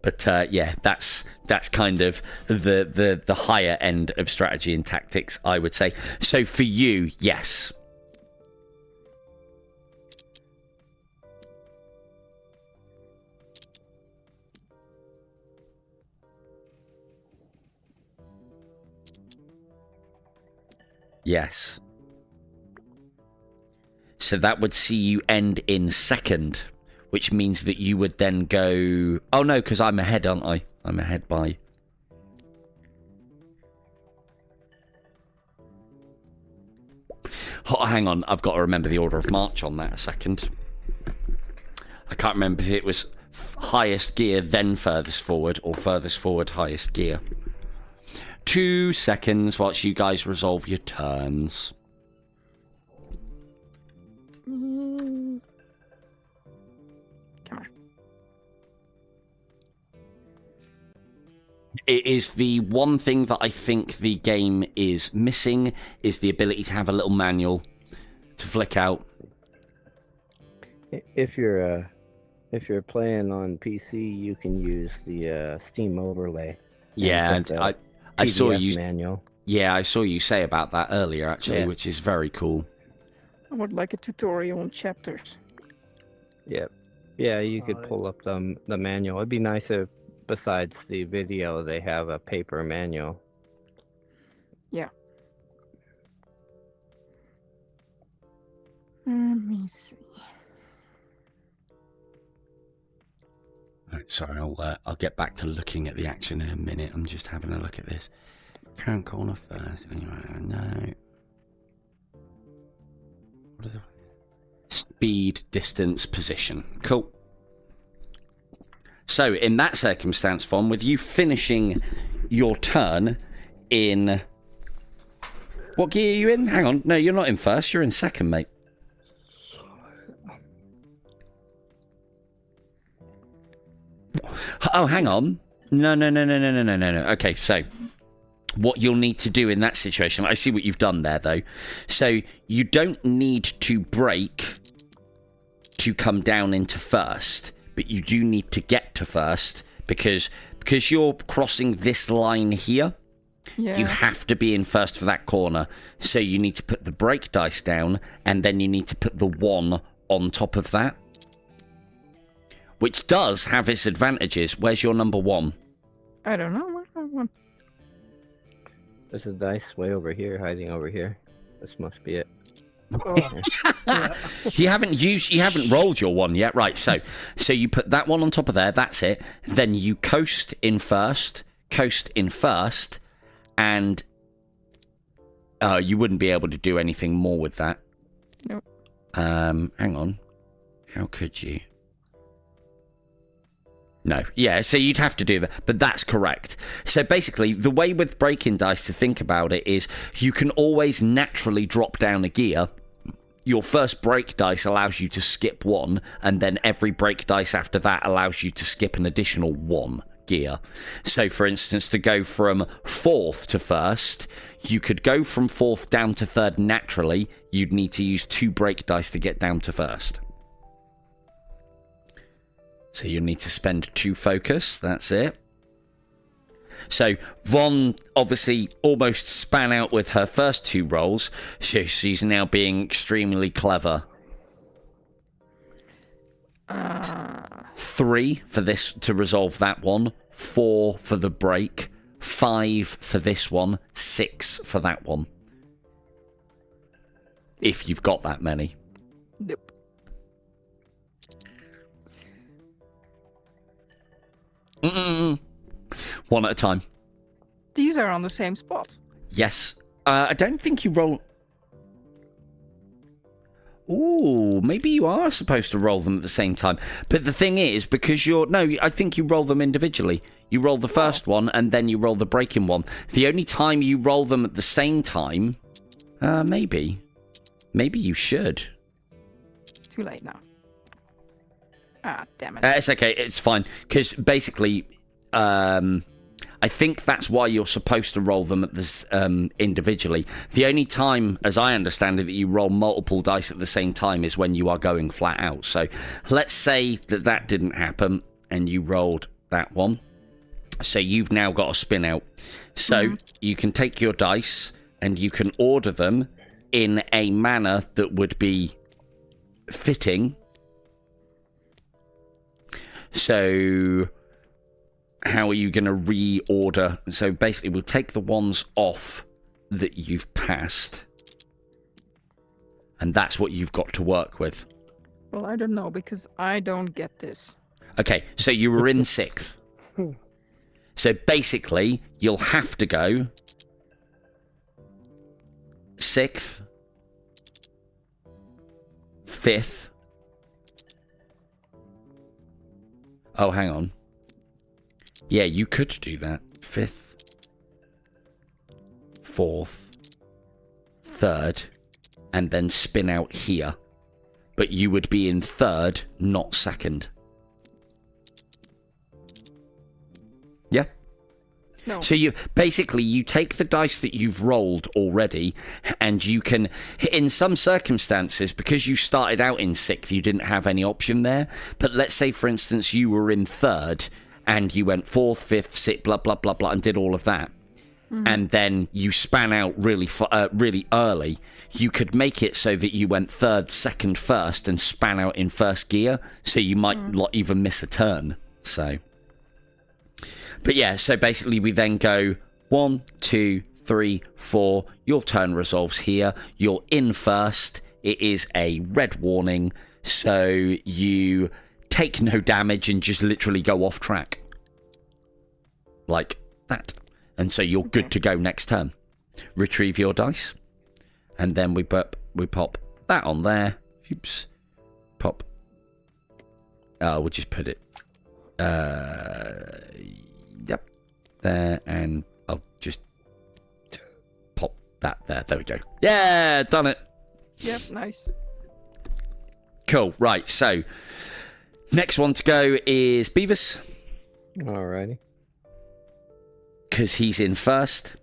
But yeah, that's kind of the higher end of strategy and tactics, I would say. So for you, yes. Yes. So that would see you end in 2nd. Which means that you would then go... Oh, no, because I'm ahead, aren't I? I'm ahead by... Oh, hang on. I've got to remember the order of march on that a second. I can't remember if it was... highest gear, then furthest forward, or furthest forward, highest gear. 2 seconds whilst you guys resolve your turns. Come on. It is the one thing that I think the game is missing, is the ability to have a little manual to flick out. If you're playing on PC, you can use the Steam overlay. Yeah, and I saw you. Manual. Yeah, I saw you say about that earlier, actually, which is very cool. I would like a tutorial on chapters. Yep. Yeah, you could pull up the manual. It'd be nice if, besides the video, they have a paper manual. Yeah. Let me see. Right, sorry, I'll get back to looking at the action in a minute. I'm just having a look at this. Current corner first. No. What are the speed, distance, position? Cool. So in that circumstance, Von, with you finishing your turn in... What gear are you in? Hang on. No, you're not in first. You're in second, mate. Oh, hang on. No. Okay, so what you'll need to do in that situation, I see what you've done there, though. So you don't need to break to come down into first, but you do need to get to first because you're crossing this line here. Yeah. You have to be in first for that corner. So you need to put the break dice down, and then you need to put the 1 on top of that. Which does have its advantages. Where's your number 1? I don't know. Where's my 1? There's a dice way over here, hiding over here. This must be it. Oh, yeah. You haven't rolled your 1 yet, right? So you put that 1 on top of there. That's it. Then you coast in first, and you wouldn't be able to do anything more with that. Nope. Hang on. How could you? No. Yeah, so you'd have to do that, but that's correct. So basically, the way with breaking dice to think about it is you can always naturally drop down a gear. Your first break dice allows you to skip 1, and then every break dice after that allows you to skip an additional 1 gear. So, for instance, to go from 4th to 1st, you could go from 4th down to 3rd naturally. You'd need to use 2 break dice to get down to 1st. So you need to spend 2 focus, that's it. So Von obviously almost span out with her first 2 rolls, so she's now being extremely clever. 3 for this to resolve that one, 4 for the break, 5 for this one, 6 for that one. If you've got that many. Nope. One at a time. These are on the same spot. Yes. I don't think you roll... Ooh, maybe you are supposed to roll them at the same time. But the thing is, because you're... No, I think you roll them individually. You roll the first one, and then you roll the breaking one. The only time you roll them at the same time... maybe. Maybe you should. Too late now. Ah, damn it. It's okay, it's fine. Because basically, I think that's why you're supposed to roll them at this individually. The only time, as I understand it, that you roll multiple dice at the same time is when you are going flat out. So let's say that didn't happen, and you rolled that one. So you've now got a spin out. So you can take your dice, and you can order them in a manner that would be fitting. So how are you going to reorder? So basically we'll take the ones off that you've passed, and that's what you've got to work with. Well, I don't know, because I don't get this. Okay, so you were in 6th. So basically you'll have to go 6th, 5th. Oh, hang on. Yeah, you could do that. 5th, 4th, 3rd, and then spin out here. But you would be in 3rd, not 2nd. Yeah? No. So you take the dice that you've rolled already, and you can, in some circumstances, because you started out in 6th, you didn't have any option there. But let's say, for instance, you were in 3rd, and you went 4th, 5th, 6th, blah, blah, blah, blah, and did all of that. And then you span out really early. You could make it so that you went 3rd, 2nd, 1st, and span out in 1st gear. So you might not even miss a turn. So, but yeah. So basically, we then go 1, 2, 3, 4. Your turn resolves here. You're in 1st. It is a red warning, so you take no damage and just literally go off track, like that. And so you're good to go next turn. Retrieve your dice. And then we pop that on there. Oops. Pop. We'll just put it. Yep. There. And I'll just pop that there. There we go. Yeah, done it. Yep, nice. Cool. Right. So next one to go is Beavis. Alrighty. Because he's in 1st.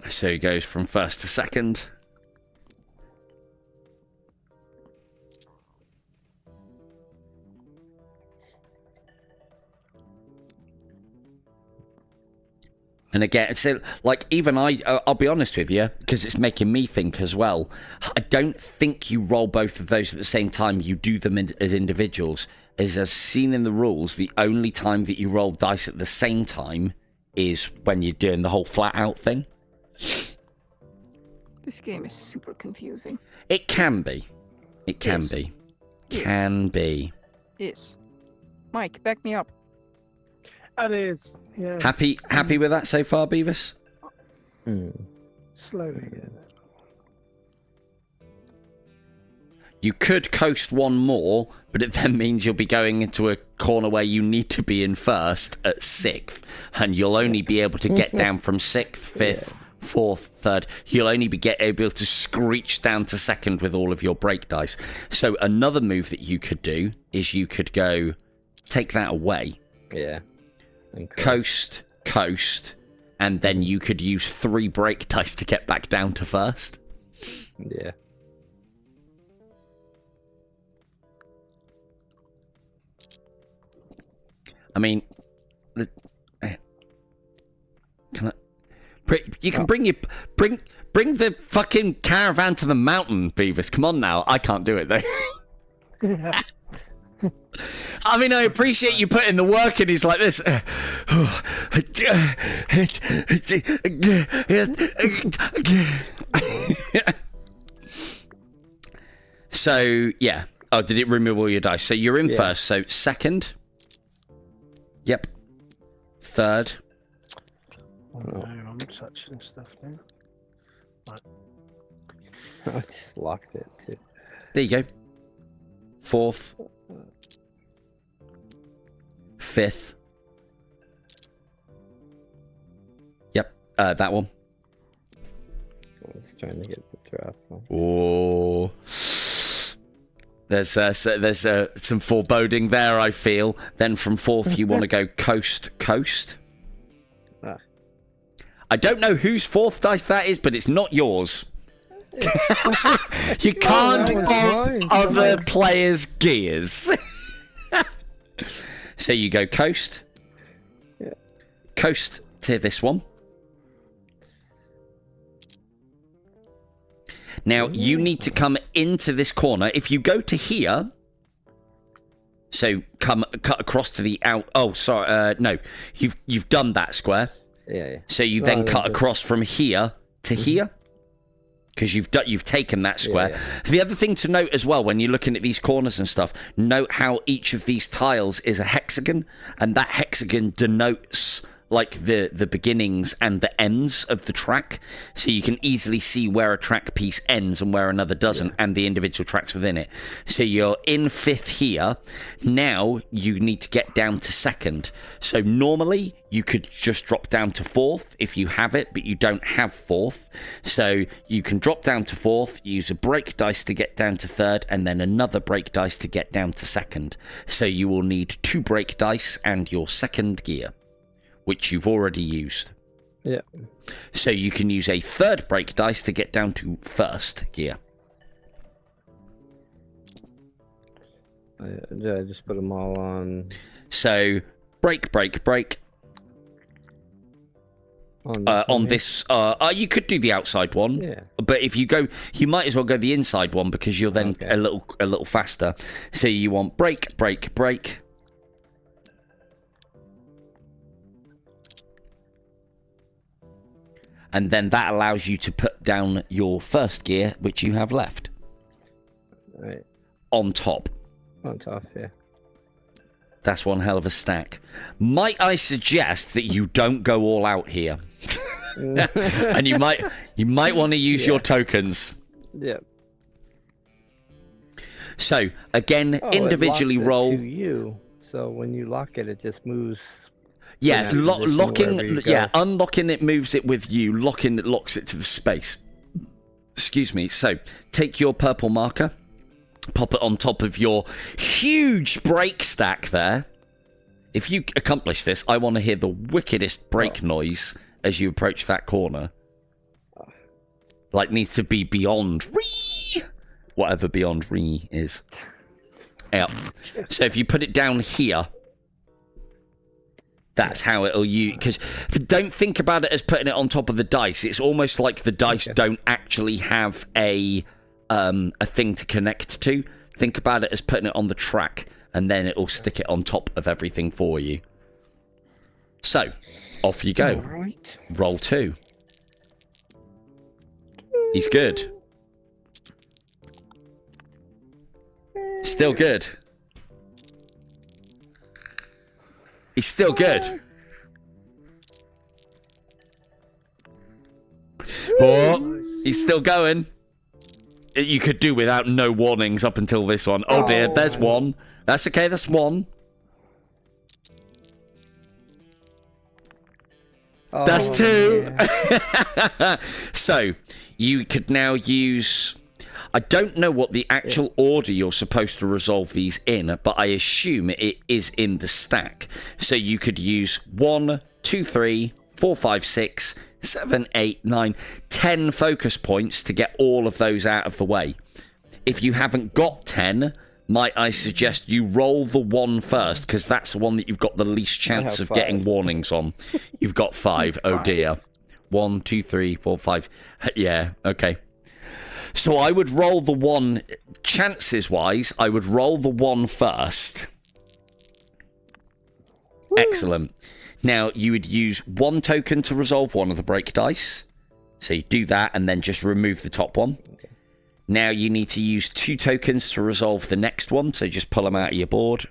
So he goes from 1st to 2nd. And again, so like even I'll be honest with you, because it's making me think as well. I don't think you roll both of those at the same time. You do them as individuals. As seen in the rules, the only time that you roll dice at the same time is when you're doing the whole flat out thing. This game is super confusing. It can be. It can Yes. be. Yes. Can be. Is. Mike, back me up. It is. Yeah. Happy with that so far, Beavis? Slowly. You could coast one more, but it then means you'll be going into a corner where you need to be in 1st at 6th, and you'll only be able to get down from 6th, 5th, 4th, 3rd. You'll only be able to screech down to 2nd with all of your break dice. So another move that you could do is you could go take that away. Yeah. Coast, and then you could use 3 break dice to get back down to 1st. Yeah. I mean, can I? You can bring the fucking caravan to the mountain, Beavis. Come on now, I can't do it though. I mean, I appreciate you putting the work in. He's like this. So, yeah. Oh, did it remove all your dice? So you're in 1st. So 2nd. Yep. 3rd. Oh, no, I'm touching stuff now. Right. I just locked it too. There you go. 4th. 5th. Yep, that one. I was trying to get the drop. Oh, there's some foreboding there, I feel. Then from 4th, you want to go coast. Ah. I don't know whose 4th dice that is, but it's not yours. You can't borrow other players' gears. So you go coast. Yeah. Coast to this one. Now, you need to come into this corner. If you go to here, so cut across to the out. Oh, sorry. No, you've done that square. Yeah. So you then cut across from here to here, because you've taken that square. Yeah. The other thing to note as well, when you're looking at these corners and stuff, note how each of these tiles is a hexagon, and that hexagon denotes like the beginnings and the ends of the track, so you can easily see where a track piece ends and where another doesn't, and the individual tracks within it. So you're in 5th here. Now you need to get down to 2nd. So normally you could just drop down to 4th if you have it, but you don't have 4th. So you can drop down to 4th, use a break dice to get down to 3rd, and then another break dice to get down to 2nd. So you will need 2 break dice and your 2nd gear, which you've already used. Yeah. So you can use a 3rd break dice to get down to 1st gear. I just put them all on. So break. On this, you could do the outside one. Yeah. But if you go, you might as well go the inside one because you're then a little faster. So you want break. And then that allows you to put down your 1st gear, which you have left. Right. On top. On top, yeah. That's one hell of a stack. Might I suggest that you don't go all out here? And you might want to use your tokens. Yeah. So, again, individually it locks it roll. to you. So when you lock it, it just moves. Yeah, unlocking it moves it with you. Locking it locks it to the space. Excuse me. So, take your purple marker, pop it on top of your huge break stack there. If you accomplish this, I want to hear the wickedest break noise as you approach that corner. Like, needs to be beyond whatever beyond is. Yeah. So if you put it down here, that's how it'll use. Because don't think about it as putting it on top of the dice. It's almost like the dice don't actually have a thing to connect to. Think about it as putting it on the track, and then it'll stick it on top of everything for you. So, off you go. Right. Roll 2. He's good. Still good. He's still good. Oh, he's still going. You could do without no warnings up until this one. Oh dear, there's one. That's okay, that's one. That's 2. Yeah. So, you could now use... I don't know what the actual order you're supposed to resolve these in, but I assume it is in the stack. So you could use 1, 2, 3, 4, 5, 6, 7, 8, 9, 10 focus points to get all of those out of the way. If you haven't got 10, might I suggest you roll the 1 first, because that's the one that you've got the least chance of getting warnings on. You've got 5. Oh dear. 1, 2, 3, 4, 5. Yeah, okay. So I would roll the 1, chances-wise, I would roll the 1 first. Woo. Excellent. Now, you would use 1 token to resolve one of the break dice. So you do that, and then just remove the top one. Okay. Now, you need to use 2 tokens to resolve the next one, so just pull them out of your board.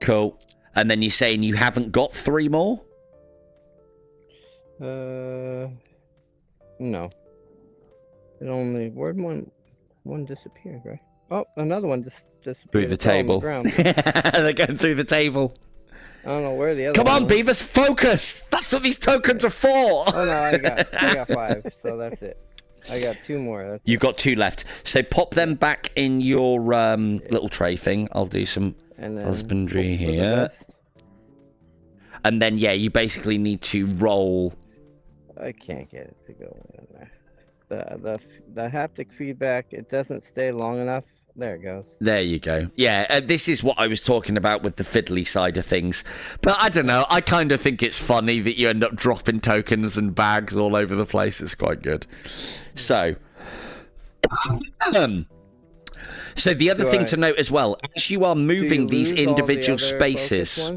Cool. And then you're saying you haven't got 3 more? No. It only... Where'd one disappeared, right? Oh, another one just disappeared. Through the table. They're going through the table. I don't know where the other Come on, one Beavers, focus! That's what these tokens are for! Oh no, I got 5, so that's it. I got 2 more. You've got 2 left. So pop them back in your little tray thing. I'll do some husbandry here. And then, yeah, you basically need to roll... I can't get it to go in there. The haptic feedback, it doesn't stay long enough. There it goes. There you go. Yeah, this is what I was talking about with the fiddly side of things. But I don't know, I kind of think it's funny that you end up dropping tokens and bags all over the place. It's quite good. So... so the other thing to note as well, as you are moving these individual spaces...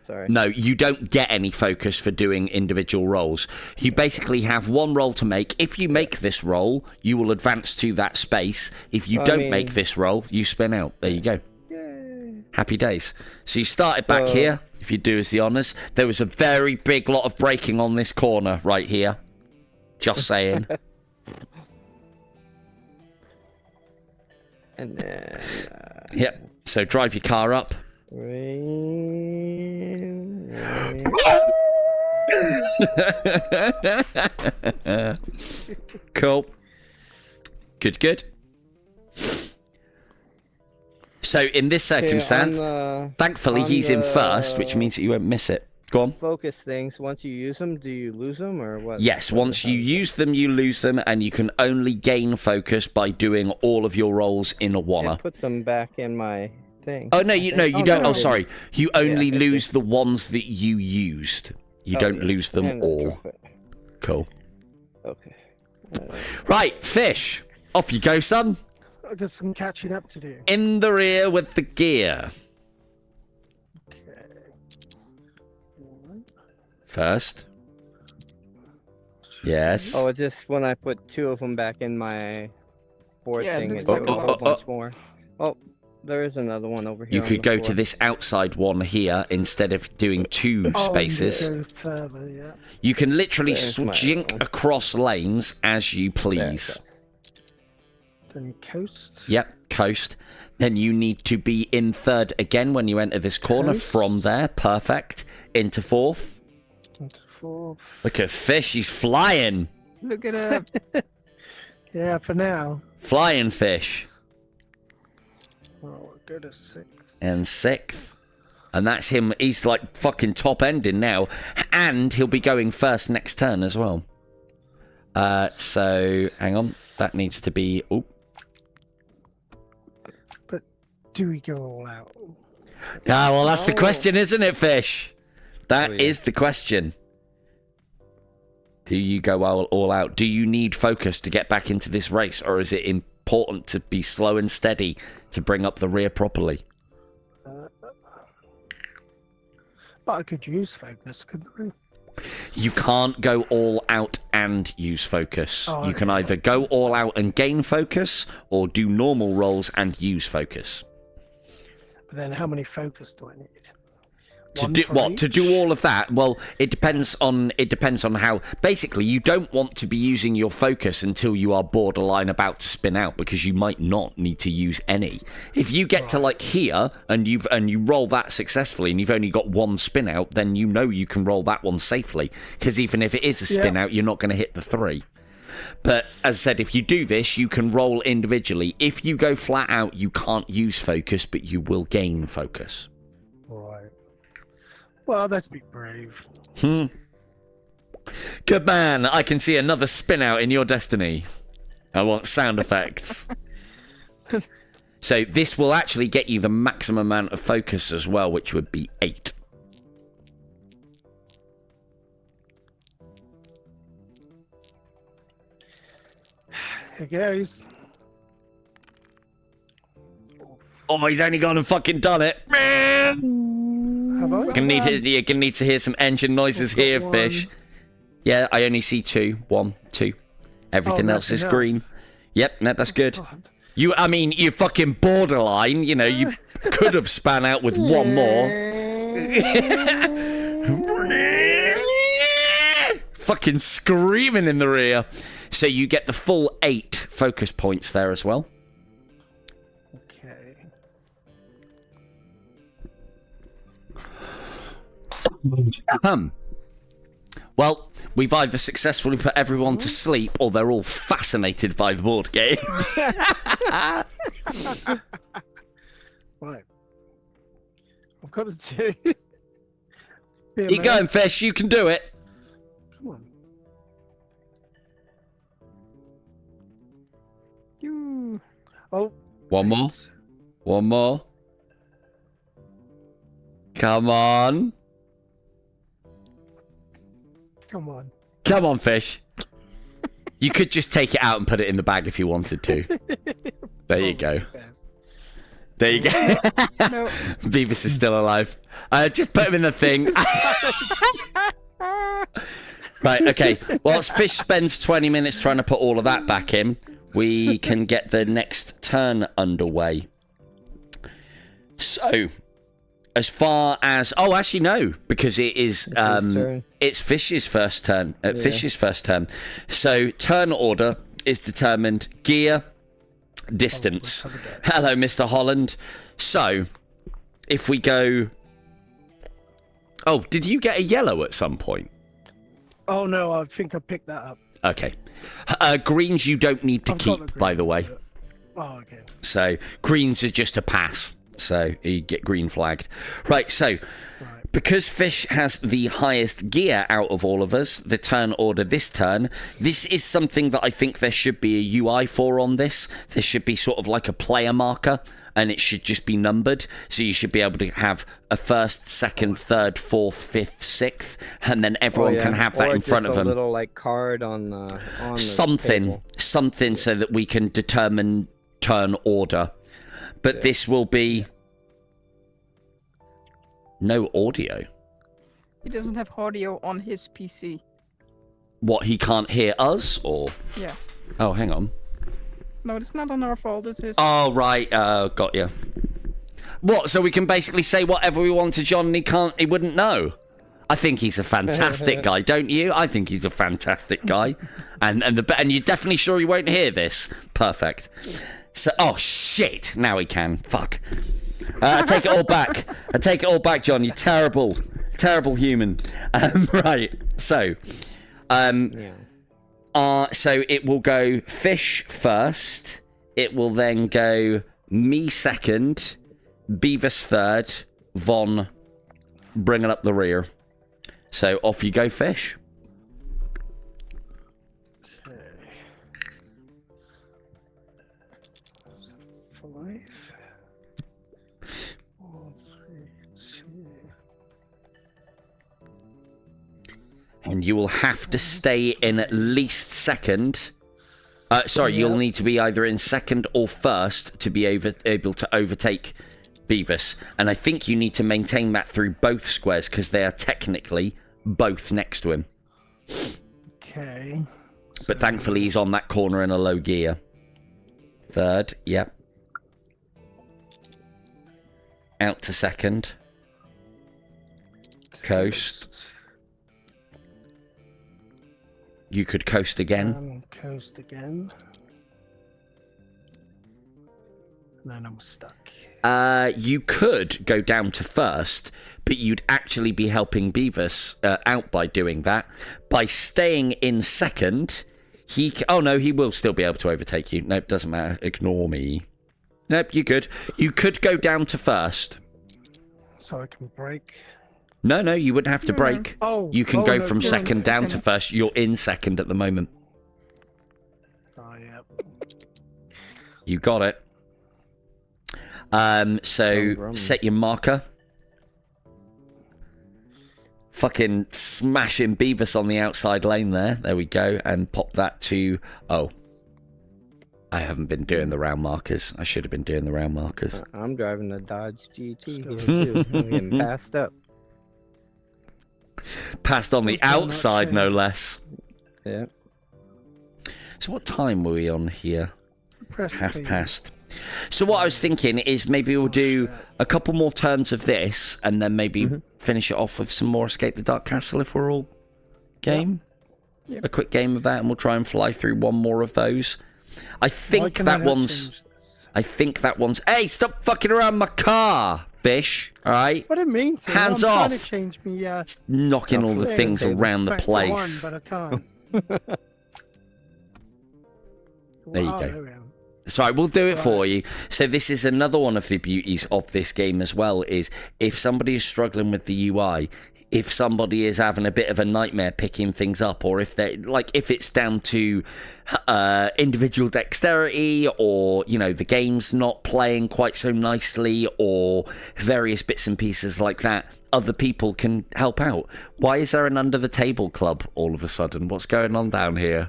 Sorry. No, you don't get any focus for doing individual rolls. You basically have 1 roll to make. If you make this roll, you will advance to that space. If you don't make this roll, you spin out. There you go. Yay. Happy days. So you started back here, if you do us the honours. There was a very big lot of braking on this corner right here. Just saying. And then... Yep. So drive your car up. Cool. Good. So in this circumstance, thankfully he's in first, which means that you won't miss it. Go on. Focus things. Once you use them, do you lose them or what? Yes, once you use them, you lose them, and you can only gain focus by doing all of your rolls in a wanna. I put them back in my thing. Oh no, you don't. No, Oh, sorry. You only lose the ones that you used. You don't lose them all. Cool. Okay. Right, fish. Off you go, son. I got some catching up to do. In the rear with the gear. Okay. First. Yes. Oh, just when I put 2 of them back in my board Yeah, it thing, looks it like goes a up lot. once more. Oh, there is another one over here. You on could the go floor. to this outside one here instead of doing 2 spaces. Go further, yeah. You can literally There's my jink one. across lanes as you please. Then you coast. Yep, coast. Then you need to be in third again when you enter this corner. Coast. From there, perfect. Into fourth. Into fourth. Look at fish, he's flying. Look at it. Yeah, for now. Flying fish. Well, we'll go to sixth. And sixth. And that's him. He's like fucking top ending now. And he'll be going first next turn as well. So, hang on. That needs to be... Oh. Do we go all out? Ah, well, that's the question, isn't it, fish? That Oh, yeah. is the question. Do you go all out? Do you need focus to get back into this race? Or is it important to be slow and steady to bring up the rear properly? But I could use focus, couldn't I? You can't go all out and use focus. Oh, You can okay. either go all out and gain focus, or do normal rolls and use focus. But then how many focus do I need? To One do for what? To each? do all of that? Well, it depends on how. Basically, you don't want to be using your focus until you are borderline about to spin out, because you might not need to use any. If you get to like here and you roll that successfully and you've only got 1 spin out, then you know you can roll that one safely, because even if it is a spin out, you're not going to hit the 3. But as I said, if you do this, you can roll individually. If you go flat out, you can't use focus, but you will gain focus. Right. Well, let's be brave. Good man. I can see another spin out in your destiny. I want sound effects. So this will actually get you the maximum amount of focus as well, which would be 8. Here goes. Oh, he's only gone and fucking done it. Have I? You're gonna need to hear some engine noises I've got here, one. fish. Yeah, I only see 2. 1, 2. Everything Oh, else that's is enough. green. Yep, no, that's good. God. I mean, you fucking borderline. You know, you could have span out with 1 more. Fucking screaming in the rear. So you get the full 8 focus points there as well. Okay. Well, we've either successfully put everyone to sleep, or they're all fascinated by the board game. Right. I've got to do. You going, fish? You can do it. Come on. You. Oh. 1 more. 1 more. Come on. Come on. Come on, fish. You could just take it out and put it in the bag if you wanted to. There you go. There you go. No. Beavis is still alive. Just put him in the thing. Right, okay. Whilst Fish spends 20 minutes trying to put all of that back in, we can get the next turn underway. So, as far as actually no, because it is it's Fish's first turn. Fish's first turn. So turn order is determined gear, distance. Hello, Mr. Holland. So if we go, did you get a yellow at some point? Oh no, I think I picked that up. Okay. Greens you don't need to I've got keep, by the way. Oh, okay. So greens are just a pass. So you get green flagged. Right, so because Fish has the highest gear out of all of us, the turn order this turn, this is something that I think there should be a UI for on this. There should be sort of like a player marker, and it should just be numbered. So you should be able to have a first, second, third, fourth, fifth, sixth, and then everyone can have that in front of them. A little like card on the something so that we can determine turn order. But this will be no audio. He doesn't have audio on his PC. What, he can't hear us, or? Yeah. Oh, hang on. No, it's not on our fault. It's his. Oh, right. Got you. What? So we can basically say whatever we want to John, and he wouldn't know. I think he's a fantastic guy, don't you? I think he's a fantastic guy, and you're definitely sure he won't hear this. Perfect. So, oh shit! Now he can. Fuck. I take it all back. I take it all back, John. You're terrible, terrible human. Right. So, so it will go Fish first. It will then go me second, Beavis third, Von bringing up the rear. So off you go, Fish. Okay. 5, 4, 3, 2. And you will have to stay in at least second. You'll need to be either in second or first to be able to overtake Beavis. And I think you need to maintain that through both squares because they are technically both next to him. Okay. But thankfully he's on that corner in a low gear. Third, yep. Out to second. Coast. You could coast again. Coast again. And then I'm stuck. You could go down to first, but you'd actually be helping Beavis out by doing that. By staying in second, he will still be able to overtake you. Nope, doesn't matter. Ignore me. Nope, you're good. You could go down to first. So I can break. No, you wouldn't have to break. Oh, you can go from second down to first. You're in second at the moment. Oh, yeah. You got it. So set your marker. Fucking smashing Beavis on the outside lane there. There we go. And pop that to... Oh. I haven't been doing the round markers. I should have been doing the round markers. I'm driving the Dodge GT here too. I'm getting passed up. Passed on the outside, no less. Yeah. So what time were we on here? Half P. past. So what I was thinking is maybe we'll do a couple more turns of this and then maybe finish it off with some more Escape the Dark Castle if we're all game. Yep. A quick game of that and we'll try and fly through one more of those. I think that one's... Hey, stop fucking around my car, Fish. All right? I didn't mean to. Hands I'm off. trying to change me, knocking all the things around the back to place. one, but I can't. There you Wow, go. there we are. So we'll do it for you. So this is another one of the beauties of this game as well, is if somebody is struggling with the UI, if somebody is having a bit of a nightmare picking things up, or if they if it's down to individual dexterity, or the game's not playing quite so nicely, or various bits and pieces like that, other people can help out. Why is there an under the table club all of a sudden? What's going on down here?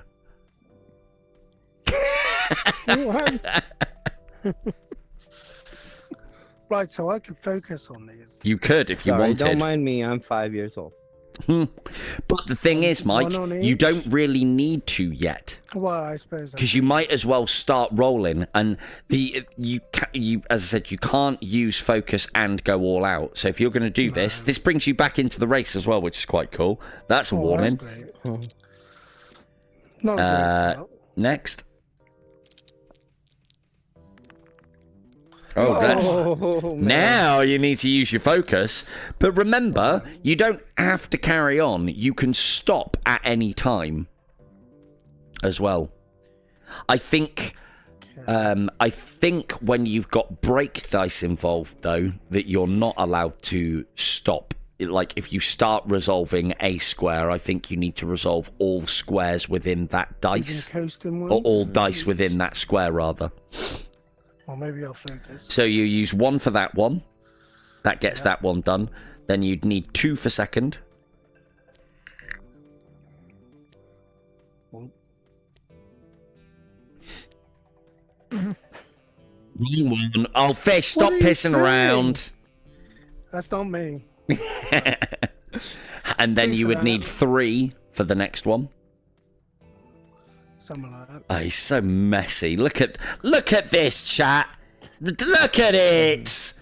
Right, so I can focus on these. You could if you Sorry, wanted. don't mind me. I'm 5 years old. But the thing is, Mike, One on you each? don't really need to yet. Well, I suppose. Because you might as well start rolling, and you as I said, you can't use focus and go all out. So if you're going to do this brings you back into the race as well, which is quite cool. That's a warning. That's great. Not a great start. Next. Oh, that's now you need to use your focus. But remember, you don't have to carry on. You can stop at any time as well. I think when you've got break dice involved, though, that you're not allowed to stop. Like if you start resolving a square, I think you need to resolve all squares within that dice, or all dice within that square, rather. Or maybe I'll focus. So you use 1 for that one. That gets that one done. Then you'd need 2 for second. Wrong one. Oh, fish, stop pissing around. That's not me. And then you would need 3 for the next one. Something like that. Oh, he's so messy. Look at this, chat. Look at it.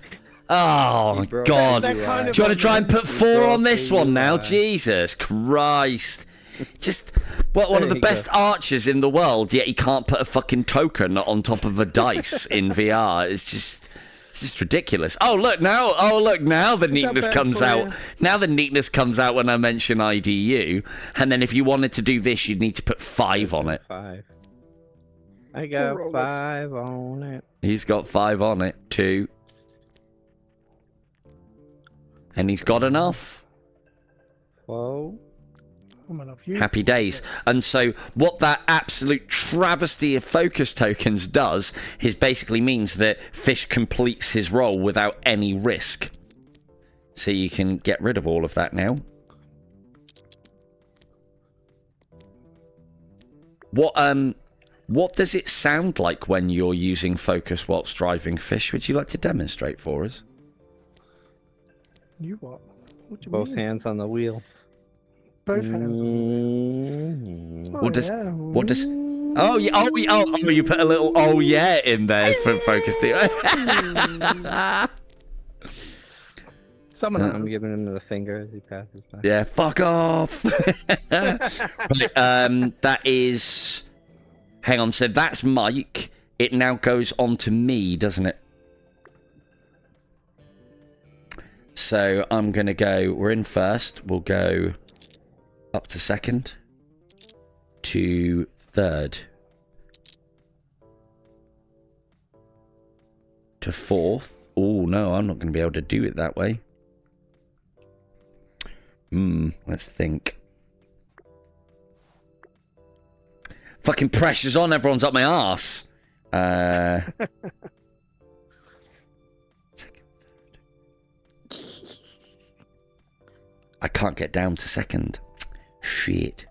Oh God. Do you want to try and put 4 on this one now? Jesus Christ. Just one of the best archers in the world, yet he can't put a fucking token on top of a dice in VR. It's just ridiculous. Oh look now the neatness comes out. Now the neatness comes out when I mention IDU, and then if you wanted to do this, you'd need to put 5 on it. 5. I got 5 on it. He's got 5 on it. 2. And he's got enough. 12. Happy days. And so what that absolute travesty of focus tokens does is basically means that fish completes his role without any risk. So you can get rid of all of that now. What does it sound like when you're using focus whilst driving, Fish? Would you like to demonstrate for us? You what? What do you Both mean? hands on the wheel. Both hands. What does? Oh yeah! Oh, you put a little "oh yeah" in there for focus too. I'm giving him the finger as he passes by. Yeah, fuck off. Right, that is. Hang on. So that's Mike. It now goes on to me, doesn't it? So I'm gonna go. We're in first. We'll go up to second, to third, to fourth. Oh no, I'm not going to be able to do it that way. Let's think. Fucking pressure's on, everyone's up my arse. Second, third. I can't get down to second. Shit.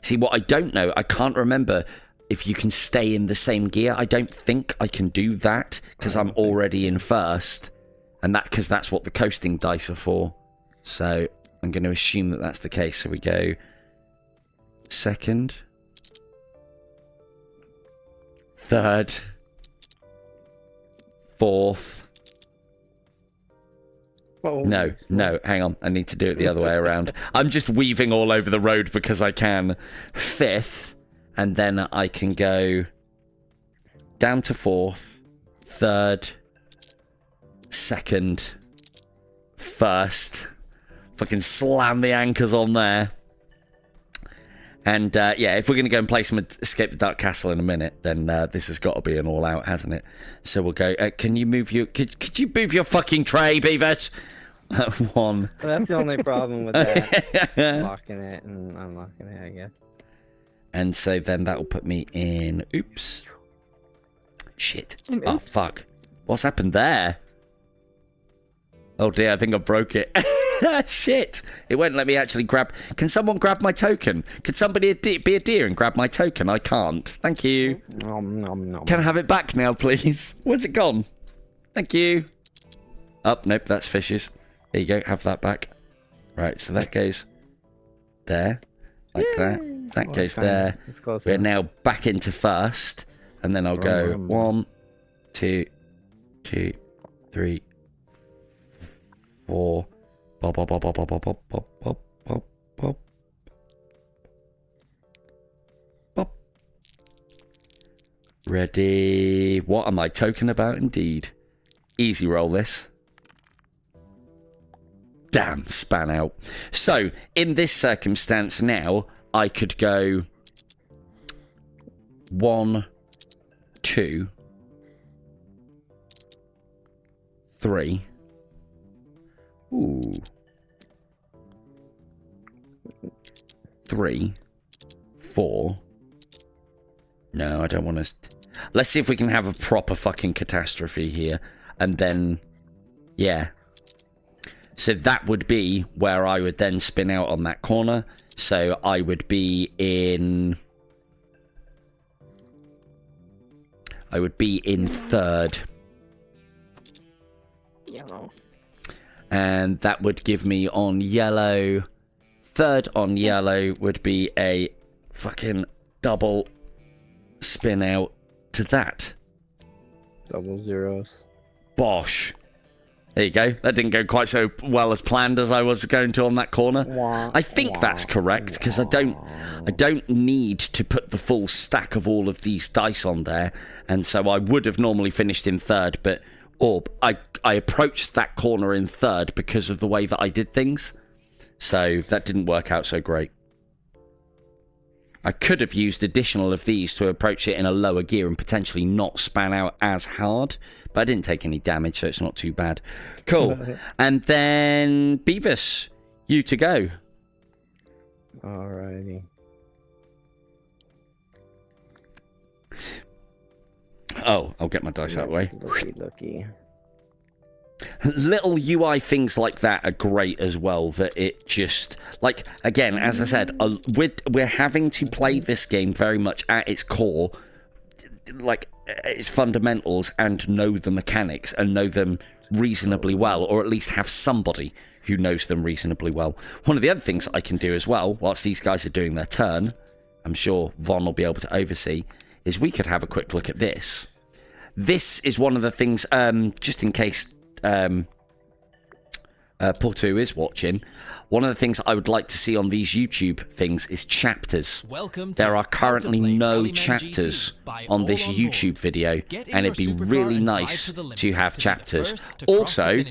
See, what I don't know, I can't remember if you can stay in the same gear. I don't think I can do that because I'm already in first, and because that's what the coasting dice are for. So I'm going to assume that that's the case. So we go second, third, fourth. No, hang on. I need to do it the other way around. I'm just weaving all over the road because I can. Fifth, and then I can go down to fourth, third, second, first. Fucking slam the anchors on there. And yeah, if we're going to go and play some Escape the Dark Castle in a minute, then this has got to be an all-out, hasn't it? So we'll go. Can you move your? Could you move your fucking tray, Beavis? 1. Well, that's the only problem with that. Locking it and unlocking it, I guess. And so then that will put me in. Oops. Shit. Oh fuck. What's happened there? Oh dear, I think I broke it. Shit. It won't let me actually grab. Can someone grab my token? Could somebody be a dear and grab my token? I can't. Thank you. Can I have it back now, please? Where's it gone? Thank you. Oh, nope, that's Fish's. There you go, have that back. Right, so that goes there, like that. That goes there. We're now back into first, and then I'll go 1, 2, 2, 3, 4. Pop, pop, pop, pop, pop, pop, pop, pop, pop, pop, pop. Ready? What am I talking about? Indeed. Easy roll this. Damn, span out. So, in this circumstance now, I could go 1, 2, 3. Ooh. 3, 4. No, I don't want to. Let's see if we can have a proper fucking catastrophe here. And then, yeah. So that would be where I would then spin out on that corner. So I would be in... I would be in third. Yellow. And that would give me on yellow... Third on yellow would be a fucking double spin out to that. Double zeros. Bosh. There you go. That didn't go quite so well as planned as I was going to on that corner. I think that's correct because I don't need to put the full stack of all of these dice on there, and so I would have normally finished in third, but I approached that corner in third because of the way that I did things, so that didn't work out so great. I could have used additional of these to approach it in a lower gear and potentially not span out as hard, but I didn't take any damage, so it's not too bad. Cool. And then, Beavis, you to go. Alrighty. Oh, I'll get my dice out of the way. Lucky. Little UI things like that are great as well, that it just, like, again, as I said, we're having to play this game very much at its core, like, its fundamentals, and know the mechanics, and know them reasonably well, or at least have somebody who knows them reasonably well. One of the other things I can do as well, whilst these guys are doing their turn, I'm sure Von will be able to oversee, is we could have a quick look at this. This is one of the things, just in case... Porto is watching. One of the things I would like to see on these YouTube things is chapters. There are currently no chapters on this YouTube video, and it'd be really nice to have chapters. Also,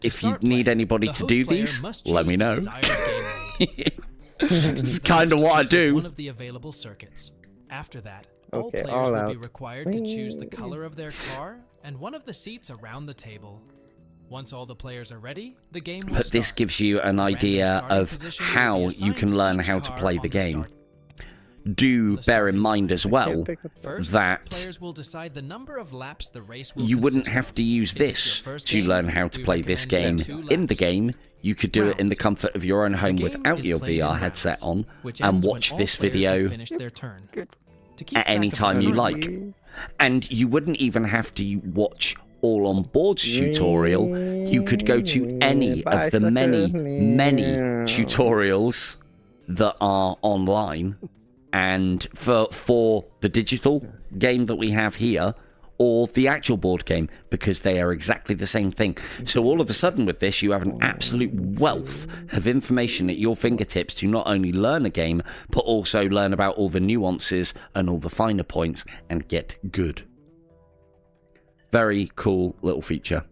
if you need anybody to do these, let me know. It's kind of what I do. One of the available circuits. After that, all players will be required to choose the color of their car and one of the seats around the table. Once all the players are ready, the game will start. This gives you an idea of how you can learn how to play the game. Do bear in mind as well that players will decide the number of laps the race will you wouldn't have to use this to learn how to play this game. In the game, you could do it in the comfort of your own home without your VR headset on and watch this video at any time you like. And you wouldn't even have to watch All on Board's tutorial. You could go to any of the many tutorials that are online, and for the digital game that we have here, or the actual board game, because they are exactly the same thing. So all of a sudden with this, you have an absolute wealth of information at your fingertips to not only learn a game, but also learn about all the nuances and all the finer points and get good. Very cool little feature.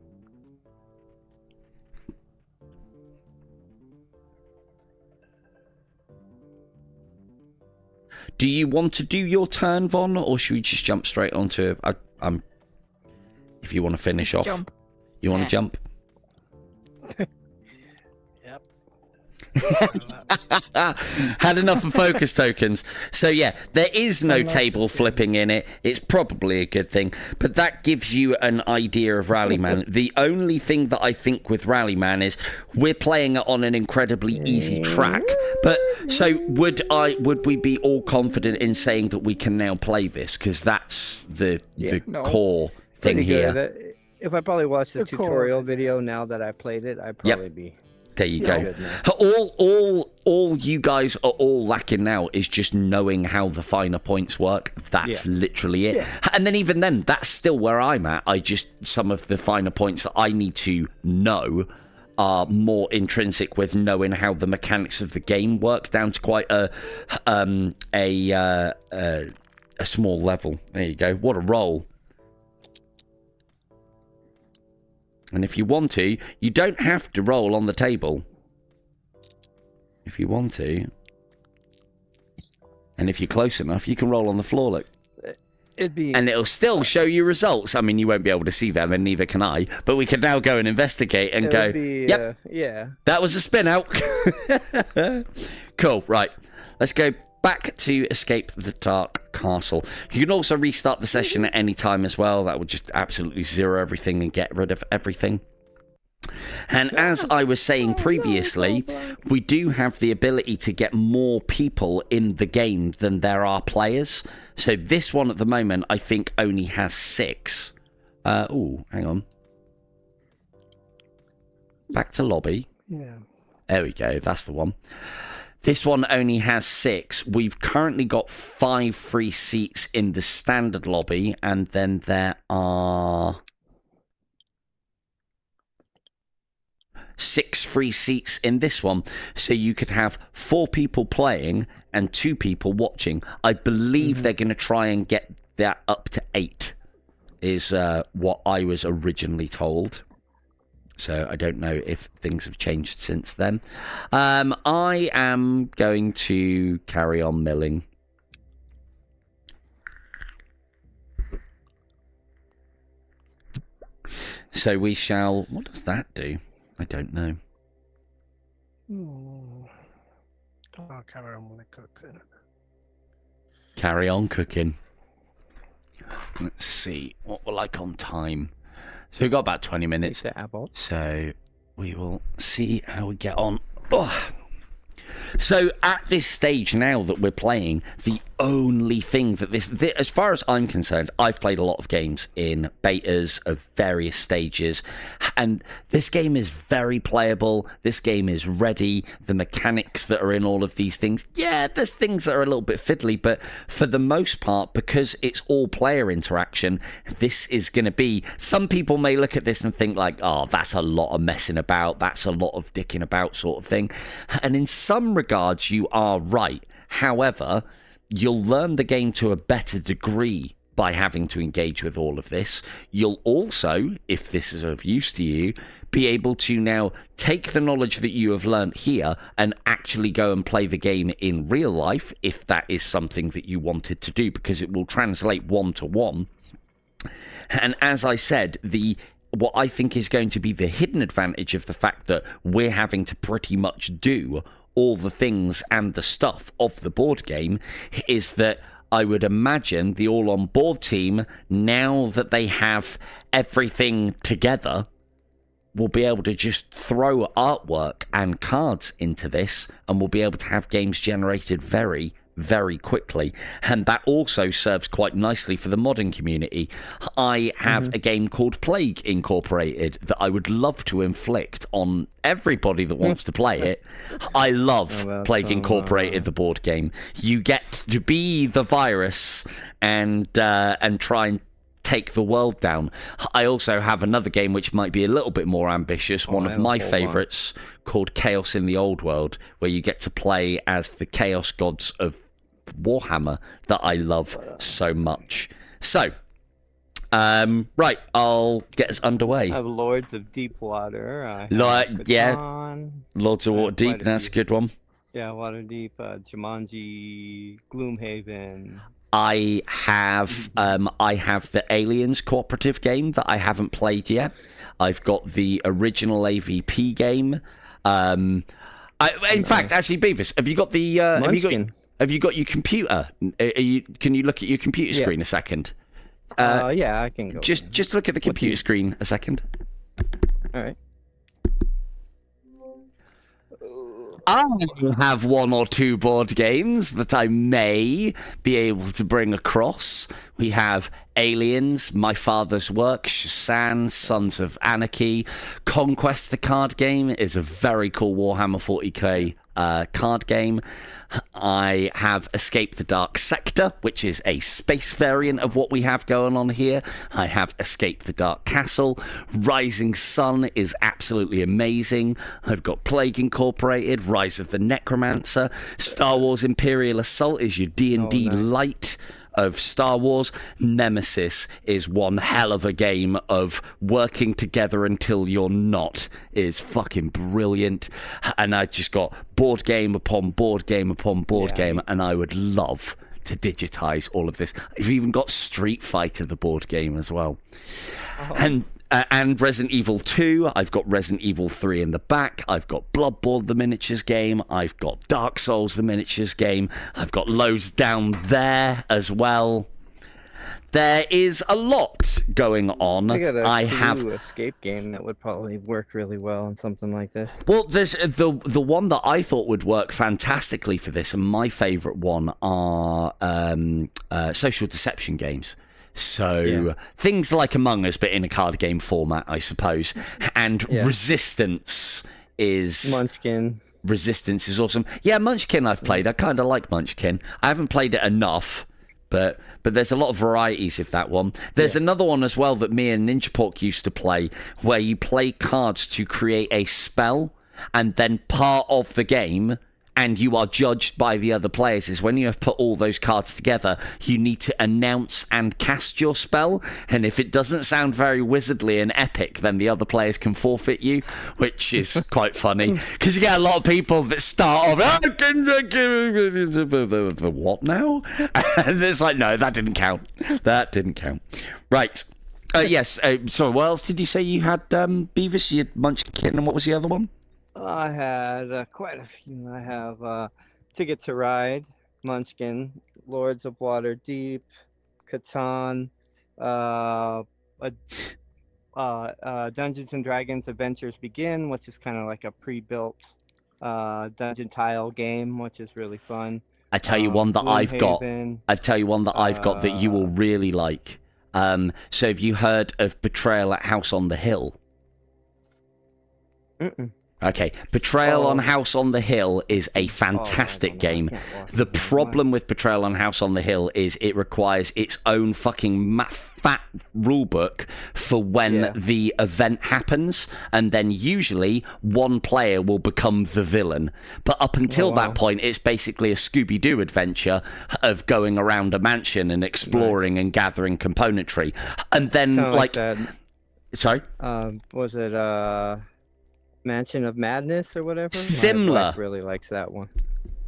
Do you want to do your turn, Von, or should we just jump straight onto if you want to finish off? Jump. You want to jump? Yep. Had enough of focus tokens. So yeah, there is no table flipping in it. It's probably a good thing, but that gives you an idea of Rallyman. The only thing that I think with Rallyman is we're playing it on an incredibly easy track. But so would we be all confident in saying that we can now play this, because that's the core thing Pretty here. good. If I probably watched the tutorial video now that I played it, I'd probably be There you Yeah. go. All you guys are all lacking now is just knowing how the finer points work. That's literally it. Yeah. And then even then, that's still where I'm at. Some of the finer points that I need to know are more intrinsic with knowing how the mechanics of the game work down to quite a small level. There you go. What a roll. And if you want to, you don't have to roll on the table. If you want to. And if you're close enough, you can roll on the floor, look. And it'll still show you results. I mean, you won't be able to see them, and neither can I. But we can now go and investigate and go, yep, that was a spin out. Cool, right. Let's go back to escape the dark castle. You can also restart the session at any time as well. That would just absolutely zero everything and get rid of everything. And as I was saying previously, we do have the ability to get more people in the game than there are players. So this one at the moment, I think, only has 6. Oh, hang on. Back to lobby. Yeah. There we go. That's the one. This one only has 6. We've currently got 5 free seats in the standard lobby, and then there are 6 free seats in this one. So you could have 4 people playing and 2 people watching. I believe they're going to try and get that up to 8, is what I was originally told. So I don't know if things have changed since then. I am going to carry on milling. So we shall... What does that do? I don't know. I'll carry on with the cooking. Carry on cooking. Let's see. What we're like on time. So we've got about 20 minutes. So we will see how we get on. Oh. So at this stage now that we're playing, the only thing that this, as far as I'm concerned, I've played a lot of games in betas of various stages, and this game is very playable. This game is ready. The mechanics that are in all of these things, yeah, there's things that are a little bit fiddly, but for the most part, because it's all player interaction, this is going to be, some people may look at this and think like, oh, that's a lot of messing about, that's a lot of dicking about sort of thing, and in some regards you are right. However, you'll learn the game to a better degree by having to engage with all of this. You'll also, if this is of use to you, be able to now take the knowledge that you have learned here and actually go and play the game in real life, if that is something that you wanted to do, because it will translate 1-to-1. And as I said, what I think is going to be the hidden advantage of the fact that we're having to pretty much do all the things and the stuff of the board game is that I would imagine the all-on-board team, now that they have everything together, will be able to just throw artwork and cards into this, and we'll be able to have games generated very, very quickly. And that also serves quite nicely for the modern community. I have a game called Plague Incorporated that I would love to inflict on everybody that wants to play it. I love Plague Incorporated, the board game. You get to be the virus and try and take the world down. I also have another game which might be a little bit more ambitious, one of my favourites, called Chaos in the Old World, where you get to play as the Chaos Gods of Warhammer that I love so much. So, right, I'll get us underway. I have Lords of Deepwater. Lords of Water Deep, that's a good one. Yeah, Waterdeep, Jumanji, Gloomhaven. I have the Aliens cooperative game that I haven't played yet. I've got the original AVP game. In fact, actually, Beavis, have you got the have you got your computer? Can you look at your computer screen a second? Yeah, I can go. Just look at the computer screen a second. All right. I have one or two board games that I may be able to bring across. We have Aliens, My Father's Work, Shasan, Sons of Anarchy. Conquest, the card game, is a very cool Warhammer 40k card game. I have Escape the Dark Sector, which is a space variant of what we have going on here. I have Escape the Dark Castle. Rising Sun is absolutely amazing. I've got Plague Incorporated, Rise of the Necromancer. Star Wars Imperial Assault is your D&D light of Star Wars. Nemesis is one hell of a game of working together until you're not. Is fucking brilliant. And I just got board game upon board game upon board game, and I would love to digitize all of this. I've even got Street Fighter, the board game, as well. And Resident Evil 2, I've got Resident Evil 3 in the back, I've got Bloodborne, the miniatures game, I've got Dark Souls, the miniatures game, I've got loads down there as well. There is a lot going on. I have an escape game that would probably work really well on something like this. Well, there's the one that I thought would work fantastically for this, and my favourite one are social deception games. So things like Among Us, but in a card game format, I suppose. And Resistance is... Munchkin. Resistance is awesome. Yeah, Munchkin I've played. I kind of like Munchkin. I haven't played it enough, but there's a lot of varieties of that one. There's another one as well that me and Ninja Pork used to play, where you play cards to create a spell, and then part of the game... and you are judged by the other players, is when you have put all those cards together, you need to announce and cast your spell, and if it doesn't sound very wizardly and epic, then the other players can forfeit you, which is quite funny, because you get a lot of people that start off, what now? And it's like, no, that didn't count. That didn't count. Right. Yes, sorry, what else did you say you had, Beavis? You had Munchkin, and what was the other one? I had quite a few. I have Ticket to Ride, Munchkin, Lords of Waterdeep, Catan, Dungeons and Dragons Adventures Begin, which is kind of like a pre-built dungeon tile game, which is really fun. I tell you one that I've got. I tell you one that I've got that you will really like. So have you heard of Betrayal at House on the Hill? Okay, Betrayal on House on the Hill is a fantastic game. The problem with Betrayal on House on the Hill is it requires its own fucking fat rulebook for when the event happens, and then usually one player will become the villain. But up until that point, it's basically a Scooby-Doo adventure of going around a mansion and exploring and gathering componentry. And then, like sorry? Was it... Mansion of Madness or whatever? Similar. My wife really likes that one.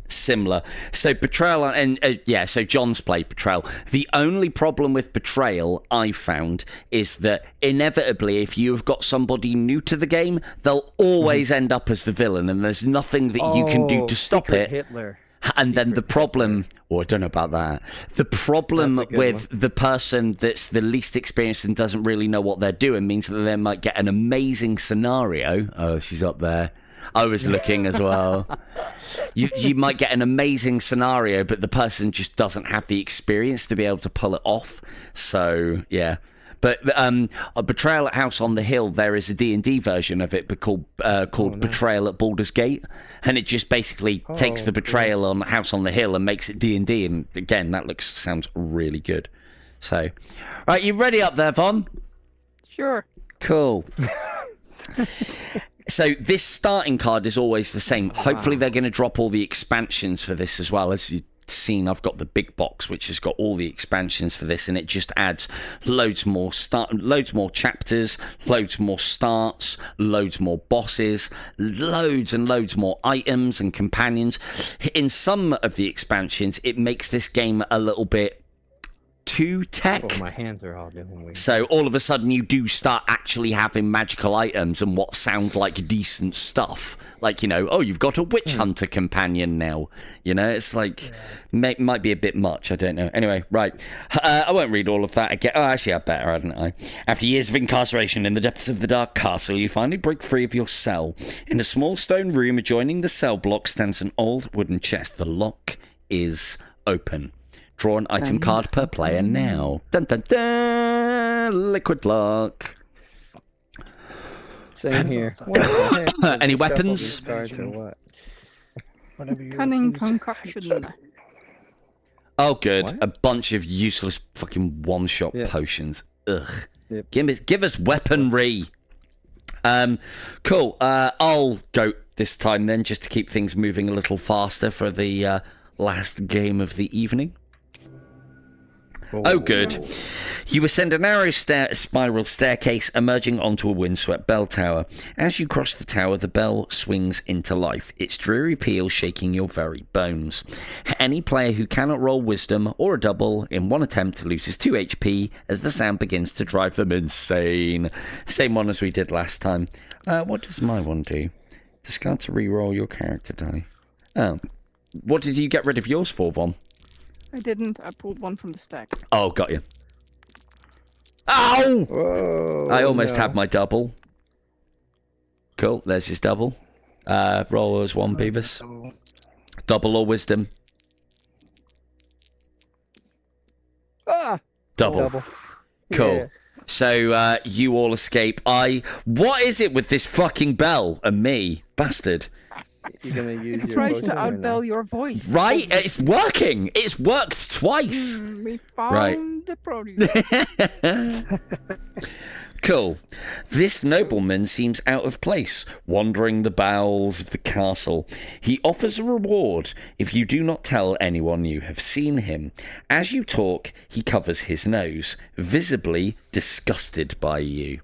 Similar. So Betrayal, and so John's played Betrayal. The only problem with Betrayal I found is that inevitably, if you have got somebody new to the game, they'll always end up as the villain, and there's nothing that you can do to stop it. Hitler. And then the problem, I don't know about that. The problem with the person that's the least experienced and doesn't really know what they're doing means that they might get an amazing scenario. Oh, she's up there. I was looking as well. You might get an amazing scenario, but the person just doesn't have the experience to be able to pull it off. So, yeah. But a Betrayal at House on the Hill, there is a D&D version of it called Betrayal at Baldur's Gate, and it just basically takes the Betrayal on House on the Hill and makes it D&D, and again, that sounds really good. So, right, you ready up there, Von? Sure. Cool. So this starting card is always the same. Hopefully they're going to drop all the expansions for this as well. As you've seen, I've got the big box which has got all the expansions for this, and it just adds loads more chapters, loads more starts, loads more bosses, loads and loads more items and companions. In some of the expansions, it makes this game a little bit 2 tech. Oh, my hands are all doing weird. So all of a sudden you do start actually having magical items and what sound like decent stuff. Like, you know, oh, you've got a witch hunter companion now. You know, it's like, might be a bit much. I don't know. Anyway, right. I won't read all of that again. Oh, actually, I better, hadn't I? After years of incarceration in the depths of the dark castle, you finally break free of your cell. In a small stone room adjoining the cell block stands an old wooden chest. The lock is open. Draw an item card per player now. Dun dun dun! Liquid lock. Same here. Any weapons? Cunning concoction. Oh, good. What? A bunch of useless fucking one-shot potions. Ugh. Yep. Give us weaponry. Cool. I'll go this time then, just to keep things moving a little faster for the last game of the evening. Oh, good. You ascend a narrow spiral staircase, emerging onto a windswept bell tower. As you cross the tower, the bell swings into life, its dreary peal shaking your very bones. Any player who cannot roll wisdom or a double in one attempt loses 2 HP as the sound begins to drive them insane. Same one as we did last time. What does my one do? Discard to re-roll your character die. Oh. What did you get rid of yours for, Von? I didn't. I pulled one from the stack. Oh, got you. Ow! Whoa, I almost had my double. Cool, there's his double. Roll as one, Beavis. Double or wisdom? Ah! Double. Cool. Yeah. So, you all escape. What is it with this fucking bell and me? Bastard. You're gonna use It your tries to potion or outbell no? your voice. Right? It's working! It's worked twice! We found the produce. Cool. This nobleman seems out of place, wandering the bowels of the castle. He offers a reward if you do not tell anyone you have seen him. As you talk, he covers his nose, visibly disgusted by you.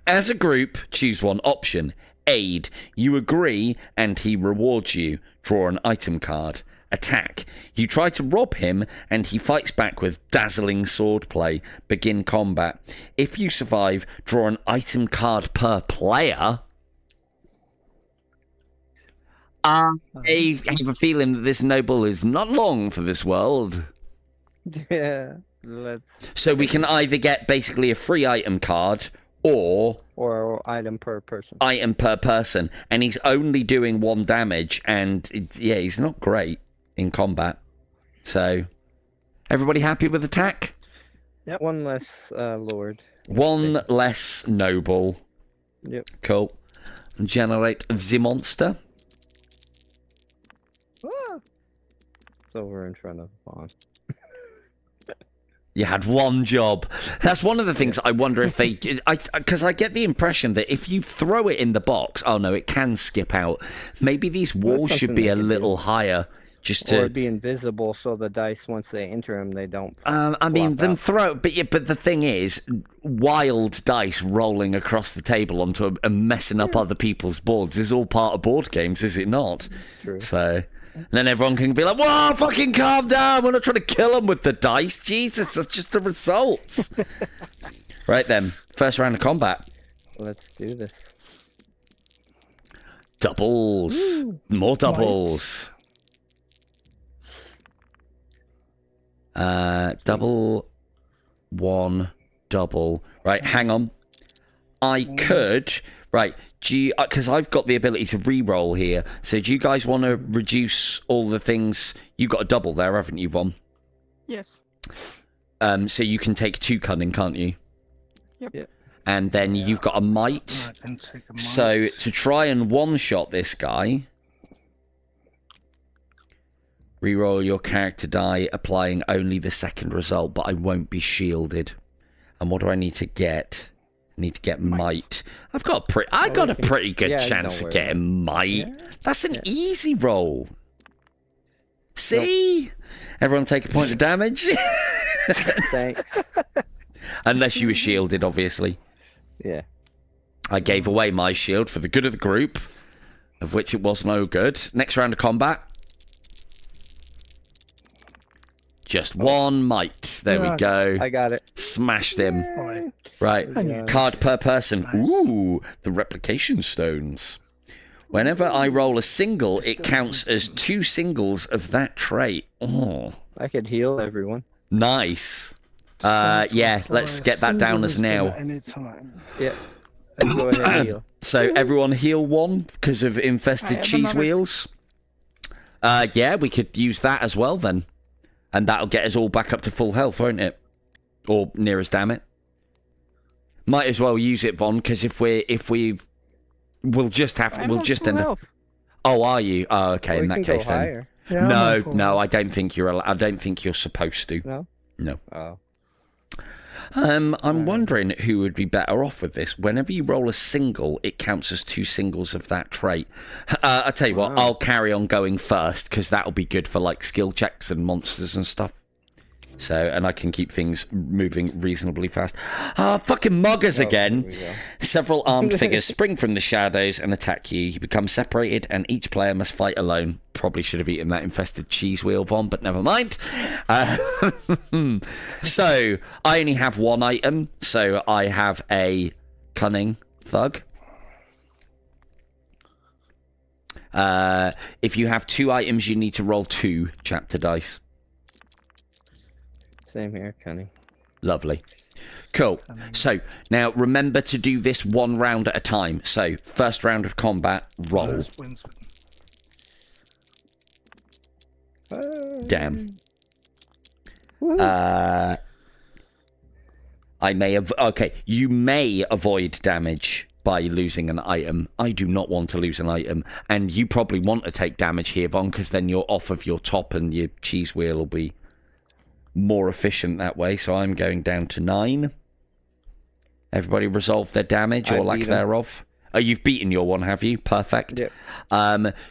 As a group, choose one option. Aid. You agree, and he rewards you. Draw an item card. Attack. You try to rob him, and he fights back with dazzling swordplay. Begin combat. If you survive, draw an item card per player. I have a feeling that this noble is not long for this world. Yeah. So we can either get basically a free item card, or item per person. Item per person, and he's only doing 1 damage, and he's not great in combat. So, everybody happy with attack? Yep. One less lord. One less noble. Yep. Cool. Generate the monster. It's over in front of Vaughn. You had one job. That's one of the things I wonder if they... Because I get the impression that if you throw it in the box... Oh, no, it can skip out. Maybe these walls should be a little higher. Just to... Or be invisible so the dice, once they enter them, they don't... I mean, then throw... But the thing is, wild dice rolling across the table onto and messing up other people's boards is all part of board games, is it not? True. So... And then everyone can be like, whoa, fucking calm down. We're not trying to kill them with the dice. Jesus, that's just the results. Right then, first round of combat. Let's do this. Doubles. Woo. More doubles. Double, 1, double. Right, hang on. I could... Right, because I've got the ability to re-roll here. So do you guys want to reduce all the things? You got a double there, haven't you, Von? Yes. So you can take 2 cunning, can't you? Yep. And then you've got a might. I can take a might. So to try and one-shot this guy, re-roll your character die, applying only the second result, but I won't be shielded. And what do I need to get? Need to get might. I've got a pretty good chance of getting might. Yeah. That's an easy roll. See? Nope. Everyone take a point of damage. Thanks. Unless you were shielded, obviously. Yeah. I gave away my shield for the good of the group, of which it was no good. Next round of combat. Just one might. There we go. I got it. Smashed him. Right. Right. Card per person. Ooh, the replication stones. Whenever I roll a single, it counts as 2 singles of that trait. Oh. I could heal everyone. Nice. Yeah, let's get that down as now. Yeah. Let's go ahead and heal. So everyone heal 1 because of infested cheese wheels. Yeah, we could use that as well then. And that'll get us all back up to full health, won't it? Or near as damn it. Might as well use it, Von, because we'll just end up. Oh, are you? Oh, okay. In that case, then. Yeah, no, I don't think you're. I don't think you're supposed to. No. No. Oh. I'm wondering who would be better off with this. Whenever you roll a single, it counts as 2 singles of that trait. I'll tell you what, I'll carry on going first, because that'll be good for, like, skill checks and monsters and stuff. So, and I can keep things moving reasonably fast. Fucking muggers again. Several armed figures spring from the shadows and attack you. You become separated, and each player must fight alone. Probably should have eaten that infested cheese wheel, Von, but never mind. So, I only have 1 item, so I have a cunning thug. If you have 2 items, you need to roll 2 chapter dice. Same here, cunning. Lovely. Cool. So, now remember to do this 1 round at a time. So, first round of combat, roll. Damn. I may have... Okay, you may avoid damage by losing an item. I do not want to lose an item. And you probably want to take damage here, Von, because then you're off of your top and your cheese wheel will be more efficient that way. So I'm going down to 9. Everybody resolve their damage or lack thereof. Oh, you've beaten your one, have you? Perfect. Yep.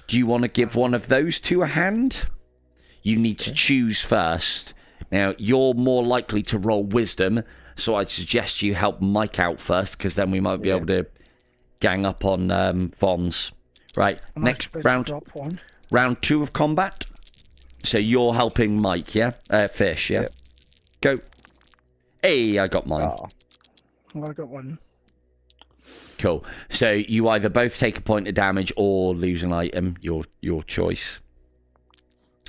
Do you want to give one of those 2 a hand? You need to choose first. Now, you're more likely to roll wisdom, so I'd suggest you help Mike out first, because then we might be able to gang up on Von's. Right, next round. Round 2 of combat. So you're helping Mike, yeah? Fish, yeah? Yep. Go. Hey, I got mine. Oh, I got 1. Cool. So you either both take a point of damage or lose an item. Your choice.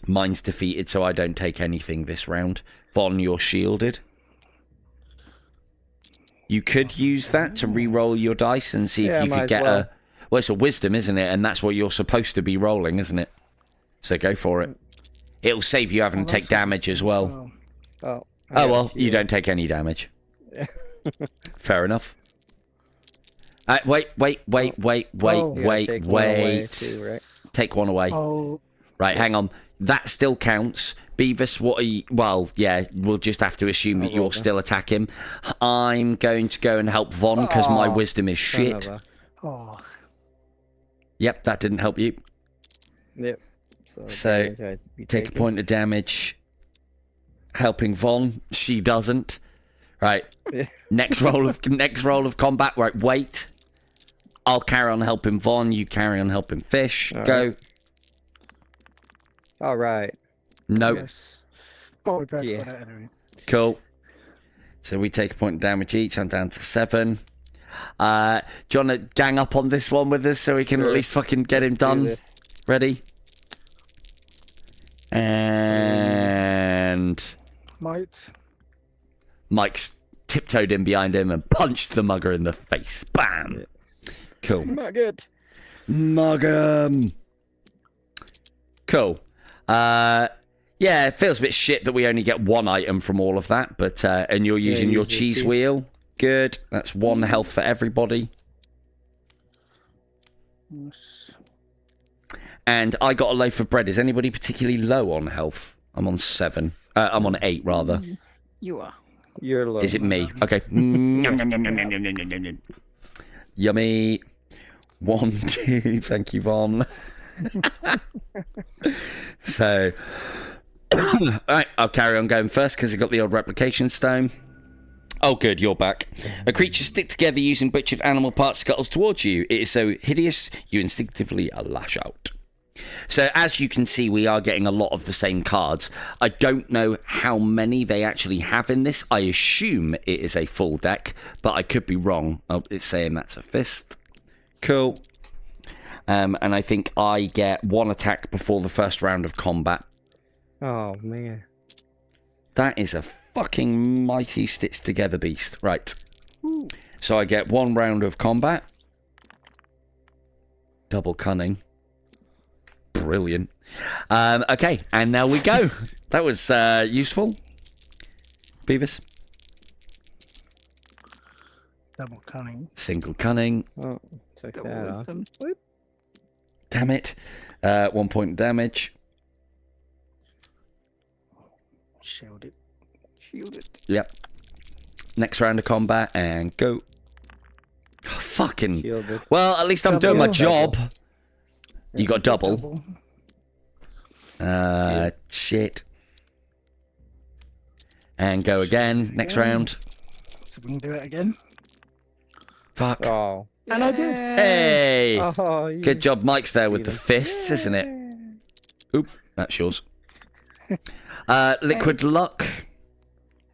Mine's defeated, so I don't take anything this round. Von, you're shielded. You could use that to re-roll your dice and see if you could get a... Well, it's a wisdom, isn't it? And that's what you're supposed to be rolling, isn't it? So go for it. It'll save you having to take damage as well. Oh, well, you don't take any damage. Fair enough. Wait. Take 1 away. Oh. Right, hang on. That still counts. Beavis, what are you... Well, yeah, we'll just have to assume that you'll still attack him. I'm going to go and help Von, because my wisdom is shit. Yep, that didn't help you. Yep. So take a point of damage. Helping Von. She doesn't. Right. Next roll of combat. Right, wait. I'll carry on helping Von. You carry on helping Fish. Go. All right. Nope. Yes. Oh, anyway. Cool. So we take a point of damage each. I'm down to 7. Do you want to gang up on this one with us so we can at least fucking get him done? Ready? And... Mike's tiptoed in behind him and punched the mugger in the face. Bam! Cool. Muggered. Mug him! Cool. Yeah, it feels a bit shit that we only get 1 item from all of that, but and you're using your cheese wheel. Good. That's 1 health for everybody. Yes. And I got a loaf of bread. Is anybody particularly low on health? I'm on 7. I'm on 8, rather. You are. You're low. Is it me? Okay. Yummy. 1, 2. Thank you, Von. So, alright, I'll carry on going first because I got the old replication stone. Oh, good, you're back. A creature stick together using butchered animal parts scuttles towards you. It is so hideous, you instinctively lash out. So as you can see, we are getting a lot of the same cards. I don't know how many they actually have in this. I assume it is a full deck, but I could be wrong. Oh, it's saying that's a fist. Cool. And I think I get 1 attack before the first round of combat. Oh, man. That is a fucking mighty stitched together beast. Right. So I get 1 round of combat. Double cunning. Brilliant. Okay, and now we go. That was useful. Beavis. Double cunning. Single cunning. Oh, check Double that off. wisdom. Damn it. 1 point damage. Shielded. Shielded. Yep. Next round of combat and go. Oh, fucking. Shielded. Well, at least I'm doing my job. You got double. Double. Shit. And go again. Next round. So we can do it again. Fuck. Oh. And I did. Hey! Oh, you Good job, Mike's there with the cheater. fists, isn't it? Oop, that's yours. Liquid luck.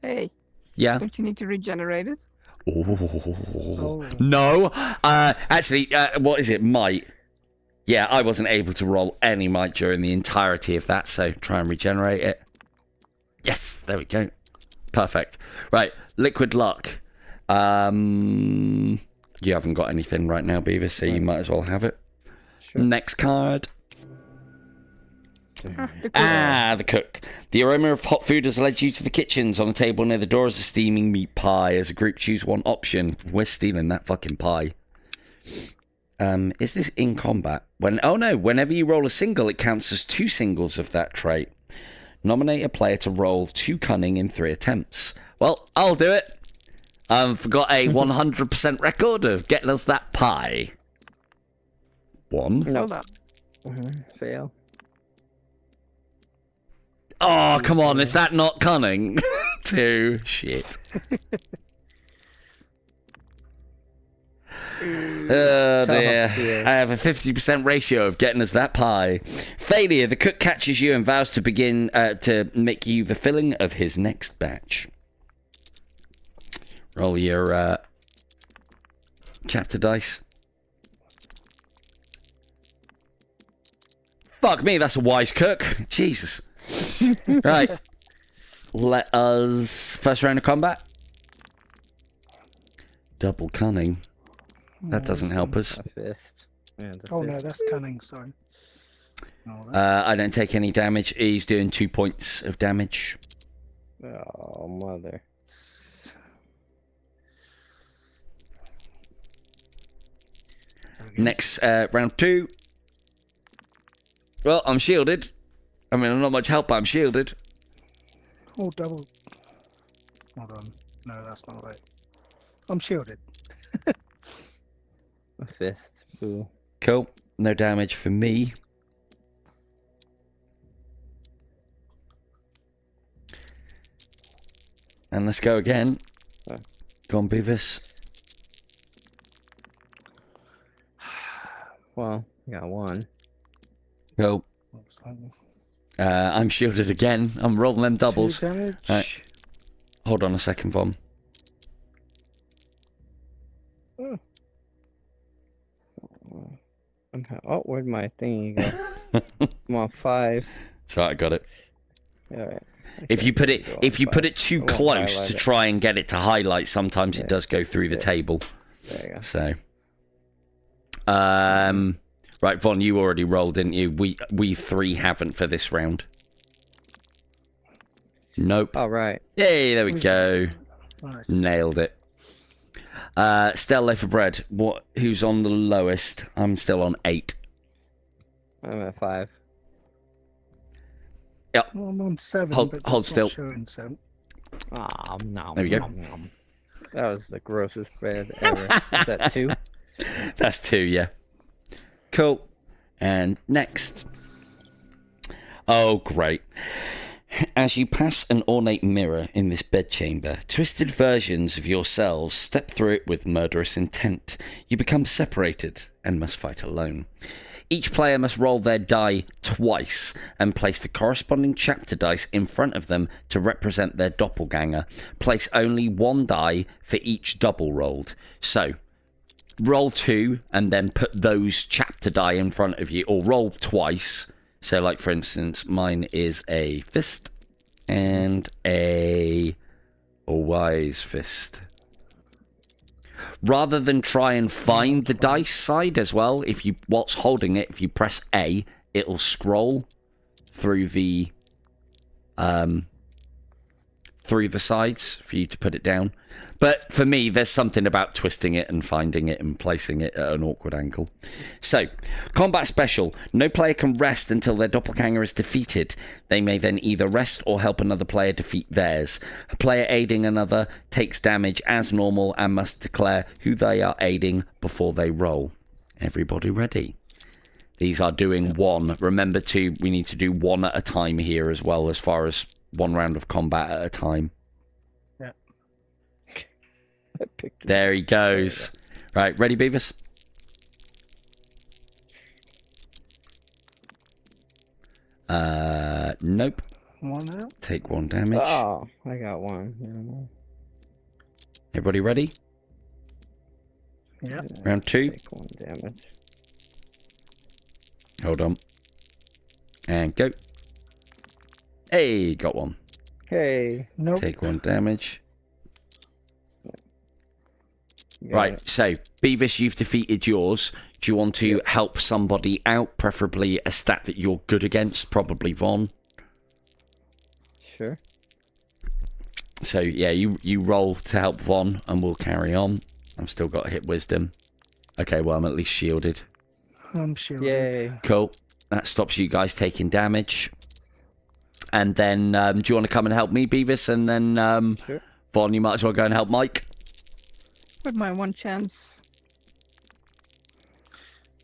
Hey, Yeah. don't you need to regenerate it? Oh. No. Actually, what is it? Might. Yeah, I wasn't able to roll any might during the entirety of that, so try and regenerate it. Yes, there we go. Perfect. Right, liquid luck. You haven't got anything right now, Beavis, so you might as well have it. Sure. Next card. The The cook. The aroma of hot food has led you to the kitchens. On the table near the door is a steaming meat pie. As a group, choose one option. We're stealing that fucking pie. Is this in combat? Oh no, whenever you roll a single, it counts as 2 singles of that trait. Nominate a player to roll 2 cunning in 3 attempts. Well, I'll do it. I've got a 100% record of getting us that pie. 1. No. Hold up. Fail. Oh, come on, is that not cunning? 2. Shit. Oh dear. I have a 50% ratio of getting us that pie. Failure. The cook catches you and vows to begin to make you the filling of his next batch. Roll your chapter dice. Fuck me, that's a wise cook. Jesus. Right. Let us... First round of combat. Double cunning. That doesn't help us. A fist. Yeah, the Oh no, fist. that's cunning. Sorry. No, that- I don't take any damage. He's doing 2 points of damage. Oh, mother. Next, round 2. Well, I'm shielded. I mean, I'm not much help, but I'm shielded. Oh, double. Hold on. No, that's not right. I'm shielded. A fist. Ooh. Cool. No damage for me. And let's go again. Go on, Beavis. Well, got 1. Go. Looks like I'm shielded again. I'm rolling them doubles. 2 damage. Right. Hold on a second, Vom. Okay. Oh, where'd my thingy go? I'm on 5. So I got it. All right. If you put it, too won't close highlight to it. try and get it to highlight, sometimes it does go through the table. There you go. So, right, Von, you already rolled, didn't you? We 3 haven't for this round. Nope. All right. Yay, there we go. Nice. Nailed it. Stell Loaf of Bread. Who's on the lowest? I'm still on 8. I'm at 5. Yep. Well, I'm on 7. Hold- but hold it's still. not showing 7. Ah, no. There we go. That was the grossest bread ever. Is that 2? That's 2, yeah. Cool. And next. Oh, great. As you pass an ornate mirror in this bedchamber, twisted versions of yourselves step through it with murderous intent. You become separated and must fight alone. Each player must roll their die twice and place the corresponding chapter dice in front of them to represent their doppelganger. Place only one die for each double rolled. So, roll 2 and then put those chapter die in front of you, or roll twice. So, like, for instance, mine is a fist and a wise fist. Rather than try and find the dice side as well, if you, whilst holding it, if you press A, it'll scroll through the sides for you to put it down. But for me, there's something about twisting it and finding it and placing it at an awkward angle. So, combat special. No player can rest until their doppelganger is defeated. They may then either rest or help another player defeat theirs. A player aiding another takes damage as normal and must declare who they are aiding before they roll. Everybody ready? These are doing one. Remember we need to do one at a time here as well, as far as one round of combat at a time. There he goes. Right, ready, Beavis? Nope. One out. Take 1 damage. Oh, I got one. Yeah. Everybody ready? Yeah. Round 2. Take 1 damage. Hold on. And go. Hey, got one. Hey. Nope. Take 1 damage. Got Right, it. so, Beavis, you've defeated yours. Do you want to help somebody out? Preferably a stat that you're good against, probably Von. Sure. So, yeah, you roll to help Von, and we'll carry on. I've still got hit wisdom. Okay, well, I'm at least shielded. I'm sure. Yay. Cool. That stops you guys taking damage. And then, do you want to come and help me, Beavis? And then, Sure. Von, you might as well go and help Mike. With my one chance.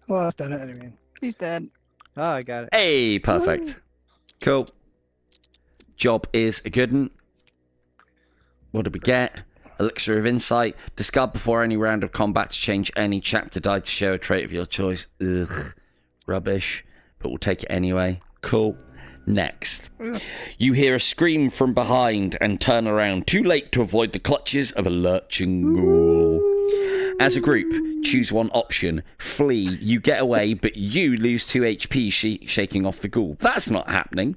Well, I've done it anyway. He's dead. Oh, I got it. Hey, perfect. Cool. Job is a good one. What did we get? Elixir of Insight. Discard before any round of combat to change any chapter die to show a trait of your choice. Ugh. Rubbish. But we'll take it anyway. Cool. Next. Ugh. You hear a scream from behind and turn around. Too late to avoid the clutches of a lurching ghoul. As a group, choose one option. Flee. You get away, but you lose 2 HP shaking off the ghoul. That's not happening.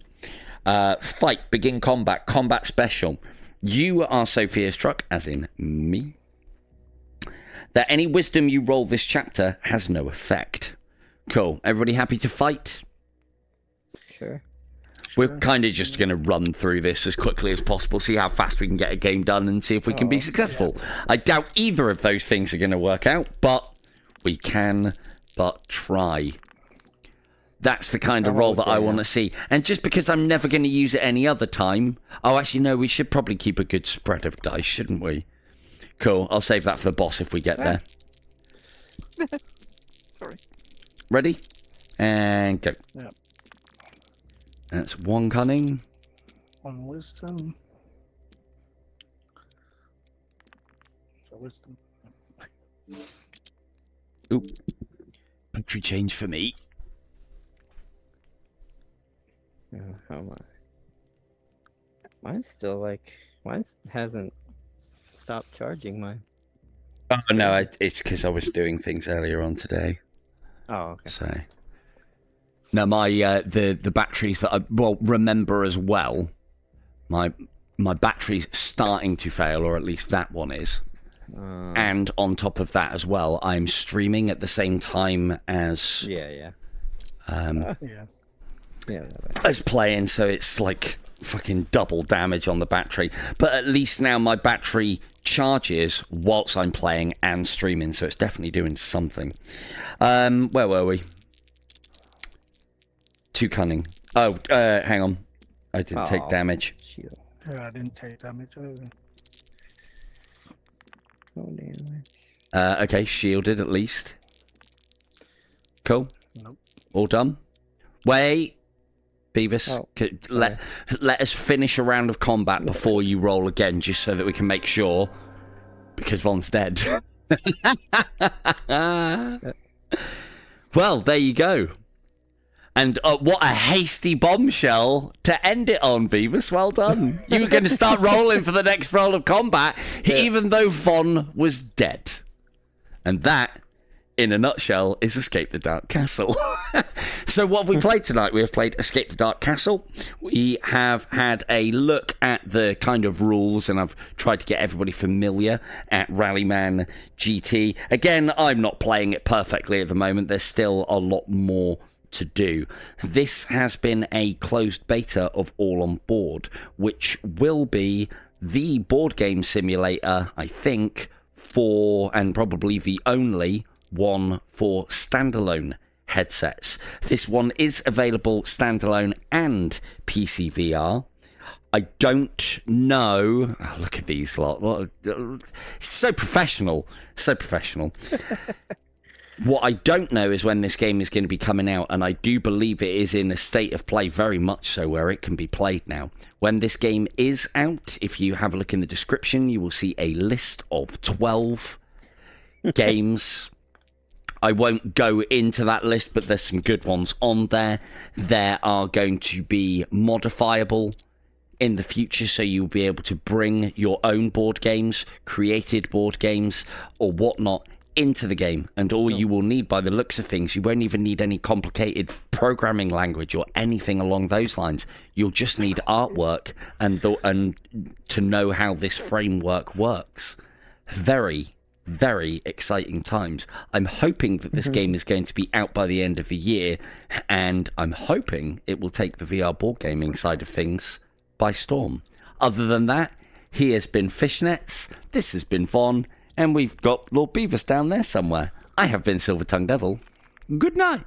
Fight. Begin combat. Combat special. You are so fear-struck, as in me, that any wisdom you roll this chapter has no effect. Cool. Everybody happy to fight? Sure. We're kind of just going to run through this as quickly as possible, see how fast we can get a game done, and see if we can be successful. Yeah. I doubt either of those things are going to work out, but we can but try. That's the kind of roll that I want to see. And just because I'm never going to use it any other time... Oh, actually, no, we should probably keep a good spread of dice, shouldn't we? Cool, I'll save that for the boss if we get there. Sorry. Ready? And go. Yep. That's 1 cunning. 1 wisdom. So wisdom. Oop. Country change for me. How am I? Mine's still like... Mine hasn't stopped charging mine. Oh, no, it's because I was doing things earlier on today. Oh, okay. So... Now, my the batteries that I remember as well, my battery's starting to fail, or at least that one is. And on top of that as well, I'm streaming at the same time as as playing, so it's like fucking double damage on the battery. But at least now my battery charges whilst I'm playing and streaming, so it's definitely doing something. Where were we? 2 cunning. Oh, hang on. I didn't take damage. Yeah, I didn't take damage either. No damage. Okay, shielded at least. Cool. Nope. All done. Wait, Beavis. Oh, let us finish a round of combat before you roll again, just so that we can make sure. Because Von's dead. Well, there you go. And what a hasty bombshell to end it on, Beavis. Well done. You were going to start rolling for the next roll of combat, even though Von was dead. And that, in a nutshell, is Escape the Dark Castle. So what have we played tonight? We have played Escape the Dark Castle. We have had a look at the kind of rules, and I've tried to get everybody familiar at Rallyman GT. Again, I'm not playing it perfectly at the moment. There's still a lot more to do. This has been a closed beta of All on Board, which will be the board game simulator, I think, for, and probably the only one for standalone headsets. This one is available standalone and PC VR. I don't know. Oh, look at these lot. So professional. So professional. What I don't know is when this game is going to be coming out, and I do believe it is in a state of play, very much so, where it can be played now. When this game is out, if you have a look in the description, you will see a list of 12 games. I won't go into that list, but there's some good ones on there. There are going to be modifiable in the future, so you'll be able to bring your own board games, created board games, or whatnot into the game. And all you will need, by the looks of things, you won't even need any complicated programming language or anything along those lines. You'll just need artwork and to know how this framework works. Very, very exciting times. I'm hoping that this game is going to be out by the end of the year, and I'm hoping it will take the VR board gaming side of things by storm. Other than that, he has been Fishnets, this has been Von, and we've got Lord Beavis down there somewhere. I have been Silver Tongue Devil. Good night.